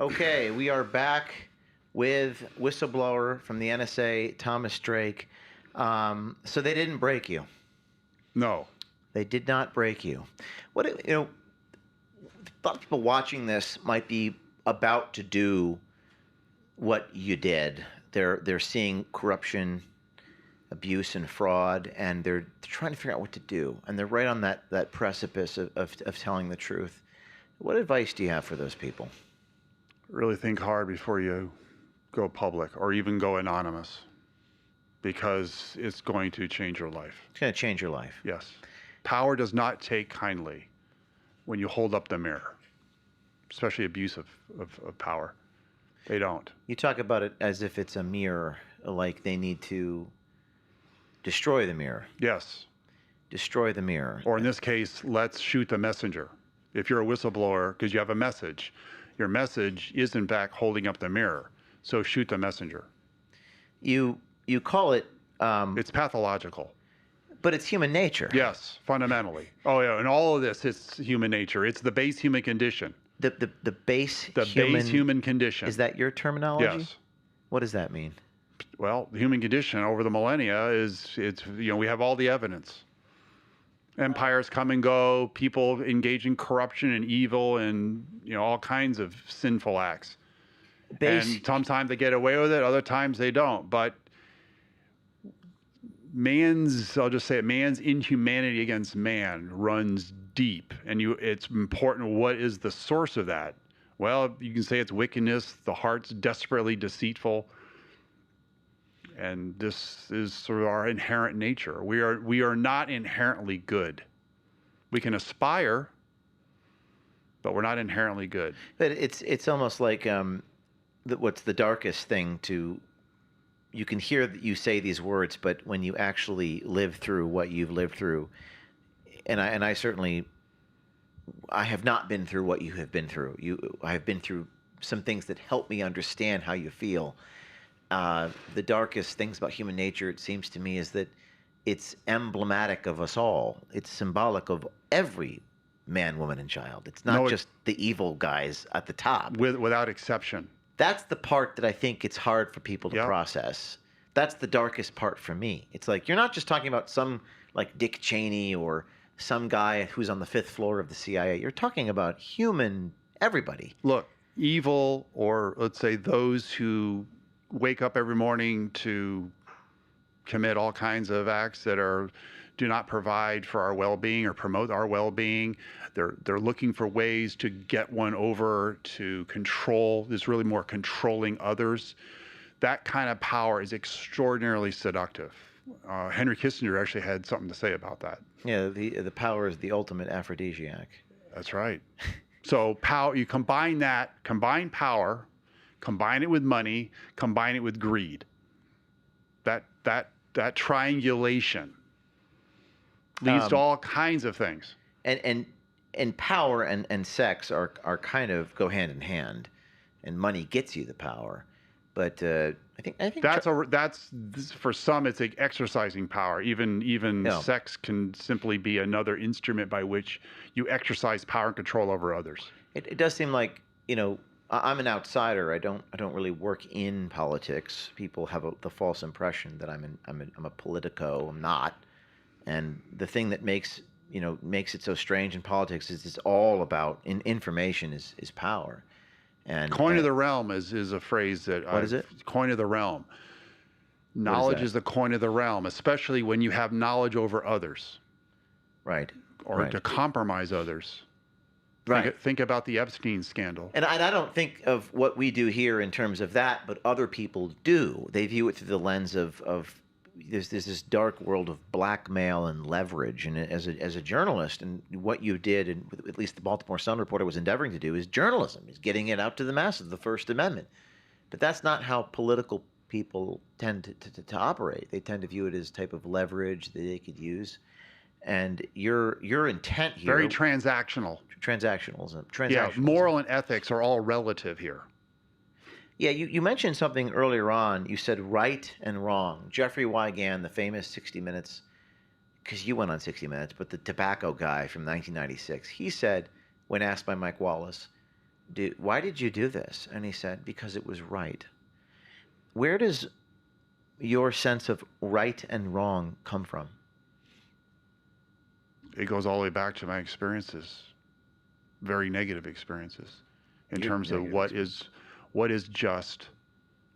Okay, we are back with whistleblower from the NSA, Thomas Drake. So they didn't break you. No. They did not break you. What a lot of people watching this might be about to do what you did. They're seeing corruption, abuse, and fraud, and they're trying to figure out what to do. And they're right on that precipice of telling the truth. What advice do you have for those people? Really think hard before you go public or even go anonymous, because it's going to change your life. It's going to change your life. Yes. Power does not take kindly when you hold up the mirror, especially abuse of power. They don't. You talk about it as if it's a mirror, like they need to destroy the mirror. Yes. Destroy the mirror. Or in this case, let's shoot the messenger. If you're a whistleblower, because you have a message, your message is in fact holding up the mirror. So shoot the messenger. You call it... it's pathological. But it's human nature. Yes, fundamentally. Oh yeah, and all of this, it's human nature. It's the base human condition. The base the base human condition. Is that your terminology? Yes. What does that mean? Well, the human condition over the millennia we have all the evidence. Empires come and go, people engage in corruption and evil and all kinds of sinful acts. And sometimes they get away with it, other times they don't. But I'll just say it, man's inhumanity against man runs deep, and it's important. What is the source of that? Well, you can say it's wickedness. The heart's desperately deceitful, and this is sort of our inherent nature. We are not inherently good. We can aspire, but we're not inherently good. But it's almost like what's the darkest thing to. You can hear that you say these words, but when you actually live through what you've lived through, and I certainly, I have not been through what you have been through. I have been through some things that help me understand how you feel. The darkest things about human nature, it seems to me, is that it's emblematic of us all. It's symbolic of every man, woman, and child. It's not just the evil guys at the top. Without exception. That's the part that I think it's hard for people to process. That's the darkest part for me. It's like, you're not just talking about some like Dick Cheney or some guy who's on the 5th floor of the CIA. You're talking about everybody. Look, evil, or let's say those who wake up every morning to commit all kinds of acts that do not provide for our well-being or promote our well-being. They're looking for ways to get one over, to control. There's really more controlling others. That kind of power is extraordinarily seductive. Henry Kissinger actually had something to say about that. Yeah, the power is the ultimate aphrodisiac. That's right. So power, you combine power, combine it with money, combine it with greed. That triangulation leads to all kinds of things. And power and sex are kind of go hand in hand, and money gets you the power. But I think that's for some, it's like exercising power. Even sex can simply be another instrument by which you exercise power and control over others. It does seem like, I'm an outsider. I don't really work in politics. People have the false impression that I'm a politico. I'm not. And the thing that makes it so strange in politics is it's all about information is power. And coin of the realm is a phrase that what is it? Coin of the realm. Knowledge is the coin of the realm, especially when you have knowledge over others. Right. Or to compromise others. Right. Think about the Epstein scandal. And I don't think of what we do here in terms of that, but other people do. They view it through the lens of there's this dark world of blackmail and leverage. And as a journalist, and what you did, and at least the Baltimore Sun reporter was endeavoring to do, is journalism, is getting it out to the masses, the First Amendment. But that's not how political people tend to operate. They tend to view it as type of leverage that they could use. And your intent here, very transactional. Transactionalism. Yeah, moral and ethics are all relative here. Yeah, you mentioned something earlier on. You said right and wrong. Jeffrey Wigand, the famous 60 Minutes, because you went on 60 Minutes, but the tobacco guy from 1996, he said, when asked by Mike Wallace, why did you do this? And he said, because it was right. Where does your sense of right and wrong come from? It goes all the way back to my experiences, very negative experiences, in terms of what is just,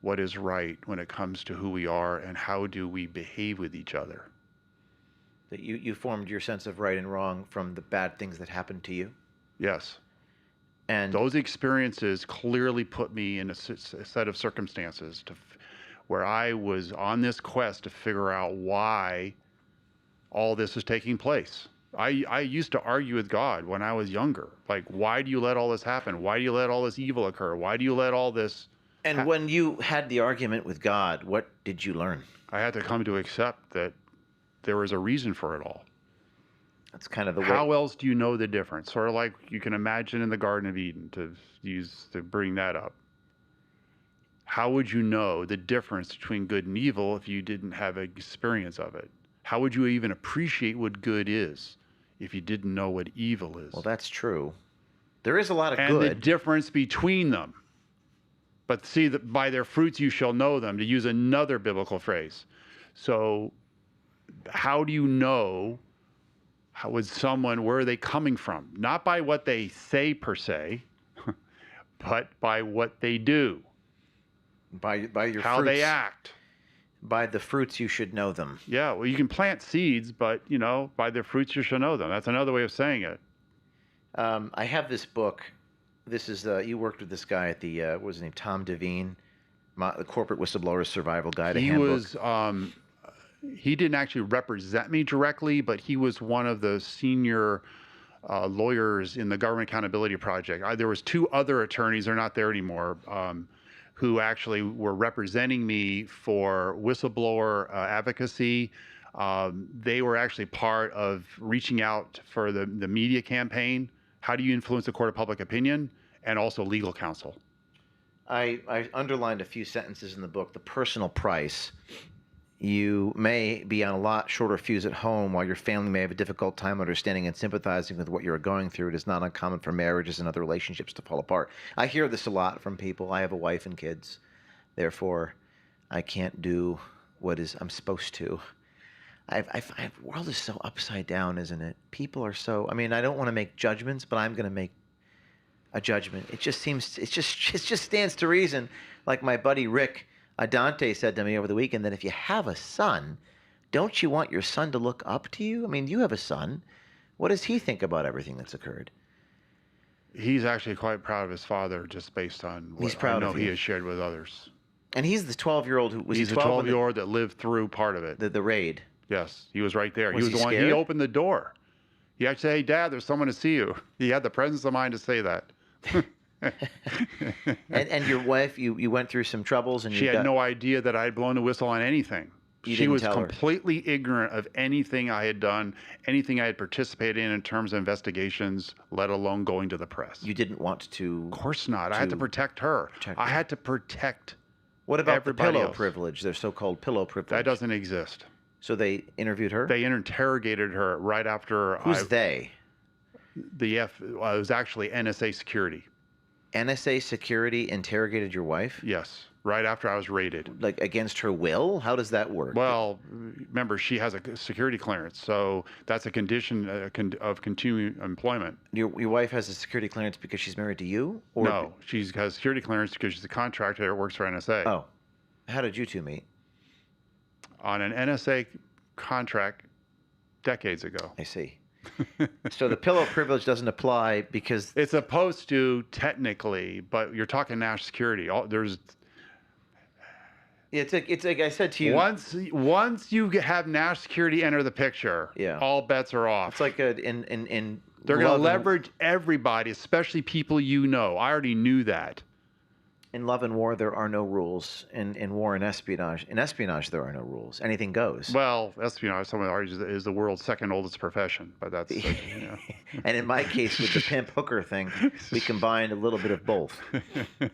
what is right when it comes to who we are and how do we behave with each other. That you formed your sense of right and wrong from the bad things that happened to you? Yes. And those experiences clearly put me in a set of circumstances where I was on this quest to figure out why all this is taking place. I used to argue with God when I was younger. Like, why do you let all this happen? Why do you let all this evil occur? Why do you let all this... And when you had the argument with God, what did you learn? I had to come to accept that there was a reason for it all. That's kind of the way... How else do you know the difference? Sort of like you can imagine in the Garden of Eden, to bring that up. How would you know the difference between good and evil if you didn't have an experience of it? How would you even appreciate what good is if you didn't know what evil is? Well, that's true. There is a lot of good. And the difference between them. But see, that by their fruits you shall know them, to use another biblical phrase. So how do you know where are they coming from? Not by what they say per se, but by what they do. By your how fruits. They act. By the fruits you should know them. Yeah, well, you can plant seeds, but, by their fruits you shall know them. That's another way of saying it. I have this book. This is, you worked with this guy at the, what was his name, Tom Devine, the Corporate Whistleblower Survival Guide, He didn't actually represent me directly, but he was one of the senior lawyers in the Government Accountability Project. There was two other attorneys, they're not there anymore, who actually were representing me for whistleblower advocacy. They were actually part of reaching out for the media campaign. How do you influence the court of public opinion? And also legal counsel. I underlined a few sentences in the book. The personal price. You may be on a lot shorter fuse at home while your family may have a difficult time understanding and sympathizing with what you're going through. It is not uncommon for marriages and other relationships to fall apart. I hear this a lot from people. I have a wife and kids. Therefore, I can't do what I'm supposed to. The world is so upside down, isn't it? People are so... I mean, I don't want to make judgments, but I'm going to make a judgment. It just stands to reason. Like my buddy Rick Adante said to me over the weekend that if you have a son, don't you want your son to look up to you? I mean, you have a son. What does he think about everything that's occurred? He's actually quite proud of his father, just based on what I know he has shared with others. And he's the 12-year-old who was... He's a 12-year-old that lived through part of it. The raid. Yes, he was right there. Was he was the one. Scared? He opened the door. He actually said, "Hey, Dad, there's someone to see you." He had the presence of mind to say that. and your wife, you went through some troubles, and she had no idea that I had blown the whistle on anything. She was completely ignorant of anything I had done, anything I had participated in terms of investigations, let alone going to the press. You didn't want to... Of course not. I had to protect her. I had to protect What about everybody the pillow else. Privilege, their so-called pillow privilege? That doesn't exist. So they interviewed her? They interrogated her right after... Who's they? It was actually NSA Security. NSA Security interrogated your wife? Yes, right after I was raided. Like against her will? How does that work? Well, remember, she has a security clearance, so that's a condition of continuing employment. Your wife has a security clearance because she's married to you? Or no, she has security clearance because she's a contractor that works for NSA. Oh. How did you two meet? On an NSA contract decades ago. I see. So the pillow privilege doesn't apply because... It's supposed to technically, but you're talking national security. It's like I said to you... Once you have national security enter the picture, all bets are off. It's like they're going to leverage everybody, especially people you know. I already knew that. In love and war, there are no rules. In war and espionage, there are no rules. Anything goes. Well, espionage, someone argues, is the world's second oldest profession, but that's, And in my case, with the pimp hooker thing, we combined a little bit of both,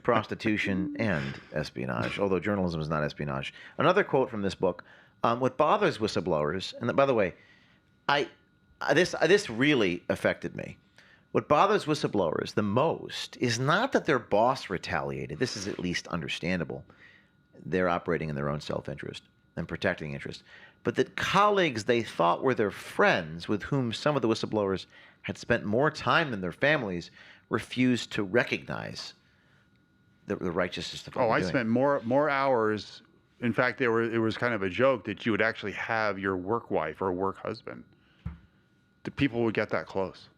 prostitution and espionage, although journalism is not espionage. Another quote from this book, what bothers whistleblowers, and by the way, this really affected me. What bothers whistleblowers the most is not that their boss retaliated. This is at least understandable. They're operating in their own self-interest and protecting interest. But that colleagues they thought were their friends, with whom some of the whistleblowers had spent more time than their families, refused to recognize the righteousness of what I they're doing. spent more hours. In fact, it was kind of a joke that you would actually have your work wife or work husband. The people would get that close.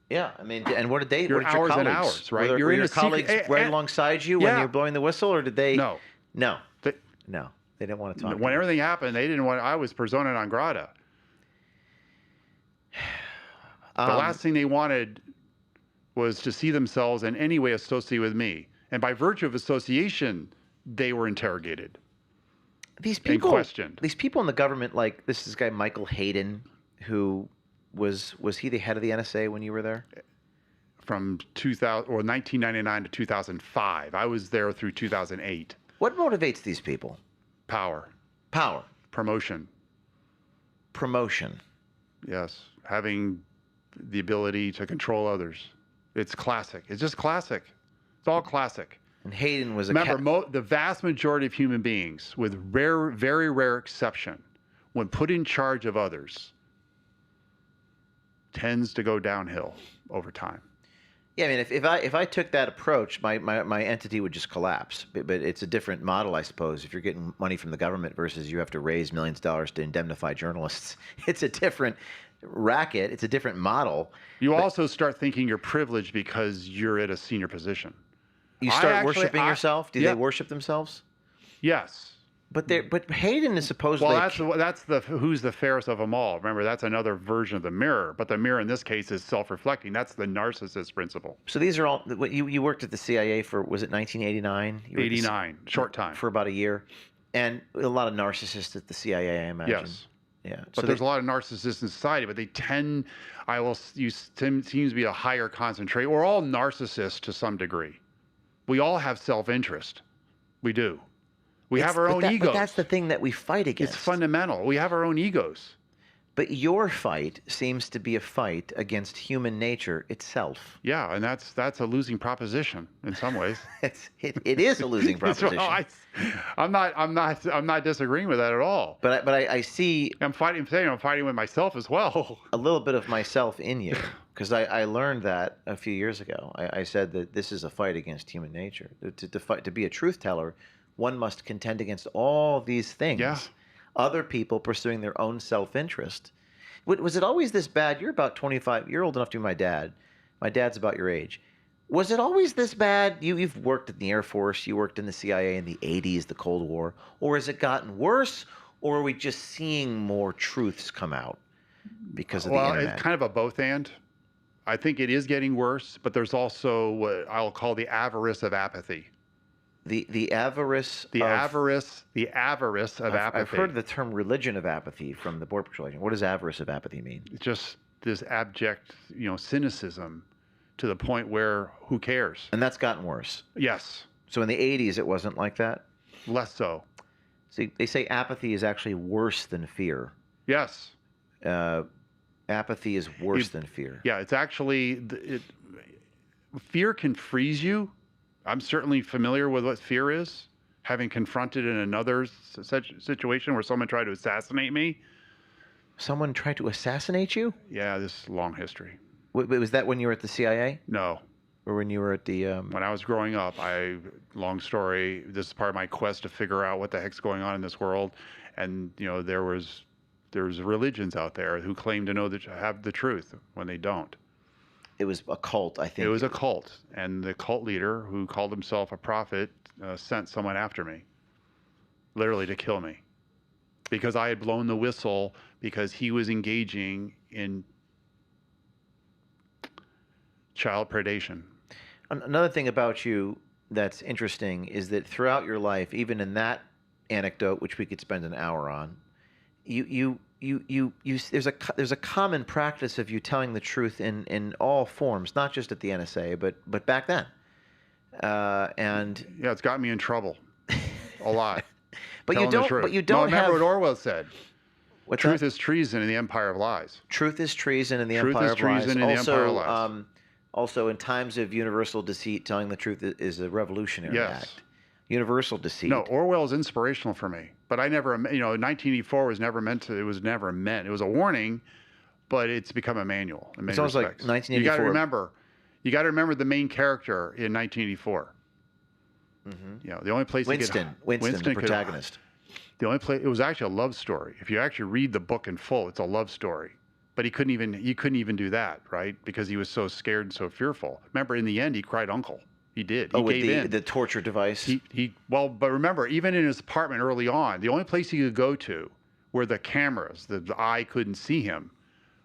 Yeah, I mean, and what did they? Your what did your hours and colleagues, hours, right? Were You're in your a secret- colleagues right alongside you when you were blowing the whistle, or did they? No. No. No. They didn't want to talk. When everything happened, they didn't want. I was persona non grata. The last thing they wanted was to see themselves in any way associated with me, and by virtue of association, they were interrogated. These people, and questioned. These people in the government, like this guy Michael Hayden, who was he the head of the NSA when you were there? From 1999 to 2005. I was there through 2008. What motivates these people? Power. Power. Promotion. Promotion. Yes. Having the ability to control others. It's classic. It's just classic. It's all classic. And Hayden was Remember, the vast majority of human beings, with very rare exception, when put in charge of others, tends to go downhill over time. Yeah, I mean, if I took that approach, my entity would just collapse. But it's a different model, I suppose. If you're getting money from the government versus you have to raise millions of dollars to indemnify journalists, it's a different racket. It's a different model. You also start thinking you're privileged because you're at a senior position. You start worshiping yourself. Do they worship themselves? Yes. But Hayden is supposedly. Well, that's the who's the fairest of them all. Remember, that's another version of the mirror. But the mirror in this case is self-reflecting. That's the narcissist principle. So these are all. You worked at the CIA for, was it 1989? 89, short time. For about a year, and a lot of narcissists at the CIA, I imagine. Yes. Yeah. But there's a lot of narcissists in society, but they tend, seems to be a higher concentration. We're all narcissists to some degree. We all have self-interest. We do. We have our own egos. But that's the thing that we fight against. It's fundamental. We have our own egos. But your fight seems to be a fight against human nature itself. Yeah, and that's a losing proposition in some ways. it is a losing proposition. Well, I'm not disagreeing with that at all. But I see. I'm fighting with myself as well. A little bit of myself in you, because I learned that a few years ago. I said that this is a fight against human nature. To be a truth teller, one must contend against all these things. Yeah. Other people pursuing their own self-interest. Was it always this bad? You're about 25. You're old enough to be my dad. My dad's about your age. Was it always this bad? You've worked in the Air Force. You worked in the CIA in the 80s, the Cold War. Or has it gotten worse? Or are we just seeing more truths come out because of the internet? Well, it's kind of a both and. I think it is getting worse, but there's also what I'll call the avarice of apathy. The avarice of apathy. I've heard the term religion of apathy from the Border Patrol agent. What does avarice of apathy mean? Just this abject, cynicism to the point where who cares? And that's gotten worse. Yes. So in the 80s, it wasn't like that? Less so. See, they say apathy is actually worse than fear. Yes. Apathy is worse than fear. Yeah, it's actually, fear can freeze you. I'm certainly familiar with what fear is, having confronted in another situation where someone tried to assassinate me. Someone tried to assassinate you? Yeah, this is a long history. Was that when you were at the CIA? No. Or when you were at the... When I was growing up, long story, this is part of my quest to figure out what the heck's going on in this world. And, there's religions out there who claim to know have the truth when they don't. It was a cult, I think. It was a cult. And the cult leader, who called himself a prophet, sent someone after me, literally to kill me, because I had blown the whistle because he was engaging in child predation. Another thing about you, that's interesting is that throughout your life, even in that anecdote, which we could spend an hour on, there's a common practice of you telling the truth in all forms, not just at the NSA, but back then. And yeah, it's got me in trouble a lot. But you don't. But you don't remember have what Orwell said. What's Truth that? is treason in the empire of lies. Truth is treason in the Truth empire is of lies. treason in the empire of lies. Also, in times of universal deceit, telling the truth is a revolutionary act. Universal deceit. No, Orwell is inspirational for me. But I never, 1984 was never meant to. It was never meant. It was a warning, but it's become a manual. In many It's almost like respects. 1984. You got to remember. You got to remember the main character in 1984. Mm-hmm. The only place Winston, the protagonist. The only place, it was actually a love story. If you actually read the book in full, it's a love story. But he couldn't even do that, right? Because he was so scared and so fearful. Remember, in the end, he cried uncle. He did. He gave in. The torture device. But remember, even in his apartment early on, the only place he could go to where the cameras, the eye couldn't see him,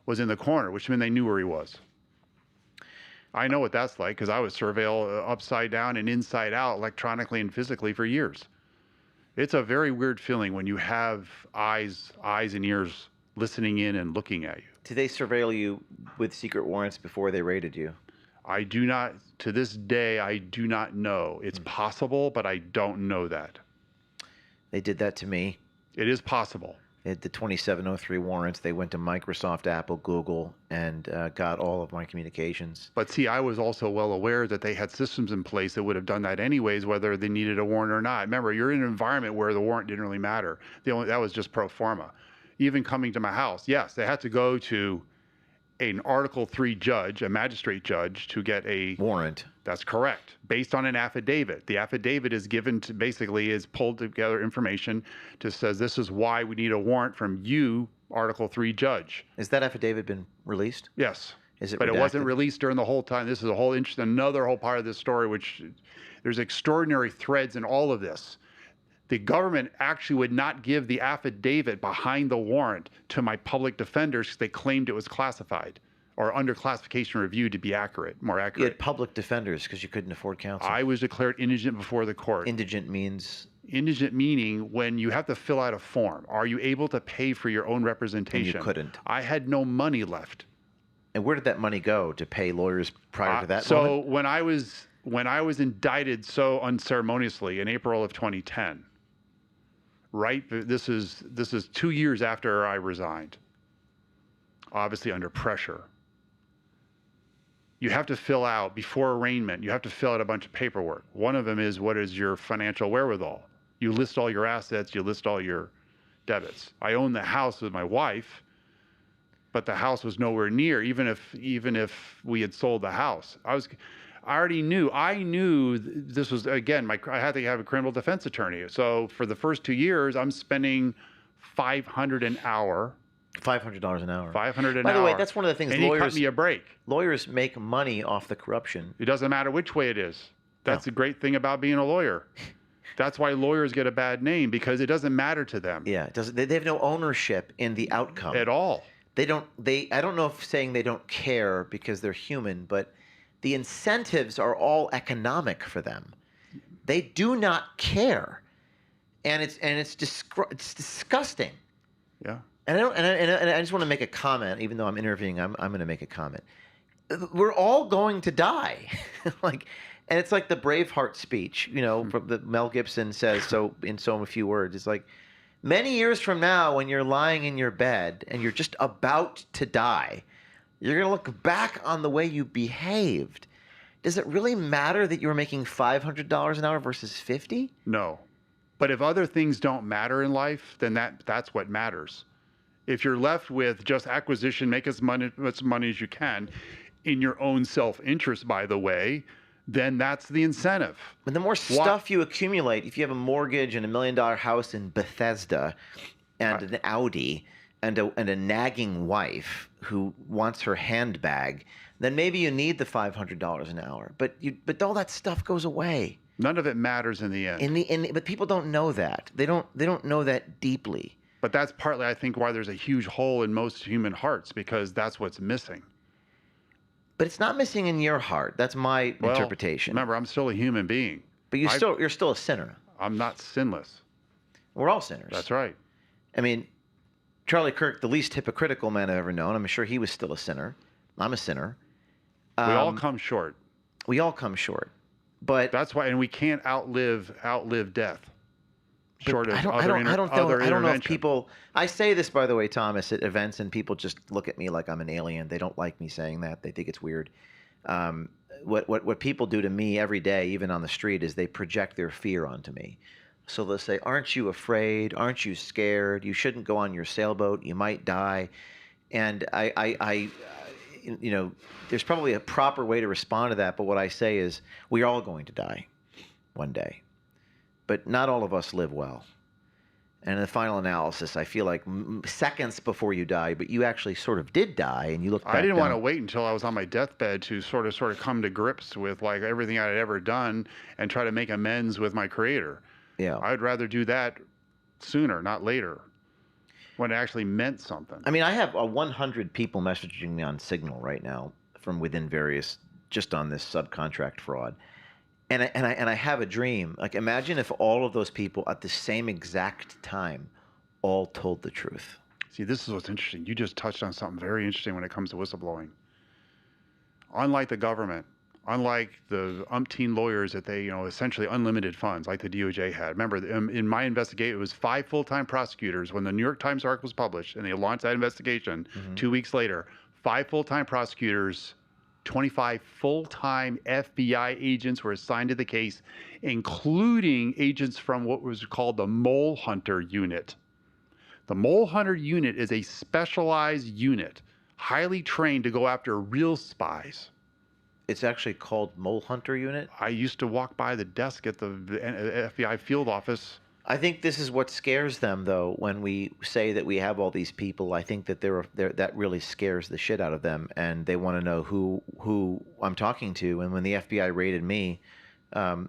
was in the corner, which meant they knew where he was. I know what that's like because I was surveilled upside down and inside out, electronically and physically for years. It's a very weird feeling when you have eyes and ears listening in and looking at you. Did they surveil you with secret warrants before they raided you? I do not, to this day, I do not know. It's possible, but I don't know that. They did that to me. It is possible. They had the 2703 warrants. They went to Microsoft, Apple, Google, and got all of my communications. But see, I was also well aware that they had systems in place that would have done that anyways, whether they needed a warrant or not. Remember, you're in an environment where the warrant didn't really matter. That was just pro forma. Even coming to my house, yes, they had to go to an Article 3 judge, a magistrate judge, to get a warrant. That's correct. Based on an affidavit. The affidavit is given to is pulled together information to says this is why we need a warrant from you, Article 3 judge. Has that affidavit been released? Yes. Is it but redacted? It wasn't released during the whole time. This is a whole another whole part of this story, which there's extraordinary threads in all of this. The government actually would not give the affidavit behind the warrant to my public defenders because they claimed it was classified or under classification review to be more accurate. You had public defenders because you couldn't afford counsel. I was declared indigent before the court. Indigent means? Indigent meaning when you have to fill out a form. Are you able to pay for your own representation? And you couldn't. I had no money left. And where did that money go to pay lawyers prior to that so moment? when I was indicted so unceremoniously in April of 2010, right? This is 2 years after I resigned, obviously under pressure. You have to fill out, before arraignment, you have to fill out a bunch of paperwork. One of them is, what is your financial wherewithal? You list all your assets, you list all your debits. I owned the house with my wife, but the house was nowhere near, even if we had sold the house. I knew this was, again, I had to have a criminal defense attorney. So for the first 2 years, I'm spending $500 an hour. $500 an hour. $500 an hour. By the way, that's one of the things and lawyers... he cut me a break. Lawyers make money off the corruption. It doesn't matter which way it is. That's the great thing about being a lawyer. That's why lawyers get a bad name, because it doesn't matter to them. Yeah, it doesn't. They have no ownership in the outcome. At all. I don't know if saying they don't care because they're human, but the incentives are all economic for them. They do not care. And it's disgusting. Yeah. And I just want to make a comment, even though I'm interviewing, I'm going to make a comment. We're all going to die. And it's like the Braveheart speech, from the Mel Gibson says so in so few words. It's like, many years from now, when you're lying in your bed and you're just about to die, you're going to look back on the way you behaved. Does it really matter that you were making $500 an hour versus $50? No. But if other things don't matter in life, then that's what matters. If you're left with just acquisition, make as much money as you can, in your own self-interest, by the way, then that's the incentive. But the more stuff you accumulate, if you have a mortgage and $1 million house in Bethesda and an Audi and a nagging wife who wants her handbag, then maybe you need the $500 an hour. But all that stuff goes away. None of it matters in the end. But people don't know that. They don't know that deeply. But that's partly, I think, why there's a huge hole in most human hearts, because that's what's missing. But it's not missing in your heart. That's my interpretation. Remember, I'm still a human being. But you're still a sinner. I'm not sinless. We're all sinners. That's right. I mean, Charlie Kirk, the least hypocritical man I've ever known, I'm sure he was still a sinner. I'm a sinner. We all come short. We all come short. But that's why, and we can't outlive death. Short of I don't know if people. I say this, by the way, Thomas, at events, and people just look at me like I'm an alien. They don't like me saying that. They think it's weird. What people do to me every day, even on the street, is they project their fear onto me. So they'll say, "Aren't you afraid? Aren't you scared? You shouldn't go on your sailboat. You might die." And you know, there's probably a proper way to respond to that. But what I say is, we're all going to die one day. But not all of us live well. And in the final analysis, I feel like seconds before you die, but you actually sort of did die, and you look back I didn't down. want to wait until I was on my deathbed to sort of come to grips with like everything I had ever done and try to make amends with my Creator. Yeah. I'd rather do that sooner, not later, when it actually meant something. I mean, I have 100 people messaging me on Signal right now from within various, just on this subcontract fraud. And I have a dream. Like, imagine if all of those people at the same exact time all told the truth. See, this is what's interesting. You just touched on something very interesting when it comes to whistleblowing. Unlike the government, unlike the umpteen lawyers that they, essentially unlimited funds like the DOJ had. Remember, in my investigation, it was 5 full-time prosecutors. When the New York Times article was published and they launched that investigation, 2 weeks later, 5 full-time prosecutors, 25 full-time FBI agents were assigned to the case, including agents from what was called the Mole Hunter Unit. The Mole Hunter Unit is a specialized unit, highly trained to go after real spies. It's actually called Mole Hunter Unit? I used to walk by the desk at the FBI field office. I think this is what scares them, though, when we say that we have all these people. I think that that really scares the shit out of them, and they want to know who I'm talking to. And when the FBI raided me,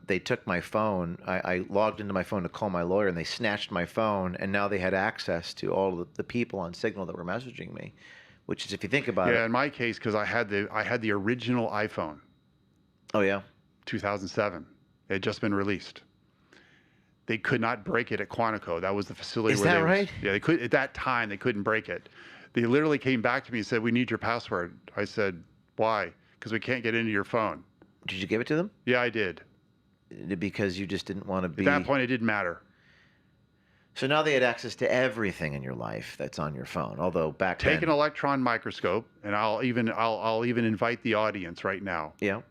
they took my phone. I logged into my phone to call my lawyer, and they snatched my phone, and now they had access to all of the people on Signal that were messaging me, which is, if you think about it. Yeah, in my case, because I had the original iPhone. Oh, yeah? 2007. It had just been released. They could not break it at Quantico. That was the facility. Is where that right? Yeah, they could. At that time, they couldn't break it. They literally came back to me and said, "We need your password." I said, "Why?" "Because we can't get into your phone." Did you give it to them? Yeah, I did. Because you just didn't want to be... At that point, it didn't matter. So now they had access to everything in your life that's on your phone. Although back then... Take an electron microscope, and I'll even invite the audience right now. Yeah.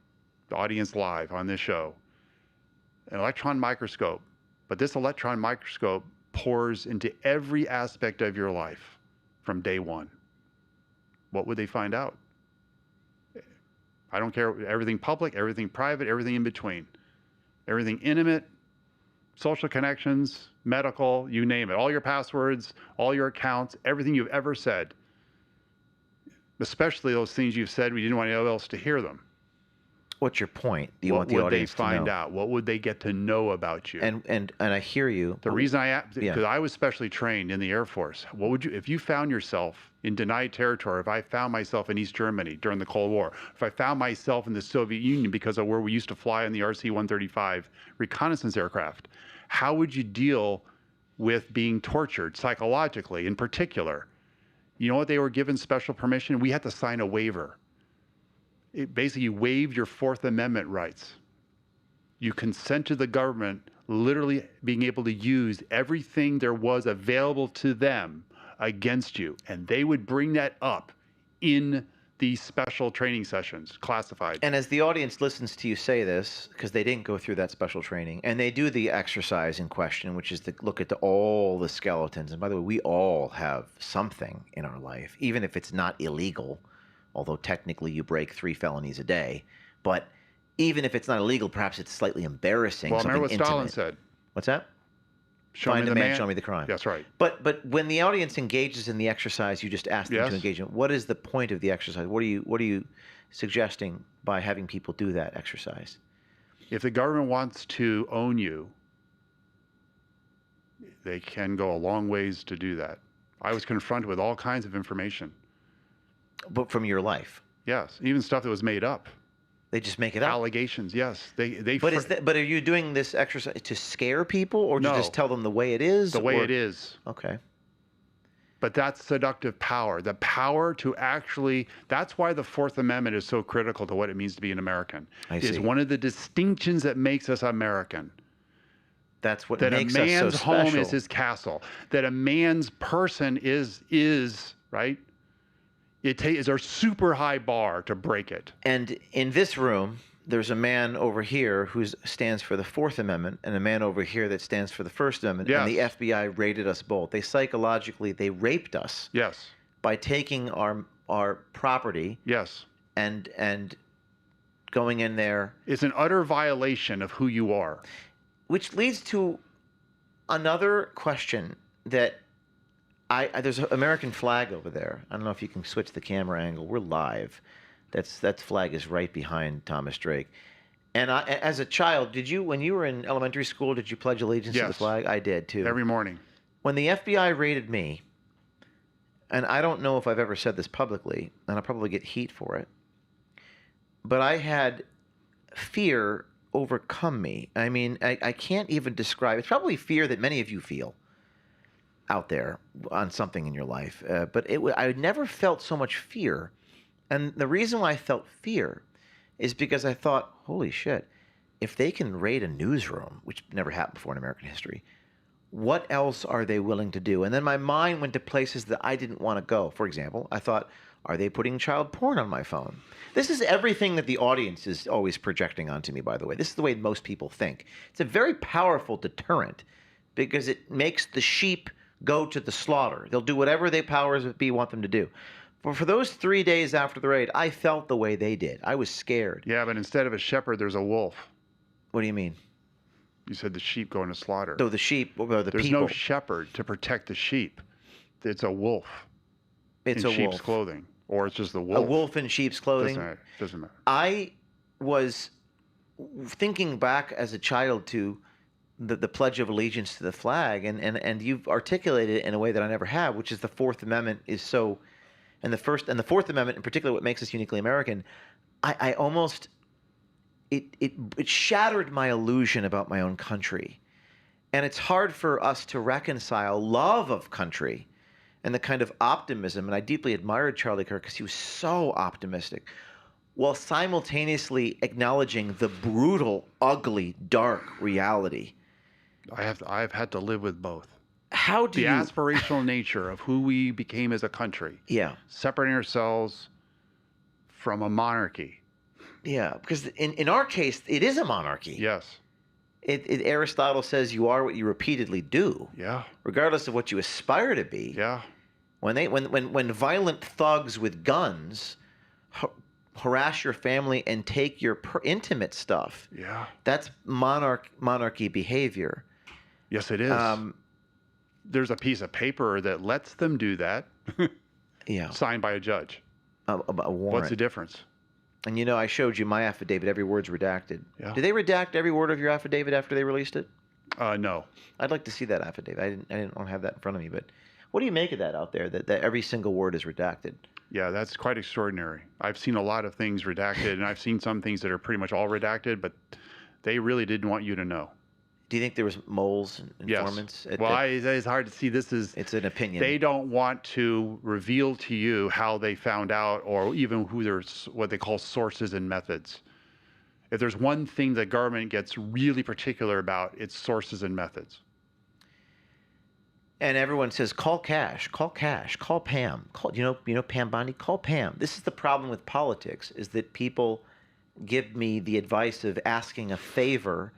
The audience live on this show. An electron microscope. But this electron microscope pours into every aspect of your life from day one. What would they find out? I don't care. Everything public, everything private, everything in between. Everything intimate, social connections, medical, you name it. All your passwords, all your accounts, everything you've ever said. Especially those things you've said we didn't want anyone else to hear them. What's your point? Do you want the audience to know? What would they find out? What would they get to know about you? And I hear you. The reason because I was specially trained in the Air Force. What would you, if you found yourself in denied territory? If I found myself in East Germany during the Cold War, if I found myself in the Soviet Union because of where we used to fly in the RC-135 reconnaissance aircraft, how would you deal with being tortured psychologically in particular? You know what? They were given special permission. We had to sign a waiver. It basically, you waived your Fourth Amendment rights. You consent to the government literally being able to use everything there was available to them against you. And they would bring that up in these special training sessions, classified. And as the audience listens to you say this, because they didn't go through that special training, and they do the exercise in question, which is to look at all the skeletons. And by the way, we all have something in our life, even if it's not illegal. Although technically you break 3 felonies a day. But even if it's not illegal, perhaps it's slightly embarrassing. Well, remember what intimate. Stalin said. What's that? Find the man, show me the crime. That's right. But when the audience engages in the exercise, you just ask them to engage in. What is the point of the exercise? What are you suggesting by having people do that exercise? If the government wants to own you, they can go a long ways to do that. I was confronted with all kinds of information. But from your life? Yes, even stuff that was made up. They just make it up. Allegations, yes. But are you doing this exercise to scare people, or to just tell them the way it is? The way it is. Okay. But that's seductive power. The power to actually, that's why the Fourth Amendment is so critical to what it means to be an American. It's one of the distinctions that makes us American. That's what that makes a man's us so special. home is his castle. That a man's person is right? It is our super high bar to break it. And in this room, there's a man over here who stands for the Fourth Amendment, and a man over here that stands for the First Amendment. Yes. And the FBI raided us both. They psychologically, they raped us. Yes. By taking our property. Yes. And going in there. It's an utter violation of who you are. Which leads to another question that there's an American flag over there. I don't know if you can switch the camera angle. We're live. That flag is right behind Thomas Drake. And as a child, when you were in elementary school, did you pledge allegiance to the flag? I did too. Every morning. When the FBI raided me, and I don't know if I've ever said this publicly, and I'll probably get heat for it, but I had fear overcome me. I mean, I can't even describe. It's probably fear that many of you feel out there on something in your life. But I never felt so much fear. And the reason why I felt fear is because I thought, holy shit, if they can raid a newsroom, which never happened before in American history, what else are they willing to do? And then my mind went to places that I didn't want to go. For example, I thought, are they putting child porn on my phone? This is everything that the audience is always projecting onto me, by the way. This is the way most people think. It's a very powerful deterrent because it makes the sheep go to the slaughter. They'll do whatever their powers be want them to do. But for those 3 days after the raid, I felt the way they did. I was scared. Yeah, but instead of a shepherd, there's a wolf. What do you mean? You said the sheep going to slaughter. No, the sheep, or the There's people. no shepherd to protect the sheep. It's a wolf. It's in a sheep's wolf. clothing. Or it's just the wolf. A wolf in sheep's clothing? Doesn't matter. I was thinking back as a child to the Pledge of Allegiance to the flag, and you've articulated it in a way that I never have, which is the Fourth Amendment is so, and the Fourth Amendment in particular, what makes us uniquely American. I almost it shattered my illusion about my own country, and it's hard for us to reconcile love of country and the kind of optimism. And I deeply admired Charlie Kirk because he was so optimistic, while simultaneously acknowledging the brutal, ugly, dark reality. I've had to live with both. How do the you... aspirational nature of who we became as a country. Yeah. Separating ourselves from a monarchy. Yeah, because in our case, it is a monarchy. Yes. Aristotle says you are what you repeatedly do. Yeah. Regardless of what you aspire to be. Yeah. When violent thugs with guns harass your family and take your intimate stuff. Yeah. That's monarchy behavior. Yes, it is. There's a piece of paper that lets them do that. Yeah. Signed by a judge. A warrant. What's the difference? And I showed you my affidavit. Every word's redacted. Yeah. Did they redact every word of your affidavit after they released it? No. I'd like to see that affidavit. I didn't want to have that in front of me. But what do you make of that out there? That every single word is redacted. Yeah, that's quite extraordinary. I've seen a lot of things redacted, and I've seen some things that are pretty much all redacted, but they really didn't want you to know. Do you think there was moles and informants? Yes. Well, it's hard to see. It's an opinion. They don't want to reveal to you how they found out, or even what they call sources and methods. If there's one thing the government gets really particular about, it's sources and methods. And everyone says, call Cash, call Pam. You know Pam Bondi? Call Pam. This is the problem with politics, is that people give me the advice of asking a favor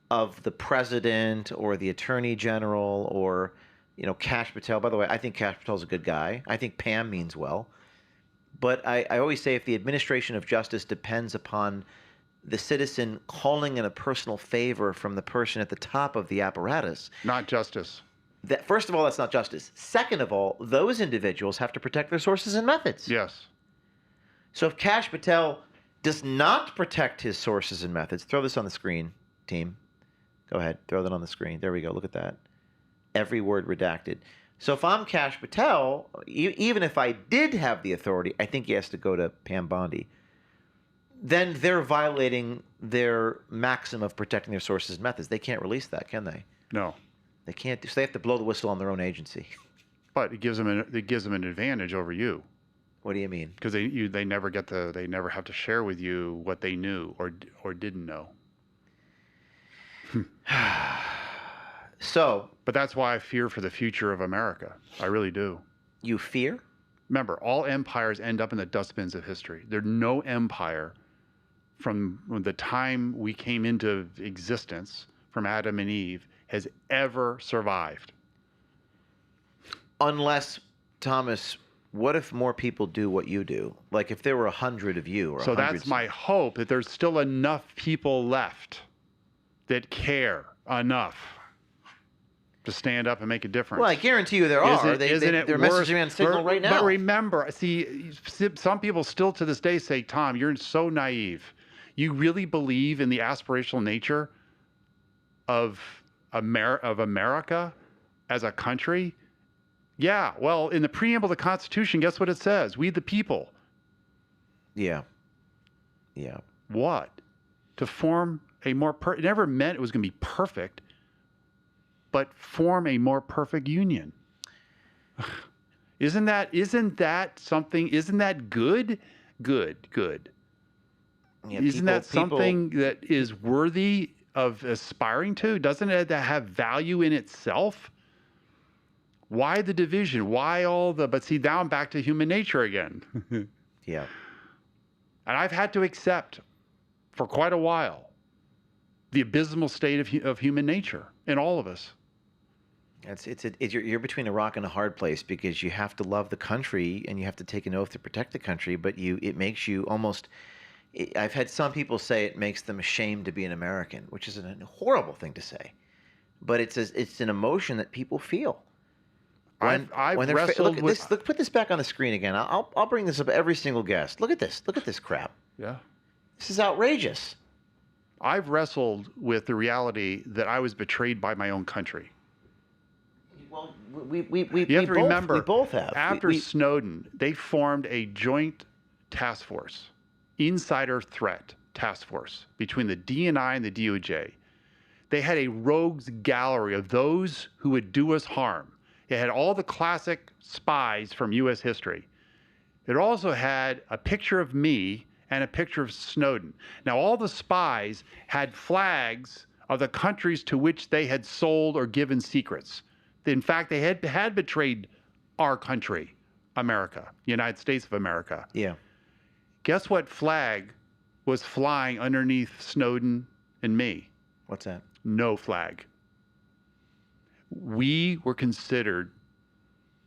of the president or the attorney general or, Kash Patel. By the way, I think Kash Patel's a good guy. I think Pam means well. But I always say if the administration of justice depends upon the citizen calling in a personal favor from the person at the top of the apparatus. Not justice. First of all, that's not justice. Second of all, those individuals have to protect their sources and methods. Yes. So if Kash Patel does not protect his sources and methods, throw this on the screen, team. Go ahead, throw that on the screen. There we go, look at that. Every word redacted. So if I'm Kash Patel, even if I did have the authority, I think he has to go to Pam Bondi. then they're violating their maxim of protecting their sources and methods. They can't release that, can they? No. They can't. So they have to blow the whistle on their own agency. But it gives them an advantage over you. What do you mean? Because they never have to share with you what they knew or didn't know. So. But that's why I fear for the future of America. I really do. You fear? Remember, all empires end up in the dustbins of history. There's no empire from the time we came into existence, from Adam and Eve, has ever survived. Unless, Thomas, what if more people do what you do? Like if there were 100 of you or So 100... that's my hope, that there's still enough people left that care enough to stand up and make a difference. Well, I guarantee you there are. They're messaging me on Signal right now. But remember, see, some people still to this day say, Tom, you're so naive. You really believe in the aspirational nature of America as a country? Yeah, well, in the preamble of the Constitution, guess what it says? We the people. Yeah. Yeah. What? To form a more it never meant it was going to be perfect, but form a more perfect union. Isn't that something? Isn't that good? Good. Yeah, isn't that something that is worthy of aspiring to? Doesn't it have value in itself? Why the division? Why all the... But see, now I'm back to human nature again. Yeah. And I've had to accept for quite a while the abysmal state of human nature in all of us. You're between a rock and a hard place because you have to love the country and you have to take an oath to protect the country, but it makes you almost... I've had some people say it makes them ashamed to be an American, which is a horrible thing to say. But it's an emotion that people feel. I've wrestled with... Put this back on the screen again. I'll bring this up every single guest. Look at this. Look at this crap. Yeah. This is outrageous. I've wrestled with the reality that I was betrayed by my own country. Well, you have to remember, we both have. After Snowden, they formed a joint task force, insider threat task force between the DNI and the DOJ. They had a rogues gallery of those who would do us harm. It had all the classic spies from U.S. history. It also had a picture of me and a picture of Snowden. Now, all the spies had flags of the countries to which they had sold or given secrets. In fact, they had betrayed our country, America, United States of America. Yeah. Guess what flag was flying underneath Snowden and me? What's that? No flag. We were considered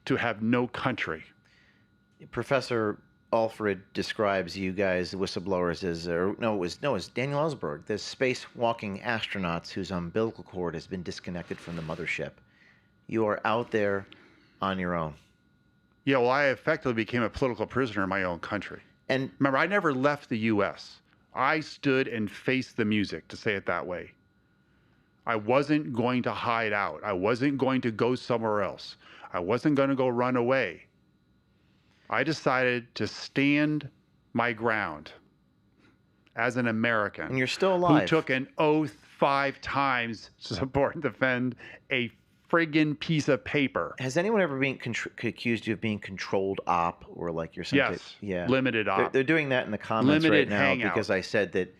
to have no country. Professor Alfred describes you guys, the whistleblowers, as it was Daniel Ellsberg, the spacewalking astronauts whose umbilical cord has been disconnected from the mothership. You are out there on your own. Yeah, well, I effectively became a political prisoner in my own country. And remember, I never left the U.S. I stood and faced the music, to say it that way. I wasn't going to hide out. I wasn't going to go somewhere else. I wasn't going to go run away. I decided to stand my ground as an American. And you're still alive. Who took an oath 5 times to support and defend a friggin' piece of paper. Has anyone ever been accused you of being controlled op or like you're something? Yes. Yeah. Limited op. They're doing that in the comments Limited right now hangout. because I said that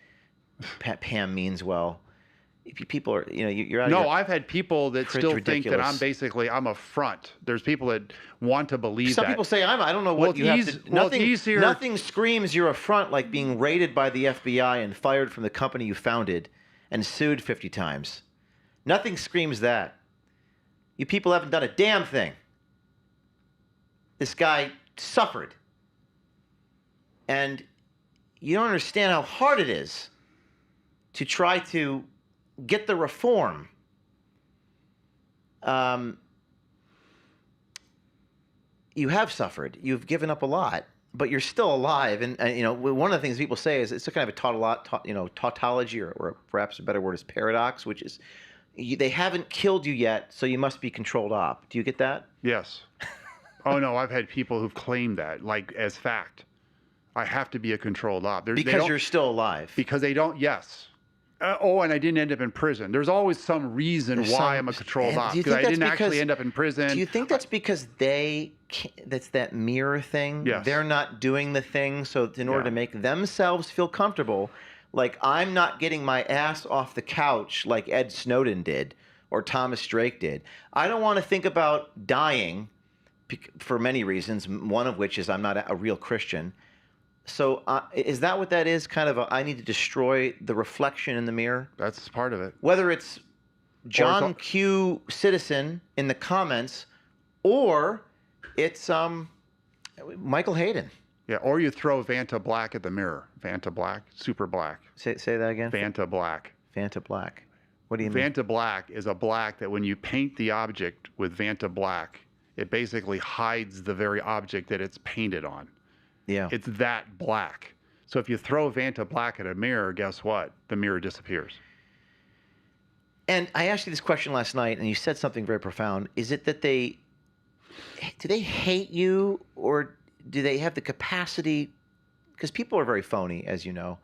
Pam means well. If people are, you're out of No, your, I've had people that still think that ridiculous. I'm a front. There's people that want to believe Some that. people say I don't know what you have to. Nothing screams you're a front like being raided by the FBI and fired from the company you founded and sued 50 times. Nothing screams that. You people haven't done a damn thing. This guy suffered. And you don't understand how hard it is to try to get the reform. You have suffered. You've given up a lot, but you're still alive. And one of the things people say is it's a kind of a tautology, or perhaps a better word is paradox, which is they haven't killed you yet, so you must be controlled op. Do you get that? Yes. Oh no, I've had people who've claimed that, like as fact. I have to be a controlled op. Because you're still alive. Because they don't, yes. And I didn't end up in prison. There's always some reason why I'm a controlled op, because I didn't actually end up in prison. Do you think that's because that's that mirror thing? Yes. They're not doing the thing, so in order to make themselves feel comfortable, like I'm not getting my ass off the couch like Ed Snowden did or Thomas Drake did. I don't want to think about dying for many reasons, one of which is I'm not a real Christian. So is that what that is? Kind of I need to destroy the reflection in the mirror? That's part of it. Whether it's John Q. Citizen in the comments or it's Michael Hayden. Yeah, or you throw Vanta Black at the mirror. Vanta Black, super black. Say that again? Vanta Black. Vanta Black. What do you mean? Vanta Black is a black that when you paint the object with Vanta Black, it basically hides the very object that it's painted on. Yeah. It's that black. So if you throw Vanta Black at a mirror, guess what? The mirror disappears. And I asked you this question last night, and you said something very profound. Is it that do they hate you, or do they have the capacity? Because people are very phony, as you know.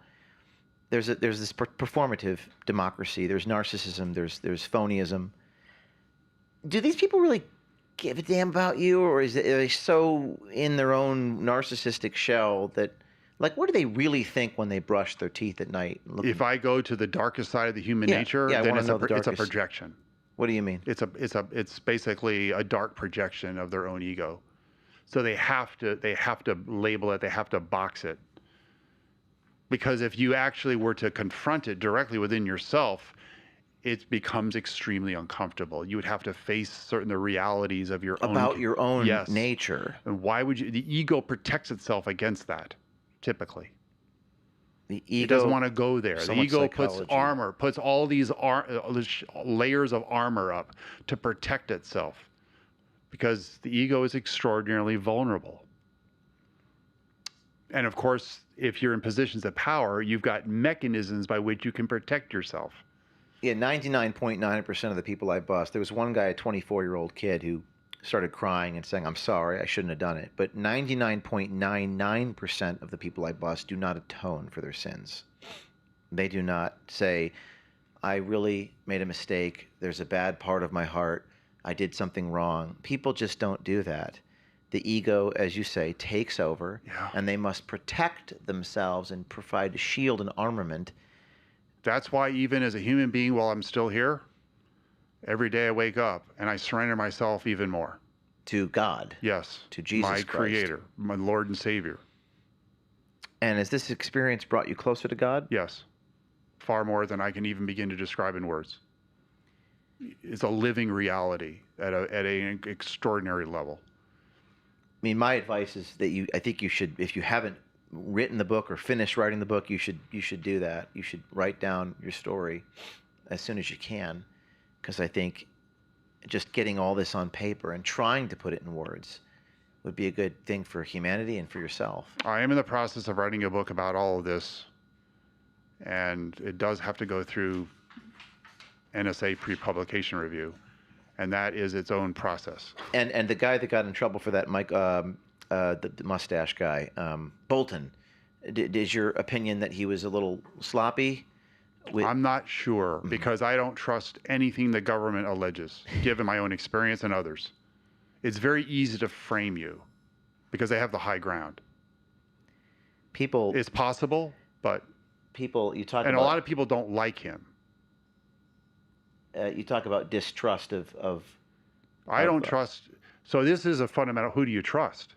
There's this performative democracy. There's narcissism. There's phonyism. Do these people really give a damn about you, or are they so in their own narcissistic shell that, like, what do they really think when they brush their teeth at night? If I go to the darkest side of the human nature, then it's a projection. What do you mean? It's basically a dark projection of their own ego. So they have to label it, they have to box it. Because if you actually were to confront it directly within yourself, it becomes extremely uncomfortable. You would have to face the realities of your your own nature. And why would you? The ego protects itself against that, typically. The ego it doesn't want to go there. So the ego puts armor, puts all these layers of armor up to protect itself, because the ego is extraordinarily vulnerable. And of course, if you're in positions of power, you've got mechanisms by which you can protect yourself. Yeah, 99.9% of the people I bust. There was one guy, a 24-year-old kid, who started crying and saying, "I'm sorry, I shouldn't have done it." But 99.99% of the people I bust do not atone for their sins. They do not say, "I really made a mistake. There's a bad part of my heart. I did something wrong." People just don't do that. The ego, as you say, takes over, and they must protect themselves and provide a shield and armament. That's why even as a human being, while I'm still here, every day I wake up and I surrender myself even more. To God. Yes. To Jesus my Christ. Creator, my Lord and Savior. And has this experience brought you closer to God? Yes. Far more than I can even begin to describe in words. It's a living reality at an extraordinary level. I mean, my advice is that I think you should, if you haven't written the book or finished writing the book, you should do that. You should write down your story as soon as you can, because I think just getting all this on paper and trying to put it in words would be a good thing for humanity and for yourself. I am in the process of writing a book about all of this, and it does have to go through NSA pre-publication review, and that is its own process. And the guy that got in trouble for that, Mike, the mustache guy, Bolton, is your opinion that he was a little sloppy? I'm not sure, because I don't trust anything the government alleges, given my own experience and others. It's very easy to frame you because they have the high ground. It's possible, but you talk and about, a lot of people don't like him. You talk about distrust of I don't trust. So this is a fundamental. Who do you trust?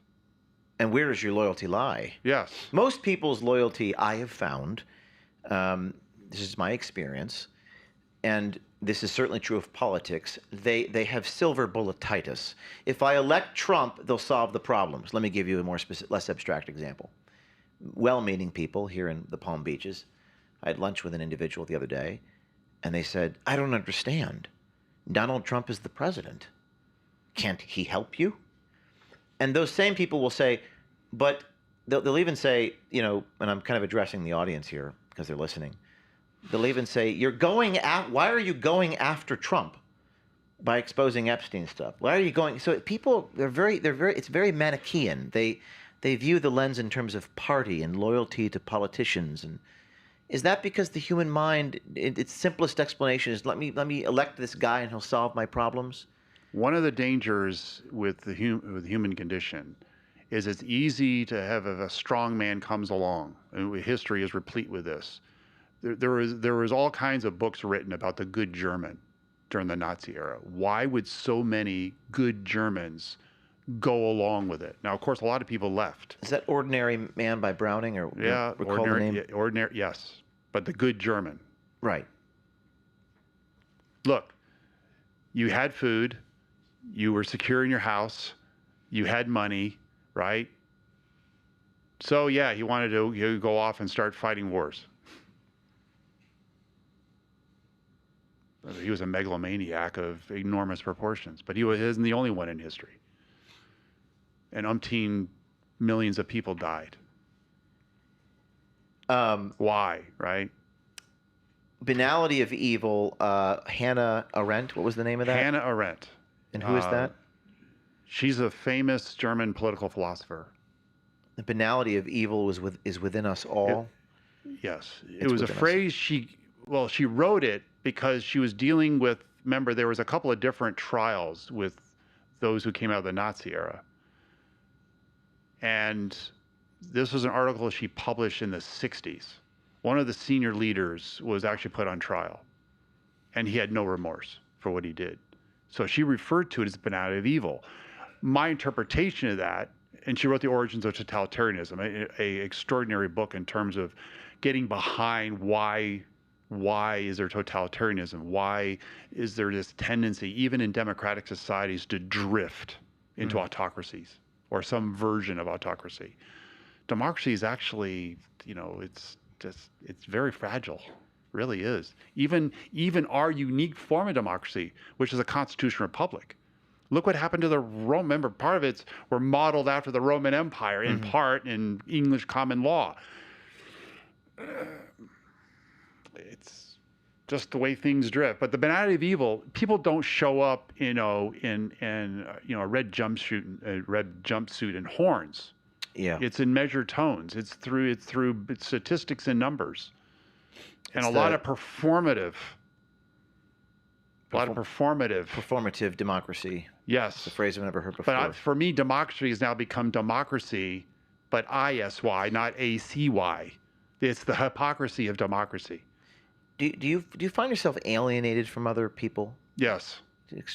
And where does your loyalty lie? Yes. Most people's loyalty, I have found, this is my experience, and this is certainly true of politics, they have silver bulletitis. If I elect Trump, they'll solve the problems. Let me give you a more specific, less abstract example. Well-meaning people here in the Palm Beaches. I had lunch with an individual the other day, and they said, "I don't understand. Donald Trump is the president. Can't he help you?" And those same people will say, but they'll even say, you know, and I'm kind of addressing the audience here because they're listening. They'll even say, why are you going after Trump by exposing Epstein stuff? Why are you going? So people, it's very Manichaean. they view the lens in terms of party and loyalty to politicians. And is that because the human mind, its simplest explanation is let me elect this guy and he'll solve my problems? One of the dangers with the human condition is it's easy to have if a strong man comes along, and history is replete with this. There was all kinds of books written about the good German during the Nazi era. Why would so many good Germans go along with it? Now, of course, a lot of people left. Is that Ordinary Man by Browning, or Yeah, recall the name? ordinary, yes, but the good German. Right. Look, you had food, you were secure in your house, you had money, right? So yeah, he wanted to go off and start fighting wars. He was a megalomaniac of enormous proportions, but he isn't the only one in history. And umpteen millions of people died. Why, right? Banality of Evil, Hannah Arendt, what was the name of that? Hannah Arendt. And who is that? She's a famous German political philosopher. The banality of evil is within us all. Yes. It was a phrase she wrote it because she was dealing with, remember, there was a couple of different trials with those who came out of the Nazi era. And this was an article she published in the 60s. One of the senior leaders was actually put on trial, and he had no remorse for what he did. So she referred to it as banality of evil. My interpretation of that, and she wrote The Origins of Totalitarianism, a extraordinary book in terms of getting behind why is there totalitarianism? Why is there this tendency, even in democratic societies, to drift into autocracies or some version of autocracy? Democracy is actually, it's very fragile, really is. Even our unique form of democracy, which is a constitutional republic. Look what happened to the Roman. Remember, part of it were modeled after the Roman Empire, in part in English common law. It's just the way things drift. But the banality of evil, people don't show up, in a red jumpsuit and horns. Yeah. It's in measured tones. It's through statistics and numbers, and a lot of performative. Performative democracy. Yes. It's a phrase I've never heard before. But for me, democracy has now become democracy, but ISY, not ACY. It's the hypocrisy of democracy. Do you find yourself alienated from other people? Yes.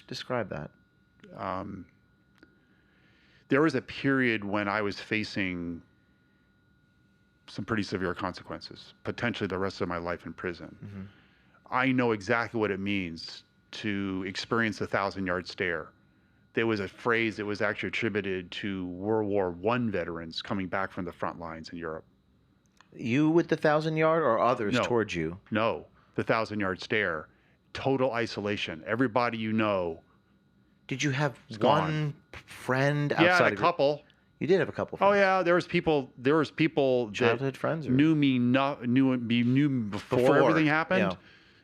Describe that. There was a period when I was facing some pretty severe consequences, potentially the rest of my life in prison. Mm-hmm. I know exactly what it means to experience the 1,000-yard stare. There was a phrase that was actually attributed to World War I veterans coming back from the front lines in Europe. You with the 1,000-yard, or others towards you? No, the 1,000-yard stare. Total isolation. Everybody you know. Did you have one friend outside? Yeah, a couple. You did have a couple friends. Oh yeah, there was people childhood friends, or? knew me before everything happened,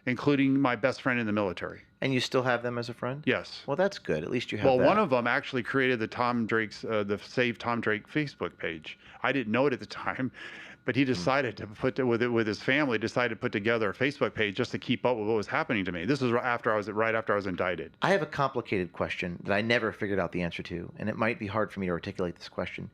including my best friend in the military. And you still have them as a friend? Yes. Well, that's good. At least you have Well, that. one of them actually created the Save Tom Drake Facebook page. I didn't know it at the time, but he decided to put with his family, decided to put together a Facebook page just to keep up with what was happening to me. This was right after I was indicted. I have a complicated question that I never figured out the answer to, and it might be hard for me to articulate this question.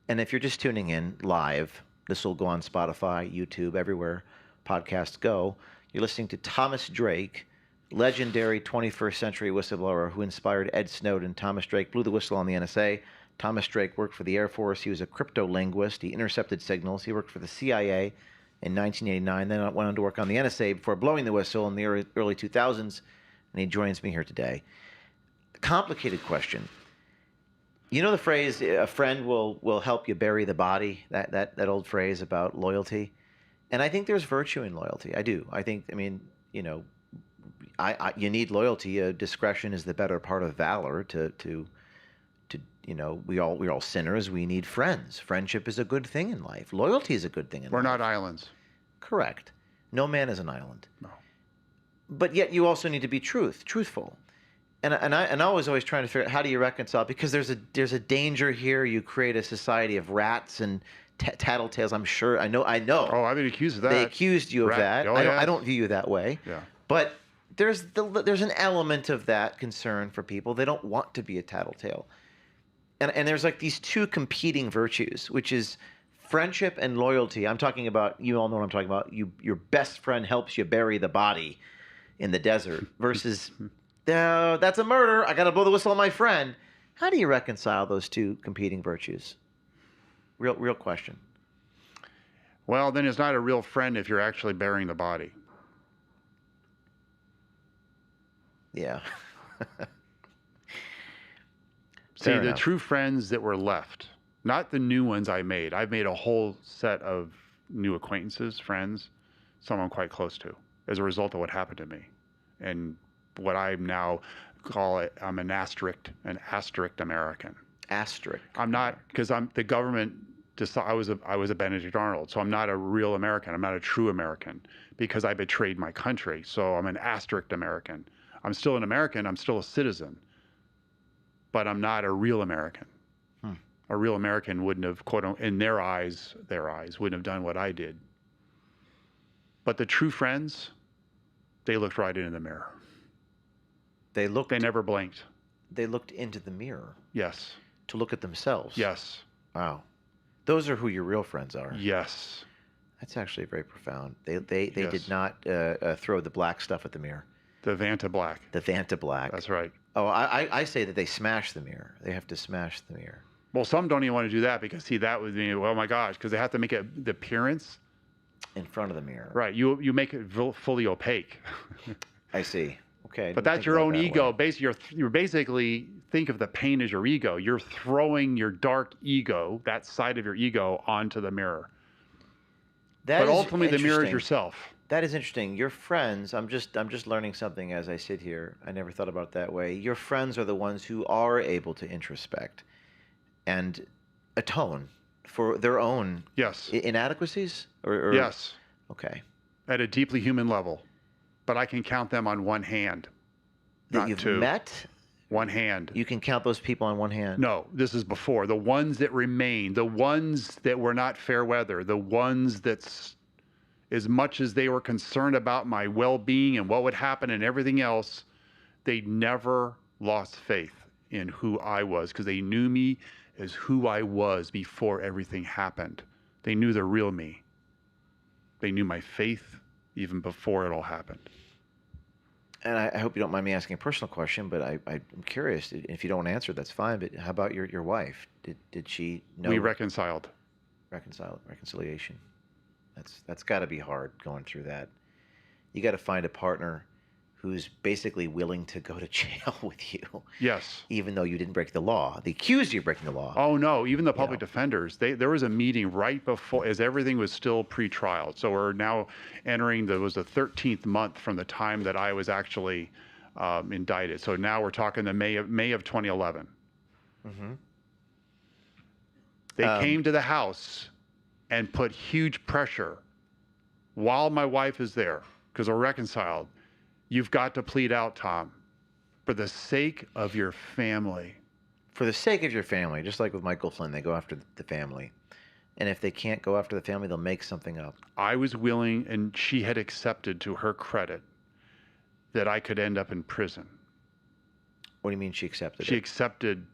And if you're just tuning in live, this will go on Spotify, YouTube, everywhere podcasts go. You're listening to Thomas Drake, legendary 21st century whistleblower who inspired Ed Snowden. Thomas Drake blew the whistle on the NSA. Thomas Drake worked for the Air Force. He was a crypto-linguist. He intercepted signals. He worked for the CIA in 1989, then went on to work on the NSA before blowing the whistle in the early 2000s, and he joins me here today. Complicated question. You know the phrase, a friend will help you bury the body, that old phrase about loyalty? And I think there's virtue in loyalty. I do. You need loyalty. Discretion is the better part of valor. We're all sinners. We need friends. Friendship is a good thing in life. Loyalty is a good thing in life. We're not islands. Correct. No man is an island. No. But yet you also need to be truthful. And I was always trying to figure out how do you reconcile, because there's a danger here. You create a society of rats and tattletales. I'm sure. I know. Oh, I've been accused of that. They accused you of that. Oh, I don't view you that way. Yeah. But there's an element of that concern for people. They don't want to be a tattletale. And there's like these two competing virtues, which is friendship and loyalty. I'm talking about, you all know what I'm talking about. Your best friend helps you bury the body in the desert versus that's a murder. I got to blow the whistle on my friend. How do you reconcile those two competing virtues? Real question. Well, then it's not a real friend if you're actually burying the body. Yeah. See, the true friends that were left, not the new ones I made. I've made a whole set of new acquaintances, friends, someone quite close to, as a result of what happened to me. And what I now call it, I'm an asterisk American. Asterisk. I'm not, because the government I was a Benedict Arnold, so I'm not a real American. I'm not a true American because I betrayed my country. So I'm an asterisk American. I'm still an American. I'm still a citizen, but I'm not a real American. A real American wouldn't have, quote unquote, in their eyes, wouldn't have done what I did. But the true friends, they looked right into the mirror. They never blinked. They looked into the mirror. Yes. To look at themselves. Yes. Wow. Those are who your real friends are. Yes. That's actually very profound. They did not throw the black stuff at the mirror. The Vanta Black. The Vanta Black. That's right. Oh, I say that they smash the mirror. They have to smash the mirror. Well, some don't even want to do that because, see, that would be, oh my gosh, because they have to make it the appearance. In front of the mirror. Right. You make it fully opaque. I see. Okay. But that's your own ego. Basically, you're basically, think of the pain as your ego. You're throwing your dark ego, that side of your ego, onto the mirror. But ultimately, the mirror is yourself. That is interesting. Your friends, I'm just learning something as I sit here. I never thought about it that way. Your friends are the ones who are able to introspect and atone for their own inadequacies? Or yes. Okay. At a deeply human level. But I can count them on one hand. That you've met? One hand. You can count those people on one hand? No, this is before. The ones that remain, the ones that were not fair weather, the ones that's, as much as they were concerned about my well-being and what would happen and everything else, they never lost faith in who I was because they knew me as who I was before everything happened. They knew the real me. They knew my faith even before it all happened. And I hope you don't mind me asking a personal question, but I'm curious. If you don't answer, that's fine. But how about your wife? Did she know? We reconciled. Reconciliation. That's got to be hard going through that. You got to find a partner who's basically willing to go to jail with you. Yes. Even though you didn't break the law. They accused you of breaking the law. Oh, no. Even the public defenders. There was a meeting right before, as everything was still pre-trial. So we're now entering, the 13th month from the time that I was actually indicted. So now we're talking the May of 2011. Mm-hmm. They came to the house and put huge pressure while my wife is there, because we're reconciled. You've got to plead out, Tom, for the sake of your family. For the sake of your family, just like with Michael Flynn, they go after the family. And if they can't go after the family, they'll make something up. I was willing, and she had accepted, to her credit, that I could end up in prison. What do you mean she accepted She accepted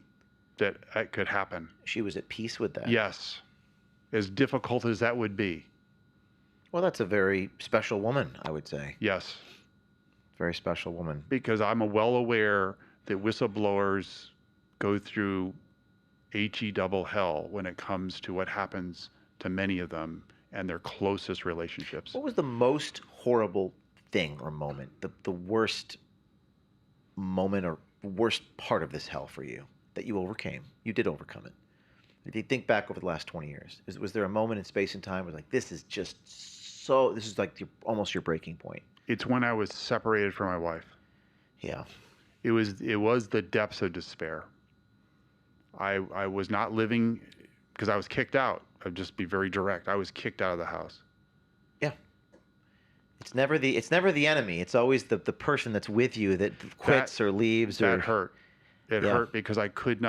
that it could happen. She was at peace with that? Yes. As difficult as that would be. Well, that's a very special woman, I would say. Yes. Very special woman. Because I'm well aware that whistleblowers go through double hell when it comes to what happens to many of them and their closest relationships. What was the most horrible thing or moment, the worst moment or worst part of this hell for you that you overcame? You did overcome it. If you think back over the last 20 years, was there a moment in space and time where like, this is like almost your breaking point? It's when I was separated from my wife. Yeah. It was the depths of despair. I was not living, because I was kicked out. I'll just be very direct. I was kicked out of the house. Yeah. It's never the enemy. It's always the person that's with you that quits or leaves. That hurt. It hurt because I couldn't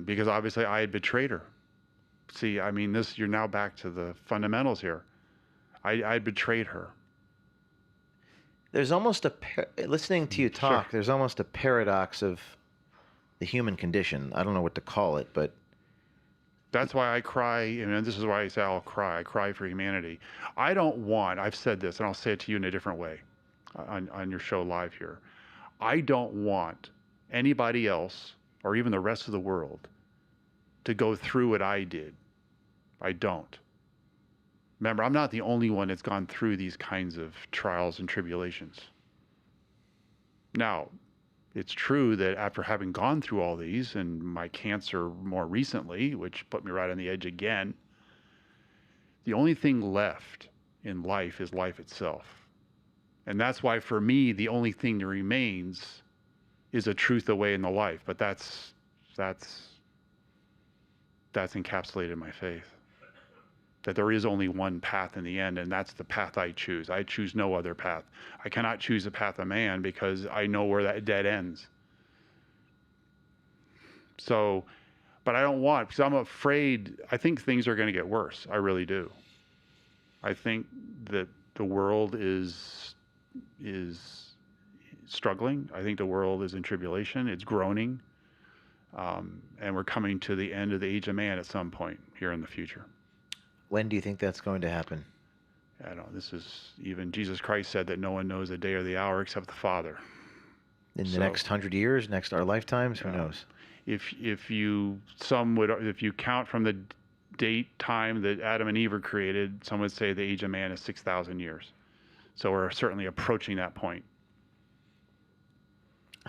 because obviously I had betrayed her. See, I mean, you're now back to the fundamentals here. I betrayed her. There's almost listening to you talk, Sure. there's almost a paradox of the human condition. I don't know what to call it, but that's why I cry, and this is why I say I'll cry. I cry for humanity. I've said this, and I'll say it to you in a different way on your show live here. I don't want anybody else, or even the rest of the world, to go through what I did. I don't. Remember, I'm not the only one that's gone through these kinds of trials and tribulations. Now, it's true that after having gone through all these, and my cancer more recently, which put me right on the edge again, the only thing left in life is life itself. And that's why, for me, the only thing that remains is a truth, a way, and the life. But that's encapsulated in my faith. That there is only one path in the end, and that's the path I choose. I choose no other path. I cannot choose the path of man because I know where that dead ends. So, but I don't want, because I'm afraid, I think things are going to get worse. I really do. I think that the world is struggling. I think the world is in tribulation. It's groaning. And we're coming to the end of the age of man at some point here in the future. When do you think that's going to happen? I don't know. This is, even Jesus Christ said that no one knows the day or the hour except the Father. In the next 100 years, our lifetimes, who knows? If you count from the date, time that Adam and Eve were created, some would say the age of man is 6,000 years. So we're certainly approaching that point.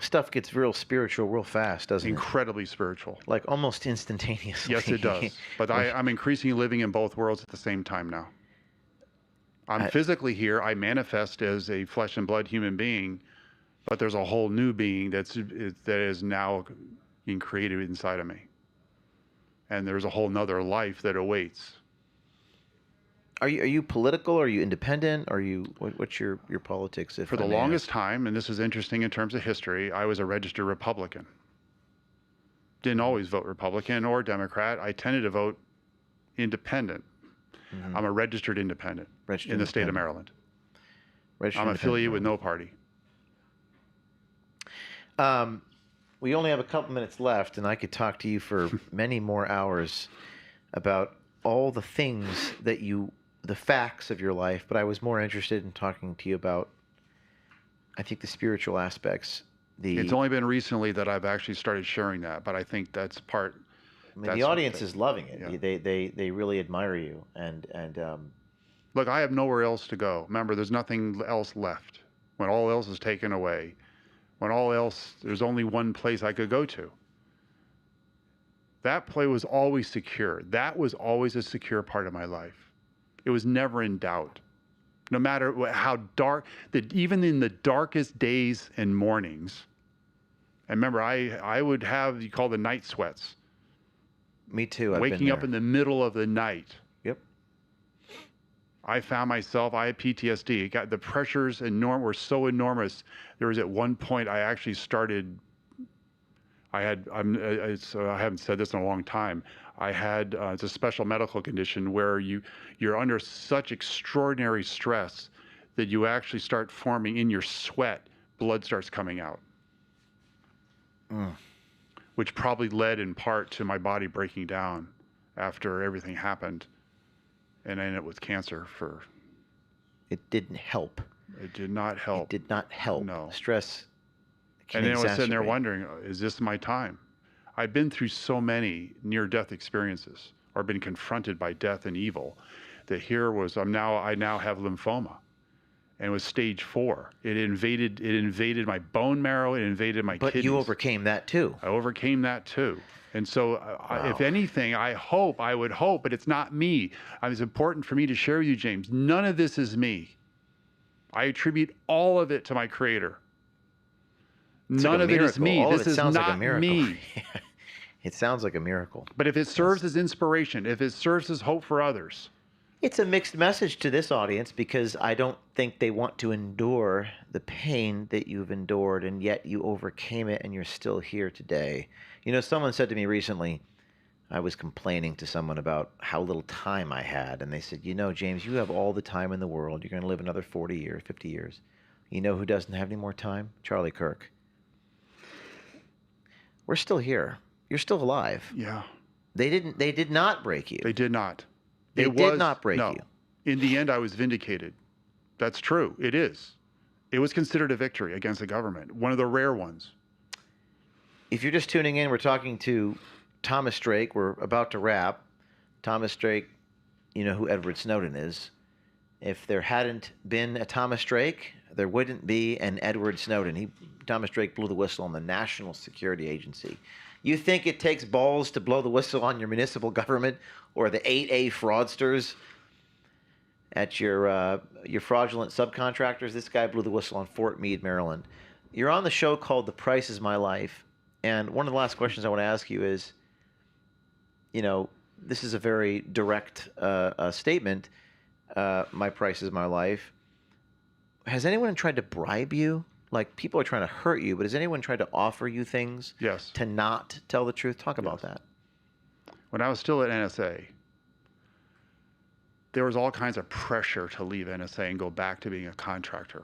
Stuff gets real spiritual real fast, doesn't it? Incredibly spiritual. Like almost instantaneously. Yes, it does. But I'm increasingly living in both worlds at the same time now. I'm physically here. I manifest as a flesh and blood human being, but there's a whole new being that is now being created inside of me. And there's a whole nother life that awaits. Are you political? Are you independent? What's your politics? For the longest time, and this is interesting in terms of history, I was a registered Republican. Didn't always vote Republican or Democrat. I tended to vote independent. Mm-hmm. I'm a registered independent in the state of Maryland. I'm affiliated with no party. We only have a couple minutes left, and I could talk to you for many more hours about all the things that the facts of your life, but I was more interested in talking to you about, I think, the spiritual aspects. It's only been recently that I've actually started sharing that, but I think that's part. I mean, the audience is loving it. Yeah. They really admire you, and look, I have nowhere else to go. Remember, there's nothing else left. When all else is taken away, there's only one place I could go to. That place was always secure. That was always a secure part of my life. It was never in doubt. No matter how dark, that even in the darkest days and mornings, and remember, I would have, you call the night sweats. Me too. Waking up in the middle of the night. Yep. I found myself, I had PTSD. The pressures were so enormous. There was at one point I actually started, I haven't said this in a long time. I had, it's a special medical condition where you're under such extraordinary stress that you actually start forming in your sweat, blood starts coming out. Which probably led in part to my body breaking down after everything happened. And I ended up with cancer It didn't help. It did not help. It did not help. No. Stress can And then I was sitting there exacerbate. wondering, is this my time? I've been through so many near-death experiences, or been confronted by death and evil, that I now have lymphoma, and it was stage 4. It invaded my bone marrow. It invaded my kidneys. But you overcame that too. I overcame that too. And so, if anything, I would hope, but it's not me. It's important for me to share with you, James. None of this is me. I attribute all of it to my Creator. None of it is me. This is not me. It sounds like a miracle. But if it serves as inspiration, if it serves as hope for others, It's a mixed message to this audience because I don't think they want to endure the pain that you've endured, and yet you overcame it and you're still here today. You know, someone said to me recently, I was complaining to someone about how little time I had, and they said, you know, James, you have all the time in the world. You're going to live another 40 years, 50 years. You know who doesn't have any more time? Charlie Kirk. We're still here. You're still alive. Yeah. They did not break you. They did not. They did not break you. In the end, I was vindicated. That's true. It is. It was considered a victory against the government, one of the rare ones. If you're just tuning in, we're talking to Thomas Drake. We're about to wrap. Thomas Drake, you know who Edward Snowden is. If there hadn't been a Thomas Drake, there wouldn't be an Edward Snowden. Thomas Drake blew the whistle on the National Security Agency. You think it takes balls to blow the whistle on your municipal government or the 8A fraudsters at your fraudulent subcontractors? This guy blew the whistle on Fort Meade, Maryland. You're on the show called The Price is My Life. And one of the last questions I want to ask you is, you know, this is a very direct statement. My price is my life. Has anyone tried to bribe you? Like, people are trying to hurt you, but has anyone tried to offer you things to not tell the truth? Talk about that. When I was still at NSA, there was all kinds of pressure to leave NSA and go back to being a contractor.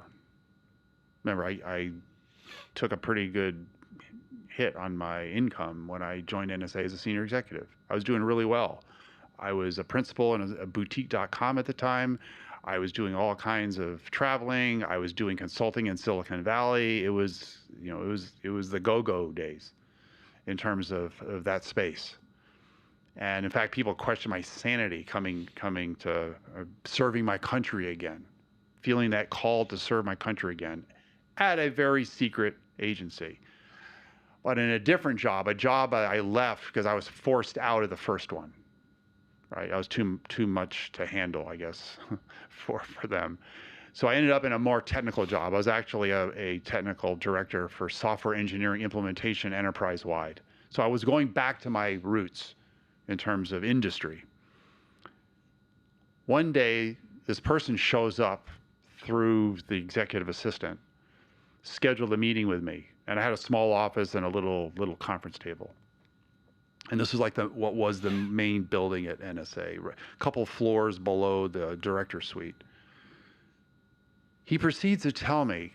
Remember, I took a pretty good hit on my income when I joined NSA as a senior executive. I was doing really well. I was a principal in a boutique.com at the time. I was doing all kinds of traveling. I was doing consulting in Silicon Valley. It was, you know, it was the go-go days in terms of that space. And in fact, people questioned my sanity coming to serving my country again, feeling that call to serve my country again at a very secret agency. But in a different job, a job I left because I was forced out of the first one. Right, I was too much to handle, I guess, for them. So I ended up in a more technical job. I was actually a technical director for software engineering implementation enterprise-wide. So I was going back to my roots in terms of industry. One day, this person shows up through the executive assistant, scheduled a meeting with me, and I had a small office and a little conference table. And this was like what was the main building at NSA, a couple floors below the director suite. He proceeds to tell me,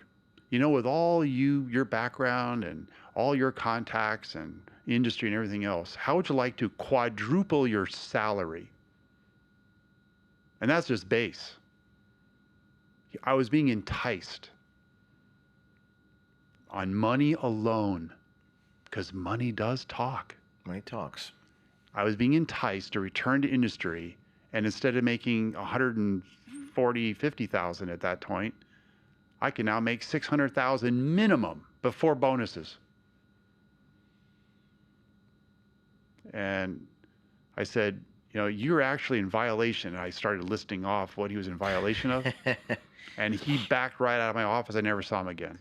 you know, with all your background and all your contacts and industry and everything else, how would you like to quadruple your salary? And that's just base. I was being enticed on money alone, because money does talk. Money talks. I was being enticed to return to industry, and instead of making 140, 50,000 at that point, I can now make 600,000 minimum before bonuses. And I said, you know, you're actually in violation. And I started listing off what he was in violation of, and he backed right out of my office. I never saw him again.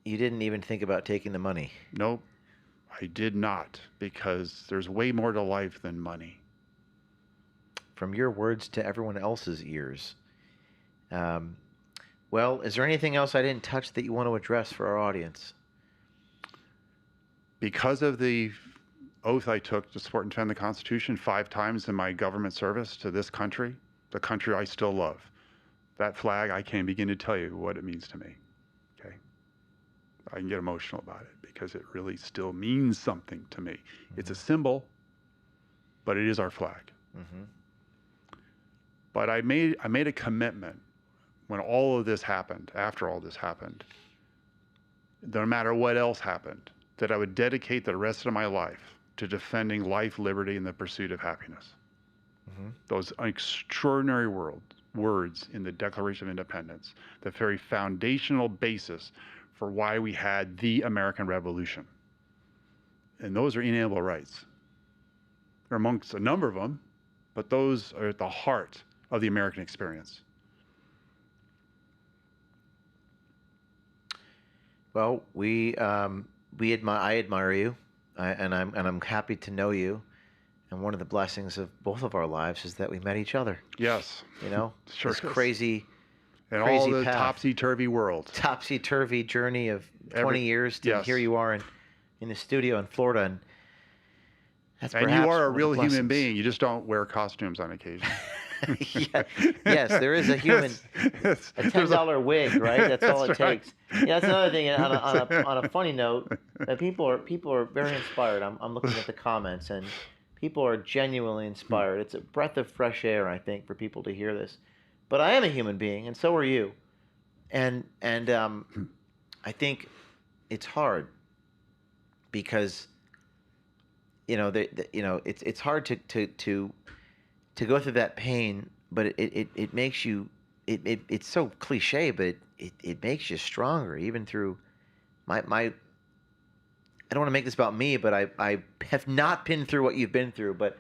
You didn't even think about taking the money? Nope. I did not, because there's way more to life than money. From your words to everyone else's ears. Well, is there anything else I didn't touch that you want to address for our audience? Because of the oath I took to support and defend the Constitution 5 times in my government service to this country, the country I still love, that flag, I can't begin to tell you what it means to me. Okay? I can get emotional about it, because it really still means something to me. Mm-hmm. It's a symbol, but it is our flag. Mm-hmm. But I made a commitment when all of this happened, after all this happened, no matter what else happened, that I would dedicate the rest of my life to defending life, liberty, and the pursuit of happiness. Mm-hmm. Those extraordinary words in the Declaration of Independence, the very foundational basis for why we had the American Revolution. And those are inalienable rights. They're amongst a number of them, but those are at the heart of the American experience. Well, I admire you, and I'm happy to know you, And one of the blessings of both of our lives is that we met each other. Yes. You know, Sure this is. crazy, And crazy all the path, topsy-turvy world. topsy-turvy journey of 20 years to yes. here you are in the studio in Florida. And that's and perhaps you are a one of the real human blessings. being. You just don't wear costumes on occasion. Yes, there is a human, a $10 wig, right? That's all it takes. Yeah, that's another thing. On a funny note, that people are very inspired. I'm looking at the comments, and people are genuinely inspired. It's a breath of fresh air, I think, for people to hear this. But I am a human being, and so are you. And I think it's hard because it's hard to go through that pain, but it makes you it's so cliche, but it makes you stronger even through my I don't want to make this about me, but I have not been through what you've been through, but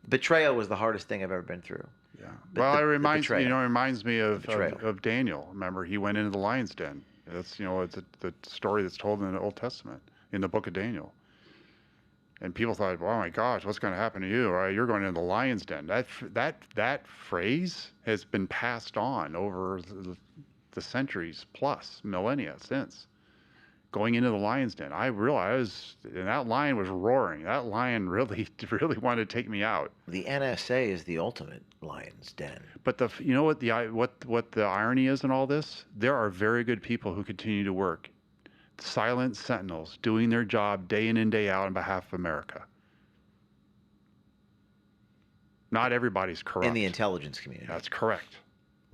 betrayal was the hardest thing I've ever been through. Yeah. Well, it reminds me of Daniel. Remember, he went into the lion's den. That's it's the story that's told in the Old Testament, in the book of Daniel. And people thought, oh my gosh, what's going to happen to you? Right? You're going into the lion's den. That phrase has been passed on over the centuries plus, millennia since. Going into the lion's den, I realized, and that lion was roaring. That lion really wanted to take me out. The NSA is the ultimate lion's den. But what the irony is in all this? There are very good people who continue to work. Silent sentinels doing their job day in and day out on behalf of America. Not everybody's corrupt. In the intelligence community. That's correct.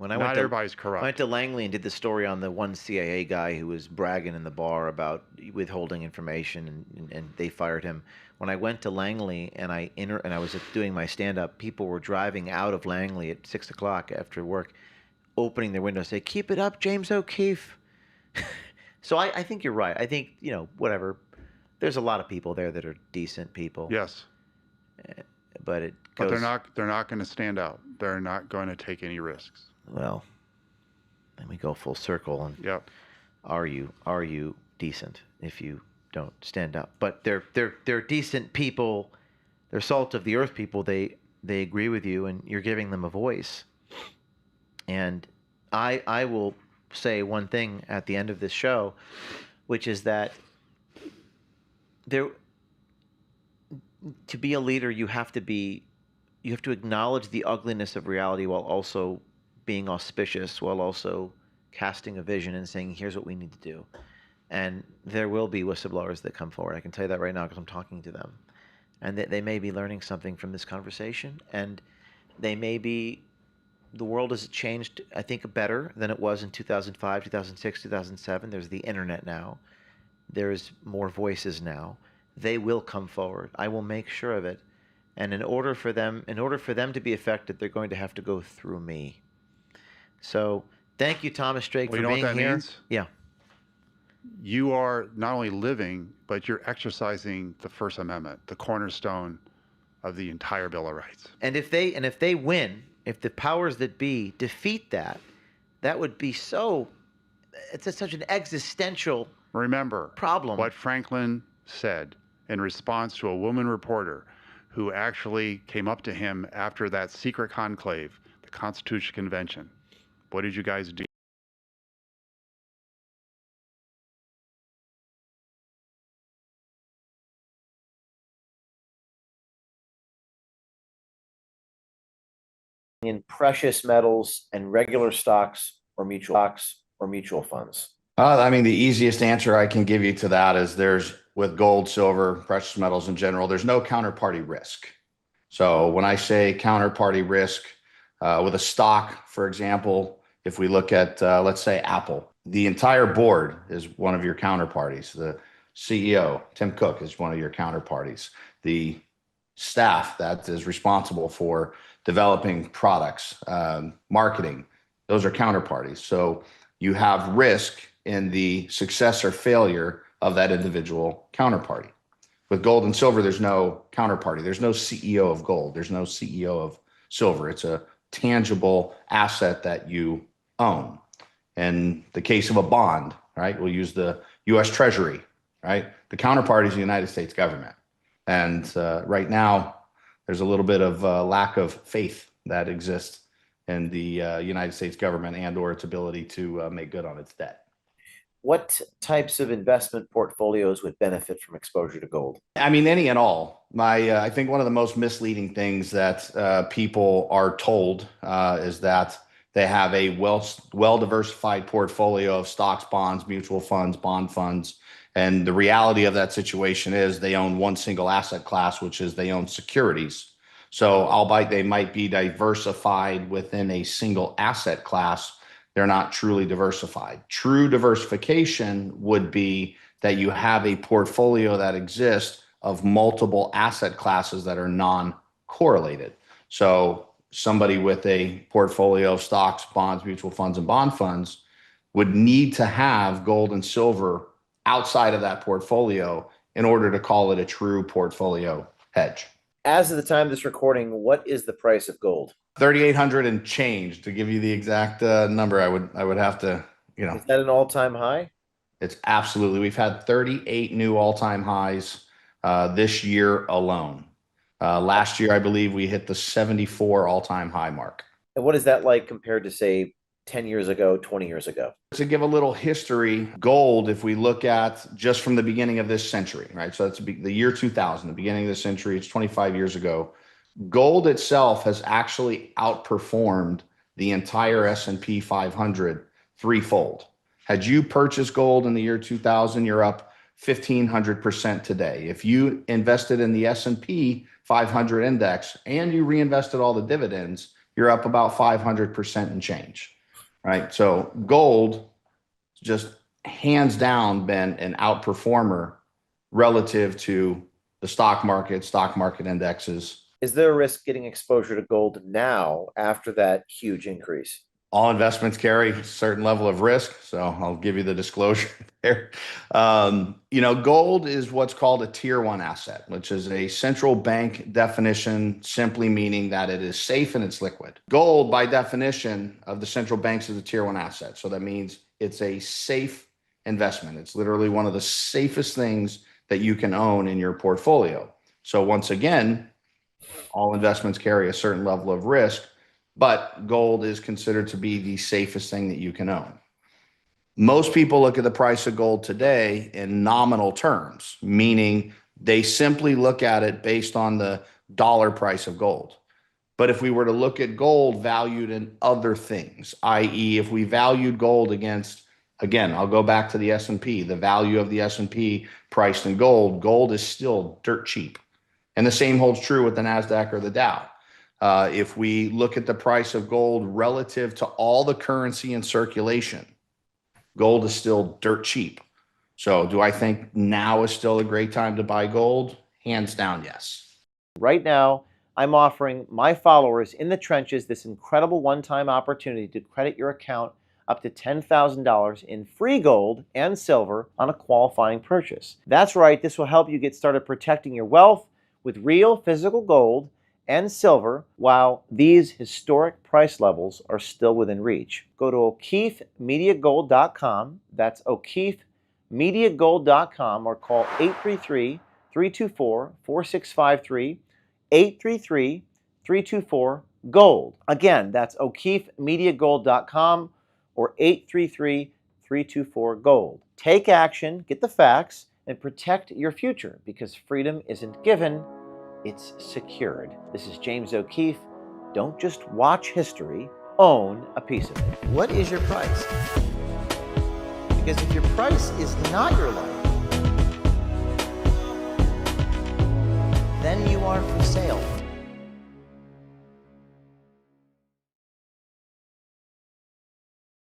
Not everybody's corrupt. I went to Langley and did the story on the one CIA guy who was bragging in the bar about withholding information, and they fired him. When I went to Langley and I was doing my stand-up, people were driving out of Langley at 6 o'clock after work, opening their windows, say, "Keep it up, James O'Keefe." So I think you're right. I think, whatever. There's a lot of people there that are decent people. Yes. But they're not going to stand out. They're not going to take any risks. Well, then we go full circle. And yep. Are you decent if you don't stand up? But they're decent people. They're salt of the earth people. They agree with you, and you're giving them a voice. And I will say one thing at the end of this show, which is that to be a leader, you have to acknowledge the ugliness of reality while also being auspicious, while also casting a vision and saying, here's what we need to do. And there will be whistleblowers that come forward. I can tell you that right now because I'm talking to them. And they may be learning something from this conversation, and the world has changed, I think, better than it was in 2005, 2006, 2007. There's the internet now. There's more voices now. They will come forward. I will make sure of it. And in order for them to be effective, they're going to have to go through me. So thank you, Thomas Drake, for being here. You know what that means? Yeah. You are not only living, but you're exercising the First Amendment, the cornerstone of the entire Bill of Rights. And if they win, if the powers that be defeat that would be it's such an existential problem. What Franklin said in response to a woman reporter who actually came up to him after that secret conclave, the Constitution Convention. What did you guys do? In precious metals and regular stocks or mutual funds? I mean, the easiest answer I can give you to that is with gold, silver, precious metals in general, there's no counterparty risk. So when I say counterparty risk with a stock, for example, if we look at, let's say, Apple, the entire board is one of your counterparties. The CEO, Tim Cook, is one of your counterparties. The staff that is responsible for developing products, marketing, those are counterparties. So you have risk in the success or failure of that individual counterparty. With gold and silver, there's no counterparty. There's no CEO of gold. There's no CEO of silver. It's a tangible asset that you own. In the case of a bond, right, we'll use the U.S. Treasury, right? The counterparty is the United States government. And right now, there's a little bit of lack of faith that exists in the United States government and or its ability to make good on its debt. What types of investment portfolios would benefit from exposure to gold? I mean, any and all. I think one of the most misleading things that people are told is that they have a well-diversified portfolio of stocks, bonds, mutual funds, bond funds. And the reality of that situation is they own one single asset class, which is they own securities. So albeit they might be diversified within a single asset class, they're not truly diversified. True diversification would be that you have a portfolio that exists of multiple asset classes that are non-correlated. So somebody with a portfolio of stocks, bonds, mutual funds, and bond funds would need to have gold and silver outside of that portfolio in order to call it a true portfolio hedge. As of the time of this recording, what is the price of gold? 3,800 and change. To give you the exact number, I would have to, Is that an all-time high? It's absolutely. We've had 38 new all-time highs this year alone. Last year, I believe we hit the 74 all-time high mark. And what is that like compared to, say, 10 years ago, 20 years ago? To give a little history, gold, if we look at just from the beginning of this century, right? So that's the year 2000, the beginning of the century, it's 25 years ago. Gold itself has actually outperformed the entire S&P 500 threefold. Had you purchased gold in the year 2000, you're up 1,500% today. If you invested in the S&P 500 index and you reinvested all the dividends, you're up about 500% and change, right? So gold just hands down been an outperformer relative to the stock market indexes. Is there a risk getting exposure to gold now after that huge increase? All investments carry a certain level of risk, so I'll give you the disclosure there. Gold is what's called a tier 1 asset, which is a central bank definition, simply meaning that it is safe and it's liquid. Gold, by definition of the central banks, is a tier 1 asset. So that means it's a safe investment. It's literally one of the safest things that you can own in your portfolio. So once again, all investments carry a certain level of risk, but gold is considered to be the safest thing that you can own. Most people look at the price of gold today in nominal terms, meaning they simply look at it based on the dollar price of gold. But if we were to look at gold valued in other things, i.e., if we valued gold against, again, I'll go back to the S&P, the value of the S&P priced in gold, gold is still dirt cheap. And the same holds true with the NASDAQ or the Dow. If we look at the price of gold relative to all the currency in circulation, gold is still dirt cheap. So do I think now is still a great time to buy gold? Hands down, yes. Right now, I'm offering my followers in the trenches this incredible one-time opportunity to credit your account up to $10,000 in free gold and silver on a qualifying purchase. That's right, this will help you get started protecting your wealth with real physical gold and silver while these historic price levels are still within reach. Go to O'KeefeMediaGold.com, that's O'KeefeMediaGold.com, or call 833-324-4653, 833-324-GOLD. Again, that's O'KeefeMediaGold.com or 833-324-GOLD. Take action, get the facts, and protect your future, because freedom isn't given, it's secured. This is James O'Keefe. Don't just watch history, own a piece of it. What is your price? Because if your price is not your life, then you are for sale.